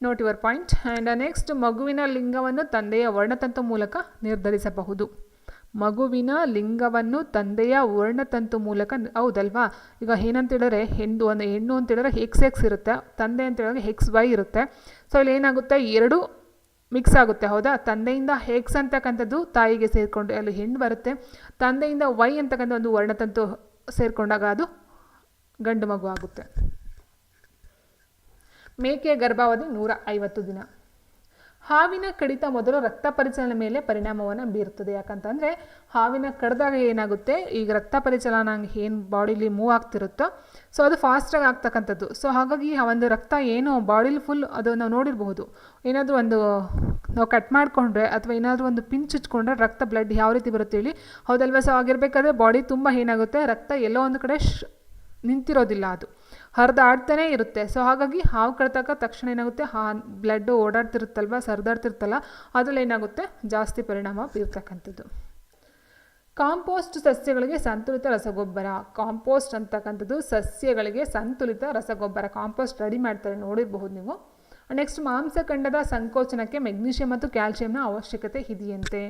Note your point. And next, ಮಗುವಿನ ಲಿಂಗವನ್ನು ತಂದೆಯ ವರ್ಣತಂತು ಮೂಲಕ ನಿರ್ಧರಿಸಬಹುದು. ಮಗುವಿನ ಲಿಂಗವನ್ನು ತಂದೆಯ ವರ್ಣತಂತು ಮೂಲಕ, ಹೌದಲ್ವಾ? ಈಗ ಏನಂತ ಹೇಳಿದ್ರೆ ಹೆಣ್ಣು ಅಂತ ಹೇಳಿದ್ರೆ XX ಇರುತ್ತೆ, ತಂದೆ ಅಂತ ಹೇಳಿದ್ರೆ XY ಇರುತ್ತೆ. ಸೊ ಇಲ್ಲಿ ಏನಾಗುತ್ತೆ, ಎರಡು ಮಿಕ್ಸ್ ಆಗುತ್ತೆ, ಹೌದಾ? ತಂದೆಯಿಂದ X ಅಂತಕ್ಕಂಥದ್ದು ತಾಯಿಗೆ ಸೇರಿಕೊಂಡು ಅಲ್ಲಿ ಹೆಣ್ಣು ಬರುತ್ತೆ, ತಂದೆಯಿಂದ Y ಅಂತಕ್ಕಂಥ ಒಂದು ವರ್ಣತಂತು ಸೇರಿಕೊಂಡಾಗ ಅದು ಗಂಡು ಮಗು ಆಗುತ್ತೆ. ಮೇಕೆಯ ಗರ್ಭಾವಧಿ 150 ದಿನ. ಹಾವಿನ ಕಡಿತ ಮೊದಲು ರಕ್ತ ಪರಿಚಲನೆ ಮೇಲೆ ಪರಿಣಾಮವನ್ನು ಬೀರುತ್ತದೆ. ಯಾಕಂತಂದರೆ ಹಾವಿನ ಕಡಿದಾಗ ಏನಾಗುತ್ತೆ, ಈಗ ರಕ್ತ ಪರಿಚಲನ ಏನು ಬಾಡಿಲಿ ಮೂವ್ ಆಗ್ತಿರುತ್ತೋ, ಸೊ ಅದು ಫಾಸ್ಟಾಗಿ ಆಗ್ತಕ್ಕಂಥದ್ದು. ಸೊ ಹಾಗಾಗಿ ಆ ಒಂದು ರಕ್ತ ಏನು ಬಾಡಿಲಿ ಫುಲ್ ಅದು ನಾವು ನೋಡಿರಬಹುದು. ಏನಾದರೂ ಒಂದು ನಾವು ಕಟ್ ಮಾಡಿಕೊಂಡ್ರೆ ಅಥವಾ ಏನಾದರೂ ಒಂದು ಪಿನ್ ಚುಚ್ಕೊಂಡ್ರೆ ರಕ್ತ ಬ್ಲಡ್ ಯಾವ ರೀತಿ ಬರುತ್ತೆ ಹೇಳಿ, ಹೌದಲ್ವ? ಸೊ ಆಗಿರಬೇಕಾದ್ರೆ ಬಾಡಿ ತುಂಬ ಏನಾಗುತ್ತೆ, ರಕ್ತ ಎಲ್ಲೋ ಒಂದು ಕಡೆ ನಿಂತಿರೋದಿಲ್ಲ, ಅದು ಹರಿದಾಡ್ತಾನೇ ಇರುತ್ತೆ. ಸೊ ಹಾಗಾಗಿ ಹಾವು ಕಡಿತಕ್ಕ ತಕ್ಷಣ ಏನಾಗುತ್ತೆ, ಬ್ಲಡ್ಡು ಓಡಾಡ್ತಿರುತ್ತಲ್ವ, ಸರಿದಾಡ್ತಿರುತ್ತಲ್ಲ, ಅದರಲ್ಲಿ ಏನಾಗುತ್ತೆ, ಜಾಸ್ತಿ ಪರಿಣಾಮ ಬೀರ್ತಕ್ಕಂಥದ್ದು. ಕಾಂಪೋಸ್ಟ್ ಸಸ್ಯಗಳಿಗೆ ಸಂತುಲಿತ ರಸಗೊಬ್ಬರ. ಕಾಂಪೋಸ್ಟ್ ಅಂತಕ್ಕಂಥದ್ದು ಸಸ್ಯಗಳಿಗೆ ಸಂತುಲಿತ ರಸಗೊಬ್ಬರ. ಕಾಂಪೋಸ್ಟ್ ರೆಡಿ ಮಾಡ್ತಾರೆ, ನೋಡಿರಬಹುದು ನೀವು. ನೆಕ್ಸ್ಟ್, ಮಾಂಸಖಂಡದ ಸಂಕೋಚನಕ್ಕೆ ಮೆಗ್ನೀಷಿಯಂ ಮತ್ತು ಕ್ಯಾಲ್ಸಿಯಂನ ಅವಶ್ಯಕತೆ ಇದೆಯಂತೆ.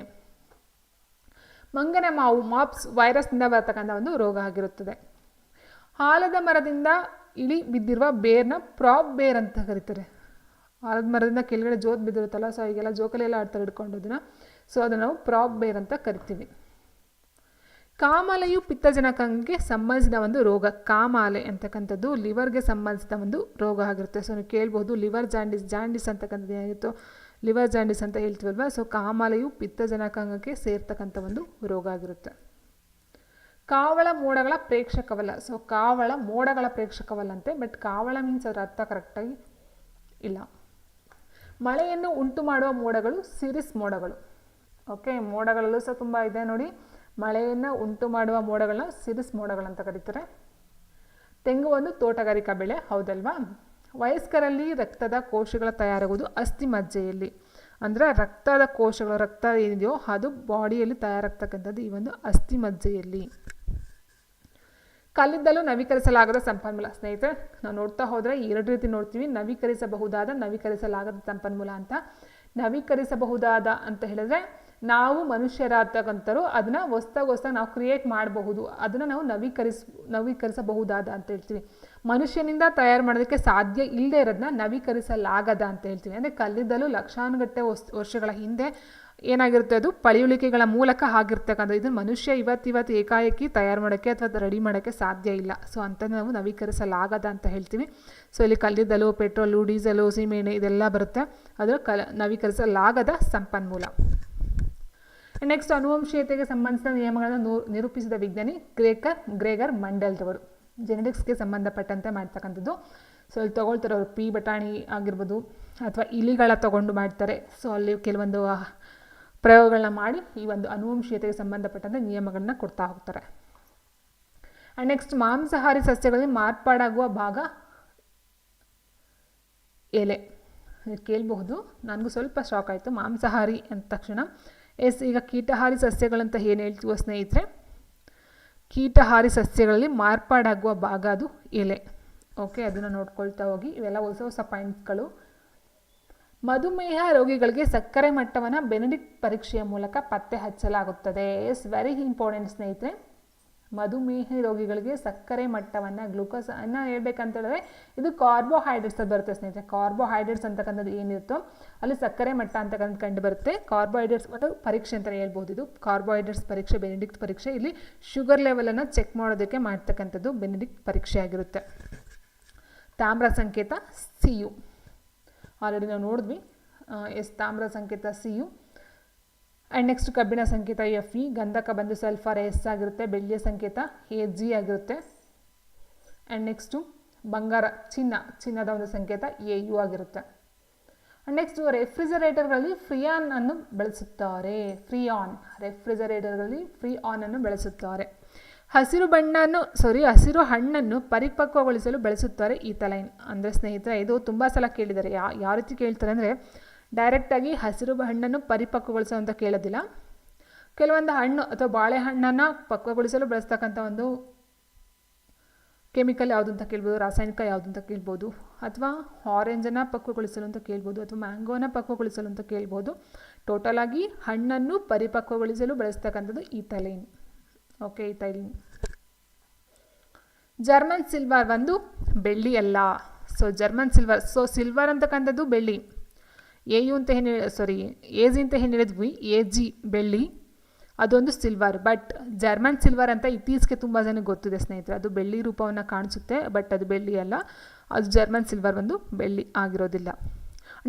ಮಂಗನ ಮಾವು ಮಾಪ್ಸ್ ವೈರಸ್ನಿಂದ ಬರ್ತಕ್ಕಂಥ ಒಂದು ರೋಗ ಆಗಿರುತ್ತದೆ. ಆಲದ ಮರದಿಂದ ಇಳಿ ಬಿದ್ದಿರುವ ಬೇರ್ನ ಪ್ರಾಪ್ ಬೇರ್ ಅಂತ ಕರೀತಾರೆ. ಆಲದ ಮರದಿಂದ ಕೆಳಗಡೆ ಜೋತ್ ಬಿದ್ದಿರುತ್ತಲ್ಲ, ಸೊ ಈಗೆಲ್ಲ ಜೋಕಲೆಲ್ಲ ಆಡ್ತಾರೆ ಹಿಡ್ಕೊಂಡೋದನ್ನ, ಸೊ ಅದನ್ನು ನಾವು ಪ್ರಾಪ್ ಬೇರ್ ಅಂತ ಕರಿತೀವಿ. ಕಾಮಾಲೆಯು ಪಿತ್ತಜನಕಕ್ಕೆ ಸಂಬಂಧಿಸಿದ ಒಂದು ರೋಗ. ಕಾಮಾಲೆ ಅಂತಕ್ಕಂಥದ್ದು ಲಿವರ್ಗೆ ಸಂಬಂಧಿಸಿದ ಒಂದು ರೋಗ ಆಗಿರುತ್ತೆ. ಸೊ ನೀವು ಕೇಳ್ಬೋದು, ಲಿವರ್ ಜಾಂಡಿಸ್ ಅಂತಕ್ಕಂಥದ್ದು ಏನಾಗಿತ್ತು, ಲಿವರ್ ಜಾಂಡಿಸ್ ಅಂತ ಹೇಳ್ತೀವಲ್ವ. ಸೊ ಕಾಮಾಲೆಯು ಪಿತ್ತಜನಕಾಂಗಕ್ಕೆ ಸೇರ್ತಕ್ಕಂಥ ಒಂದು ರೋಗ ಆಗಿರುತ್ತೆ. ಕಾವಳ ಮೋಡಗಳ ಪ್ರೇಕ್ಷಕವಲ್ಲ. ಸೊ ಕಾವಳ ಮೋಡಗಳ ಪ್ರೇಕ್ಷಕವಲ್ಲಂತೆ, ಬಟ್ ಕಾವಳ ಮೀನ್ಸ್ ಅದರ ಅರ್ಥ ಕರೆಕ್ಟಾಗಿ ಇಲ್ಲ. ಮಳೆಯನ್ನು ಉಂಟು ಮಾಡುವ ಮೋಡಗಳು ಸಿರಿಸ್ ಮೋಡಗಳು. ಓಕೆ, ಮೋಡಗಳಲ್ಲೂ ಸಹ ತುಂಬ ಇದೆ ನೋಡಿ. ಮಳೆಯನ್ನು ಉಂಟು ಮಾಡುವ ಮೋಡಗಳನ್ನ ಸಿರಿಸ್ ಮೋಡಗಳಂತ ಕರೀತಾರೆ. ತೆಂಗು ಒಂದು ತೋಟಗಾರಿಕಾ ಬೆಳೆ, ಹೌದಲ್ವಾ? ವಯಸ್ಕರಲ್ಲಿ ರಕ್ತದ ಕೋಶಗಳ ತಯಾರಾಗುವುದು ಅಸ್ಥಿ ಮಜ್ಜೆಯಲ್ಲಿ. ಅಂದರೆ ರಕ್ತದ ಕೋಶಗಳು, ರಕ್ತ ಏನಿದೆಯೋ ಅದು ಬಾಡಿಯಲ್ಲಿ ತಯಾರಾಗ್ತಕ್ಕಂಥದ್ದು ಈ ಒಂದು ಅಸ್ಥಿ ಮಜ್ಜೆಯಲ್ಲಿ. ಕಲ್ಲಿದ್ದಲು ನವೀಕರಿಸಲಾಗದ ಸಂಪನ್ಮೂಲ. ಸ್ನೇಹಿತರೆ, ನಾವು ನೋಡ್ತಾ ಹೋದರೆ 2 ರೀತಿ ನೋಡ್ತೀವಿ, ನವೀಕರಿಸಬಹುದಾದ, ನವೀಕರಿಸಲಾಗದ ಸಂಪನ್ಮೂಲ ಅಂತ. ನವೀಕರಿಸಬಹುದಾದ ಅಂತ ಹೇಳಿದ್ರೆ ನಾವು ಮನುಷ್ಯರಾಗ್ತಕ್ಕಂಥವ್ರು ಅದನ್ನು ಹೊಸ್ದಾಗಿ ನಾವು ಕ್ರಿಯೇಟ್ ಮಾಡಬಹುದು, ಅದನ್ನು ನಾವು ನವೀಕರಿಸಬಹುದಾದ ಅಂತ ಹೇಳ್ತೀವಿ. ಮನುಷ್ಯನಿಂದ ತಯಾರು ಮಾಡೋದಕ್ಕೆ ಸಾಧ್ಯ ಇಲ್ಲದೆ ಇರೋದನ್ನ ನವೀಕರಿಸಲಾಗದ ಅಂತ ಹೇಳ್ತೀವಿ. ಅಂದರೆ ಕಲ್ಲಿದ್ದಲು ಲಕ್ಷಾನುಗಟ್ಟಲೆ ವರ್ಷಗಳ ಹಿಂದೆ ಏನಾಗಿರುತ್ತೆ, ಅದು ಪಳೆಯುಳಿಕೆಗಳ ಮೂಲಕ ಆಗಿರ್ತಕ್ಕಂಥ. ಇದು ಮನುಷ್ಯ ಇವತ್ತು ಏಕಾಏಕಿ ತಯಾರು ಮಾಡೋಕ್ಕೆ ಅಥವಾ ರೆಡಿ ಮಾಡೋಕ್ಕೆ ಸಾಧ್ಯ ಇಲ್ಲ. ಸೊ ಅಂತ ನಾವು ನವೀಕರಿಸಲಾಗದ ಅಂತ ಹೇಳ್ತೀವಿ. ಸೊ ಇಲ್ಲಿ ಕಲ್ಲಿದ್ದಲು, ಪೆಟ್ರೋಲು, ಡೀಸೆಲು, ಸೀಮೆಎಣ್ಣೆ ಇದೆಲ್ಲ ಬರುತ್ತೆ, ಅದು ನವೀಕರಿಸಲಾಗದ ಸಂಪನ್ಮೂಲ. ನೆಕ್ಸ್ಟ್, ಅನುವಂಶೀಯತೆಗೆ ಸಂಬಂಧಿಸಿದ ನಿಯಮಗಳನ್ನು ನಿರೂಪಿಸಿದ ವಿಜ್ಞಾನಿ ಗ್ರೆಗರ್ ಮೆಂಡೆಲ್ರವರು. ಜೆನೆಟಿಕ್ಸ್ಗೆ ಸಂಬಂಧಪಟ್ಟಂತೆ ಮಾಡ್ತಕ್ಕಂಥದ್ದು. ಸೊ ಇಲ್ಲಿ ತೊಗೊಳ್ತಾರೆ ಅವರು ಪಿ ಬಟಾಣಿ ಆಗಿರ್ಬೋದು ಅಥವಾ ಇಲಿಗಳ ತೊಗೊಂಡು ಮಾಡ್ತಾರೆ. ಸೊ ಅಲ್ಲಿ ಕೆಲವೊಂದು ಪ್ರಯೋಗಗಳನ್ನ ಮಾಡಿ ಈ ಒಂದು ಅನುವಂಶೀಯತೆಗೆ ಸಂಬಂಧಪಟ್ಟಂತೆ ನಿಯಮಗಳನ್ನ ಕೊಡ್ತಾ ಹೋಗ್ತಾರೆ. ಆ್ಯಂಡ್ ನೆಕ್ಸ್ಟ್ ಮಾಂಸಾಹಾರಿ ಸಸ್ಯಗಳಲ್ಲಿ ಮಾರ್ಪಾಡಾಗುವ ಭಾಗ ಎಲೆ. ಕೇಳಬಹುದು, ನನಗೂ ಸ್ವಲ್ಪ ಶಾಕ್ ಆಯಿತು ಮಾಂಸಾಹಾರಿ ಅಂದ ತಕ್ಷಣ. ಈಗ ಕೀಟಹಾರಿ ಸಸ್ಯಗಳಂತ ಏನು ಹೇಳ್ತೀವೋ ಸ್ನೇಹಿತರೆ, ಕೀಟಹಾರಿ ಸಸ್ಯಗಳಲ್ಲಿ ಮಾರ್ಪಾಡಾಗುವ ಭಾಗ ಅದು ಎಲೆ. ಓಕೆ, ಅದನ್ನು ನೋಡ್ಕೊಳ್ತಾ ಹೋಗಿ. ಇವೆಲ್ಲ ಹೊಸ ಹೊಸ ಪಾಯಿಂಟ್ಸ್ಗಳು. ಮಧುಮೇಹ ರೋಗಿಗಳಿಗೆ ಸಕ್ಕರೆ ಮಟ್ಟವನ್ನು ಬೆನೆಡಿಕ್ಟ್ ಪರೀಕ್ಷೆಯ ಮೂಲಕ ಪತ್ತೆ ಹಚ್ಚಲಾಗುತ್ತದೆ. ವೆರಿ ಇಂಪಾರ್ಟೆಂಟ್ ಸ್ನೇಹಿತರೆ. ಮಧುಮೇಹ ರೋಗಿಗಳಿಗೆ ಸಕ್ಕರೆ ಮಟ್ಟವನ್ನು ಗ್ಲೂಕೋಸ್ ಅನ್ನು ಹೇಳ್ಬೇಕಂತ ಹೇಳಿದ್ರೆ ಇದು ಕಾರ್ಬೋಹೈಡ್ರೇಟ್ಸ್ ಅದು ಬರುತ್ತೆ ಸ್ನೇಹಿತರೆ. ಕಾರ್ಬೋಹೈಡ್ರೇಟ್ಸ್ ಅಂತಕ್ಕಂಥದ್ದು ಏನಿರುತ್ತೋ ಅಲ್ಲಿ ಸಕ್ಕರೆ ಮಟ್ಟ ಅಂತಕ್ಕಂಥ ಕಂಡು ಬರುತ್ತೆ. ಕಾರ್ಬೋಹೈಡ್ರೇಟ್ಸ್ ಒಂದು ಪರೀಕ್ಷೆ ಅಂತಲೇ ಹೇಳ್ಬೋದು. ಇದು ಕಾರ್ಬೋಹೈಡ್ರೇಟ್ಸ್ ಪರೀಕ್ಷೆ, ಬೆನೆಡಿಕ್ಟ್ ಪರೀಕ್ಷೆ. ಇಲ್ಲಿ ಶುಗರ್ ಲೆವೆಲನ್ನು ಚೆಕ್ ಮಾಡೋದಕ್ಕೆ ಮಾಡ್ತಕ್ಕಂಥದ್ದು ಬೆನೆಡಿಕ್ಟ್ ಪರೀಕ್ಷೆ ಆಗಿರುತ್ತೆ. ತಾಮ್ರ ಸಂಕೇತ ಸಿಯು ಆಲ್ರೆಡಿ ನಾವು ನೋಡಿದ್ವಿ. ತಾಮ್ರ ಸಂಕೇತ ಸಿಯು. ಆ್ಯಂಡ್ ನೆಕ್ಸ್ಟ್ ಕಬ್ಬಿಣ ಸಂಕೇತ FE, ಗಂಧಕ ಬಂದು ಸಲ್ಫರ್ S ಆಗಿರುತ್ತೆ, ಬೆಳ್ಳಿಯ ಸಂಕೇತ AG ಆಗಿರುತ್ತೆ. ಆ್ಯಂಡ್ ನೆಕ್ಸ್ಟು ಬಂಗಾರ ಚಿನ್ನದ ಒಂದು ಸಂಕೇತ AU ಆಗಿರುತ್ತೆ. ಆ್ಯಂಡ್ ನೆಕ್ಸ್ಟು ರೆಫ್ರಿಜರೇಟರ್ಗಳಲ್ಲಿ ಫ್ರಿಯಾನ್ ಅನ್ನು ಬಳಸುತ್ತಾರೆ. ರೆಫ್ರಿಜರೇಟರ್ಗಳಲ್ಲಿ ಫ್ರಿಯಾನ್ ಅನ್ನು ಬಳಸುತ್ತಾರೆ. ಹಸಿರು ಹಣ್ಣನ್ನು ಪರಿಪಕ್ವಗೊಳಿಸಲು ಬಳಸುತ್ತಾರೆ ಈಥಲೈನ್. ಅಂದರೆ ಸ್ನೇಹಿತರೆ ಇದು ತುಂಬ ಸಲ ಕೇಳಿದ್ದಾರೆ. ಯಾವ ರೀತಿ ಕೇಳ್ತಾರೆ ಅಂದರೆ ಡೈರೆಕ್ಟಾಗಿ ಹಸಿರು ಹಣ್ಣನ್ನು ಪರಿಪಕ್ವಗೊಳಿಸೋ ಅಂತ ಕೇಳೋದಿಲ್ಲ. ಕೆಲವೊಂದು ಹಣ್ಣು ಅಥವಾ ಬಾಳೆಹಣ್ಣನ್ನು ಪಕ್ವಗೊಳಿಸಲು ಬಳಸ್ತಕ್ಕಂಥ ಒಂದು ಕೆಮಿಕಲ್ ಯಾವುದು ಅಂತ ಕೇಳ್ಬೋದು, ರಾಸಾಯನಿಕ ಯಾವುದು ಅಂತ ಕೇಳ್ಬೋದು, ಅಥವಾ ಆರೆಂಜನ್ನು ಪಕ್ವಗೊಳಿಸಲು ಅಂತ ಕೇಳ್ಬೋದು, ಅಥವಾ ಮ್ಯಾಂಗೋನ ಪಕ್ವಗೊಳಿಸಲು ಅಂತ ಕೇಳ್ಬೋದು. ಟೋಟಲ್ ಆಗಿ ಹಣ್ಣನ್ನು ಪರಿಪಕ್ವಗೊಳಿಸಲು ಬಳಸ್ತಕ್ಕಂಥದ್ದು ಈಥಲೈನ್. ಓಕೆ, ಈಥೈಲಿನ್. ಜರ್ಮನ್ ಸಿಲ್ವರ್ ಒಂದು ಬೆಳ್ಳಿ ಅಲ್ಲ. German silver. ಸಿಲ್ವರ್ ಅಂತಕ್ಕಂಥದ್ದು ಬೆಳ್ಳಿ. AG ಅಂತ ಏನು ಹೇಳಿದ್ವಿ, AG ಬೆಳ್ಳಿ, ಅದೊಂದು ಸಿಲ್ವರ್. ಬಟ್ ಜರ್ಮನ್ ಸಿಲ್ವರ್ ಅಂತ ಇತ್ತೀಚೆಗೆ ತುಂಬ ಜನಕ್ಕೆ ಗೊತ್ತಿದೆ ಸ್ನೇಹಿತರೆ. ಅದು ಬೆಳ್ಳಿ ರೂಪವನ್ನು ಕಾಣಿಸುತ್ತೆ, ಬಟ್ ಅದು ಬೆಳ್ಳಿ ಅಲ್ಲ. ಅದು ಜರ್ಮನ್ ಸಿಲ್ವರ್ ಒಂದು ಬೆಳ್ಳಿ ಆಗಿರೋದಿಲ್ಲ.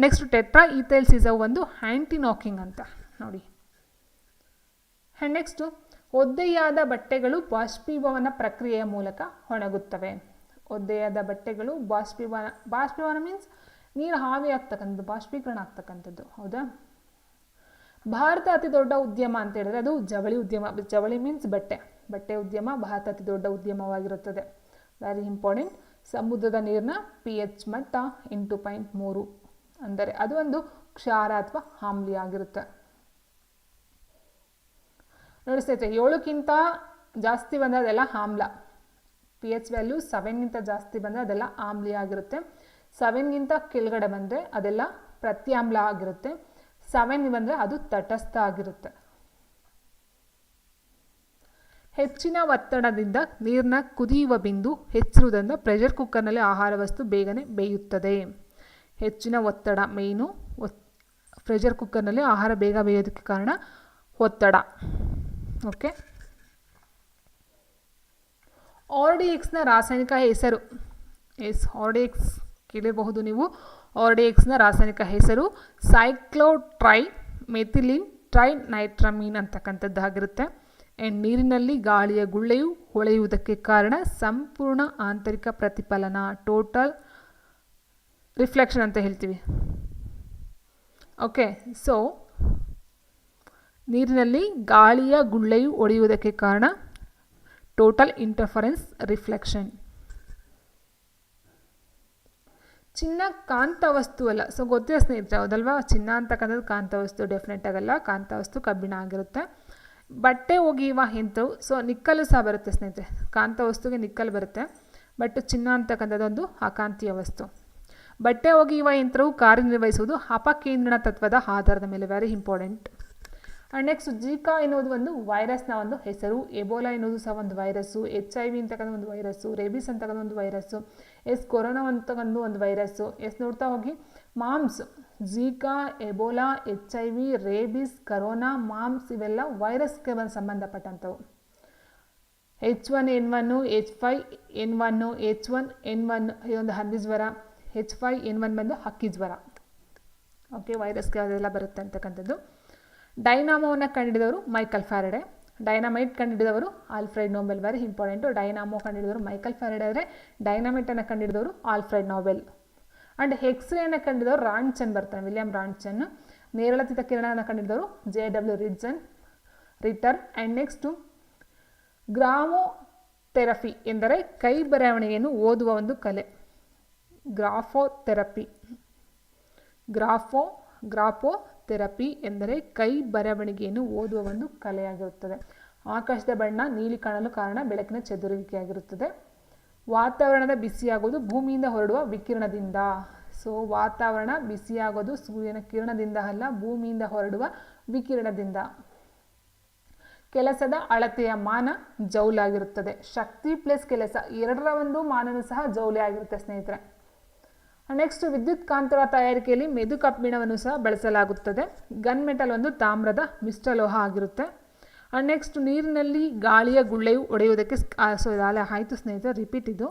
ನೆಕ್ಸ್ಟ್ ಟೆಟ್ರಾ ಈಥೈಲ್ ಸೀಸವ್ ಒಂದು ಆ್ಯಂಟಿ ನಾಕಿಂಗ್ ಅಂತ ನೋಡಿ. ಆ್ಯಂಡ್ ನೆಕ್ಸ್ಟು ಒದ್ದೆಯಾದ ಬಟ್ಟೆಗಳು ಬಾಷ್ಪೀಭವನ ಪ್ರಕ್ರಿಯೆಯ ಮೂಲಕ ಒಣಗುತ್ತವೆ. ಒದ್ದೆಯಾದ ಬಟ್ಟೆಗಳು ಬಾಷ್ಪೀಭವನ ಮೀನ್ಸ್ ನೀರು ಹಾವಿ ಆಗ್ತಕ್ಕಂಥದ್ದು, ಬಾಷ್ಪೀಕರಣ ಆಗ್ತಕ್ಕಂಥದ್ದು. ಹೌದಾ? ಭಾರತ ಅತಿ ದೊಡ್ಡ ಉದ್ಯಮ ಅಂತ ಹೇಳಿದ್ರೆ ಅದು ಜವಳಿ ಉದ್ಯಮ. ಜವಳಿ ಮೀನ್ಸ್ ಬಟ್ಟೆ ಉದ್ಯಮ ಭಾರತ ಅತಿ ದೊಡ್ಡ ಉದ್ಯಮವಾಗಿರುತ್ತದೆ. Very important. ಸಮುದ್ರದ ನೀರಿನ pH ಮಟ್ಟ 8.3 ಅಂದರೆ ಅದು ಒಂದು ಕ್ಷಾರ ಅಥವಾ ಆಮ್ಲೀಯ ಆಗಿರುತ್ತೆ. ನೋಡಿ ಸ್ನೇಹಿತರೆ, 7ಕ್ಕಿಂತ ಜಾಸ್ತಿ ಬಂದರೆ ಅದೆಲ್ಲ ಆಮ್ಲ. pH ವ್ಯಾಲ್ಯೂ 7ಗಿಂತ ಜಾಸ್ತಿ ಬಂದರೆ ಅದೆಲ್ಲ ಆಮ್ಲೀಯ ಆಗಿರುತ್ತೆ. 7ಗಿಂತ ಕೆಳಗಡೆ ಬಂದರೆ ಅದೆಲ್ಲ ಪ್ರತ್ಯಾಮ್ಲ ಆಗಿರುತ್ತೆ. 7 ಬಂದರೆ ಅದು ತಟಸ್ಥ ಆಗಿರುತ್ತೆ. ಹೆಚ್ಚಿನ ಒತ್ತಡದಿಂದ ನೀರಿನ ಕುದಿಯುವ ಬಿಂದು ಹೆಚ್ಚಿರುವುದರಿಂದ ಪ್ರೆಷರ್ ಕುಕ್ಕರ್ನಲ್ಲಿ ಆಹಾರ ವಸ್ತು ಬೇಗನೆ ಬೇಯುತ್ತದೆ. ಹೆಚ್ಚಿನ ಒತ್ತಡ ಮೇಯ್ನು. ಪ್ರೆಷರ್ ಕುಕ್ಕರ್ನಲ್ಲಿ ಆಹಾರ ಬೇಗ ಬೇಯೋದಕ್ಕೆ ಕಾರಣ ಒತ್ತಡ. ಓಕೆ. RDXನ ರಾಸಾಯನಿಕ ಹೆಸರು. RDX ಕೇಳಿರಬಹುದು ನೀವು. RDXನ ರಾಸಾಯನಿಕ ಹೆಸರು ಸೈಕ್ಲೋಟ್ರೈ ಮೆಥಿಲಿನ್ ಟ್ರೈನೈಟ್ರಮೀನ್ ಅಂತಕ್ಕಂಥದ್ದಾಗಿರುತ್ತೆ. ಆ್ಯಂಡ್ ನೀರಿನಲ್ಲಿ ಗಾಳಿಯ ಗುಳ್ಳೆಯು ಹೊಳೆಯುವುದಕ್ಕೆ ಕಾರಣ ಸಂಪೂರ್ಣ ಆಂತರಿಕ ಪ್ರತಿಫಲನ, ಟೋಟಲ್ ರಿಫ್ಲೆಕ್ಷನ್ ಅಂತ ಹೇಳ್ತೀವಿ. ಓಕೆ, ಸೊ ನೀರಿನಲ್ಲಿ ಗಾಳಿಯ ಗುಳ್ಳೆಯು ಹೊಳೆಯುವುದಕ್ಕೆ ಕಾರಣ ಟೋಟಲ್ ಇಂಟರ್ಫರೆನ್ಸ್ ರಿಫ್ಲೆಕ್ಷನ್. ಚಿನ್ನ ಕಾಂತವಸ್ತು ಅಲ್ಲ. ಗೊತ್ತಿದೆ ಸ್ನೇಹಿತರೆ, ಹೌದಲ್ವಾ? ಚಿನ್ನ ಅಂತಕ್ಕಂಥದ್ದು ಕಾಂತವಸ್ತು ಡೆಫಿನೆಟ್ ಆಗಲ್ಲ. ಕಾಂತವಸ್ತು ಕಬ್ಬಿಣ ಆಗಿರುತ್ತೆ. ಬಟ್ಟೆ ಒಗೆಯುವ ಯಂತ್ರವು ನಿಕ್ಕಲು ಸಹ ಬರುತ್ತೆ ಸ್ನೇಹಿತರೆ. ಕಾಂತವಸ್ತುಗೆ ನಿಕ್ಕಲ್ ಬರುತ್ತೆ, ಬಟ್ ಚಿನ್ನ ಅಂತಕ್ಕಂಥದ್ದು ಒಂದು ಅಕಾಂತೀಯ ವಸ್ತು. ಬಟ್ಟೆ ಒಗೆಯುವ ಯಂತ್ರವು ಕಾರ್ಯನಿರ್ವಹಿಸುವುದು ಅಪಕೇಂದ್ರಣ ತತ್ವದ ಆಧಾರದ ಮೇಲೆ. Very important. And next Zika ಎನ್ನುವುದು ಒಂದು ವೈರಸ್ನ ಒಂದು ಹೆಸರು. ಎಬೋಲಾ ಎನ್ನುವುದು ಸಹ ಒಂದು ವೈರಸ್ಸು. HIV ಅಂತಕ್ಕಂಥ ಒಂದು ವೈರಸ್ಸು. ರೇಬಿಸ್ ಅಂತಕ್ಕಂಥ ಒಂದು ವೈರಸ್ಸು. ಕೊರೋನಾ ಅಂತಕ್ಕಂಥ ಒಂದು ವೈರಸ್ಸು. ನೋಡ್ತಾ ಹೋಗಿ. Moms, Zika, Ebola, HIV, rabies, corona, moms ಇವೆಲ್ಲ ವೈರಸ್ಗೆ ಸಂಬಂಧಪಟ್ಟಂಥವು. H1N1, H5N1, H1N1 ಇದೊಂದು ಹಂದಿ ಜ್ವರ. H5N1 ಬಂದು ಹಕ್ಕಿ ಜ್ವರ. ಓಕೆ, ವೈರಸ್ಗೆ ಅದೆಲ್ಲ ಬರುತ್ತೆ ಅಂತಕ್ಕಂಥದ್ದು. ಡೈನಾಮೋವನ್ನು ಕಂಡುಹಿಡಿದವರು ಮೈಕಲ್ ಫ್ಯಾರಡೆ. ಡೈನಾಮೈಟ್ ಕಂಡುಹಿಡಿದವರು Alfred Nobel. Very important. Dynamo ಕಂಡುಹಿಡಿದವರು ಮೈಕಲ್ ಫ್ಯಾರಡೆ ಆದರೆ ಡೈನಾಮೈಟನ್ನು ಕಂಡುಹಿಡಿದವರು ಆಲ್ಫ್ರೆಡ್ ನೊಬೆಲ್. ಆ್ಯಂಡ್ ಎಕ್ಸ್ರೇಯನ್ನು ಕಂಡುಹಿಡಿದವರು ರಾಂಚನ್ ಬರ್ತಾನೆ, ವಿಲಿಯಂ ರಾಂಚನ್. ನೇರಳಾತೀತ ಕಿರಣವನ್ನು ಕಂಡುಹಿಡಿದವರು JW Ritter. And next graphotherapy ಎಂದರೆ ಕೈ ಬರವಣಿಗೆಯನ್ನು ಓದುವ ಒಂದು ಕಲೆ. ಗ್ರಾಫೋಥೆರಪಿ ಗ್ರಾಫೋಥೆರಪಿ ಎಂದರೆ ಕೈ ಬರವಣಿಗೆಯನ್ನು ಓದುವ ಒಂದು ಕಲೆಯಾಗಿರುತ್ತದೆ. ಆಕಾಶದ ಬಣ್ಣ ನೀಲಿ ಕಾಣಲು ಕಾರಣ ಬೆಳಕಿನ ಚದುರುವಿಕೆಯಾಗಿರುತ್ತದೆ. ವಾತಾವರಣದ ಬಿಸಿಯಾಗೋದು ಭೂಮಿಯಿಂದ ಹೊರಡುವ ವಿಕಿರಣದಿಂದ. ಸೊ ವಾತಾವರಣ ಬಿಸಿಯಾಗೋದು ಸೂರ್ಯನ ಕಿರಣದಿಂದ ಅಲ್ಲ, ಭೂಮಿಯಿಂದ ಹೊರಡುವ ವಿಕಿರಣದಿಂದ. ಕೆಲಸದ ಅಳತೆಯ ಮಾನ ಜೌಲಾಗಿರುತ್ತದೆ. ಶಕ್ತಿ ಪ್ಲಸ್ ಕೆಲಸ ಎರಡರ ಒಂದು ಮಾನನೂ ಸಹ ಜೌಲೇ ಆಗಿರುತ್ತೆ ಸ್ನೇಹಿತರೆ. ನೆಕ್ಸ್ಟ್ ವಿದ್ಯುತ್ ಕಾಂತಗಳ ತಯಾರಿಕೆಯಲ್ಲಿ ಮೆದು ಕಬ್ಬಿಣವನ್ನು ಸಹ ಬಳಸಲಾಗುತ್ತದೆ. ಗನ್ ಮೆಟಲ್ ಒಂದು ತಾಮ್ರದ ಮಿಶ್ರಲೋಹ ಆಗಿರುತ್ತೆ. ನೆಕ್ಸ್ಟ್ ನೀರಿನಲ್ಲಿ ಗಾಳಿಯ ಗುಳ್ಳೆಯು ಒಡೆಯುವುದಕ್ಕೆ ಸೊ ಇದೆಲ್ಲ ಆಯಿತು ಸ್ನೇಹಿತರೆ, ರಿಪೀಟ್ ಇದು.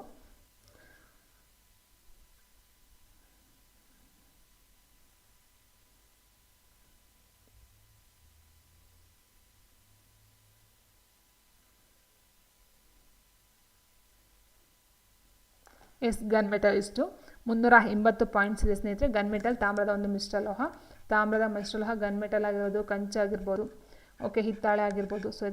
ಎಸ್ ಗನ್ ಮೆಟಲ್ ಇಷ್ಟು 380 ಪಾಯಿಂಟ್ಸ್ ಇದೆ ಸ್ನೇಹಿತರೆ. ಗನ್ ಮೆಟಲ್ ತಾಮ್ರದ ಒಂದು ಮಿಶ್ರಲೋಹ. ತಾಮ್ರದ ಮಿಶ್ರಲೋಹ ಗನ್ ಮೆಟಲ್ ಆಗಿರ್ಬೋದು, ಕಂಚು ಆಗಿರ್ಬೋದು, ಓಕೆ ಹಿತ್ತಾಳೆ ಆಗಿರ್ಬೋದು. ಸೊ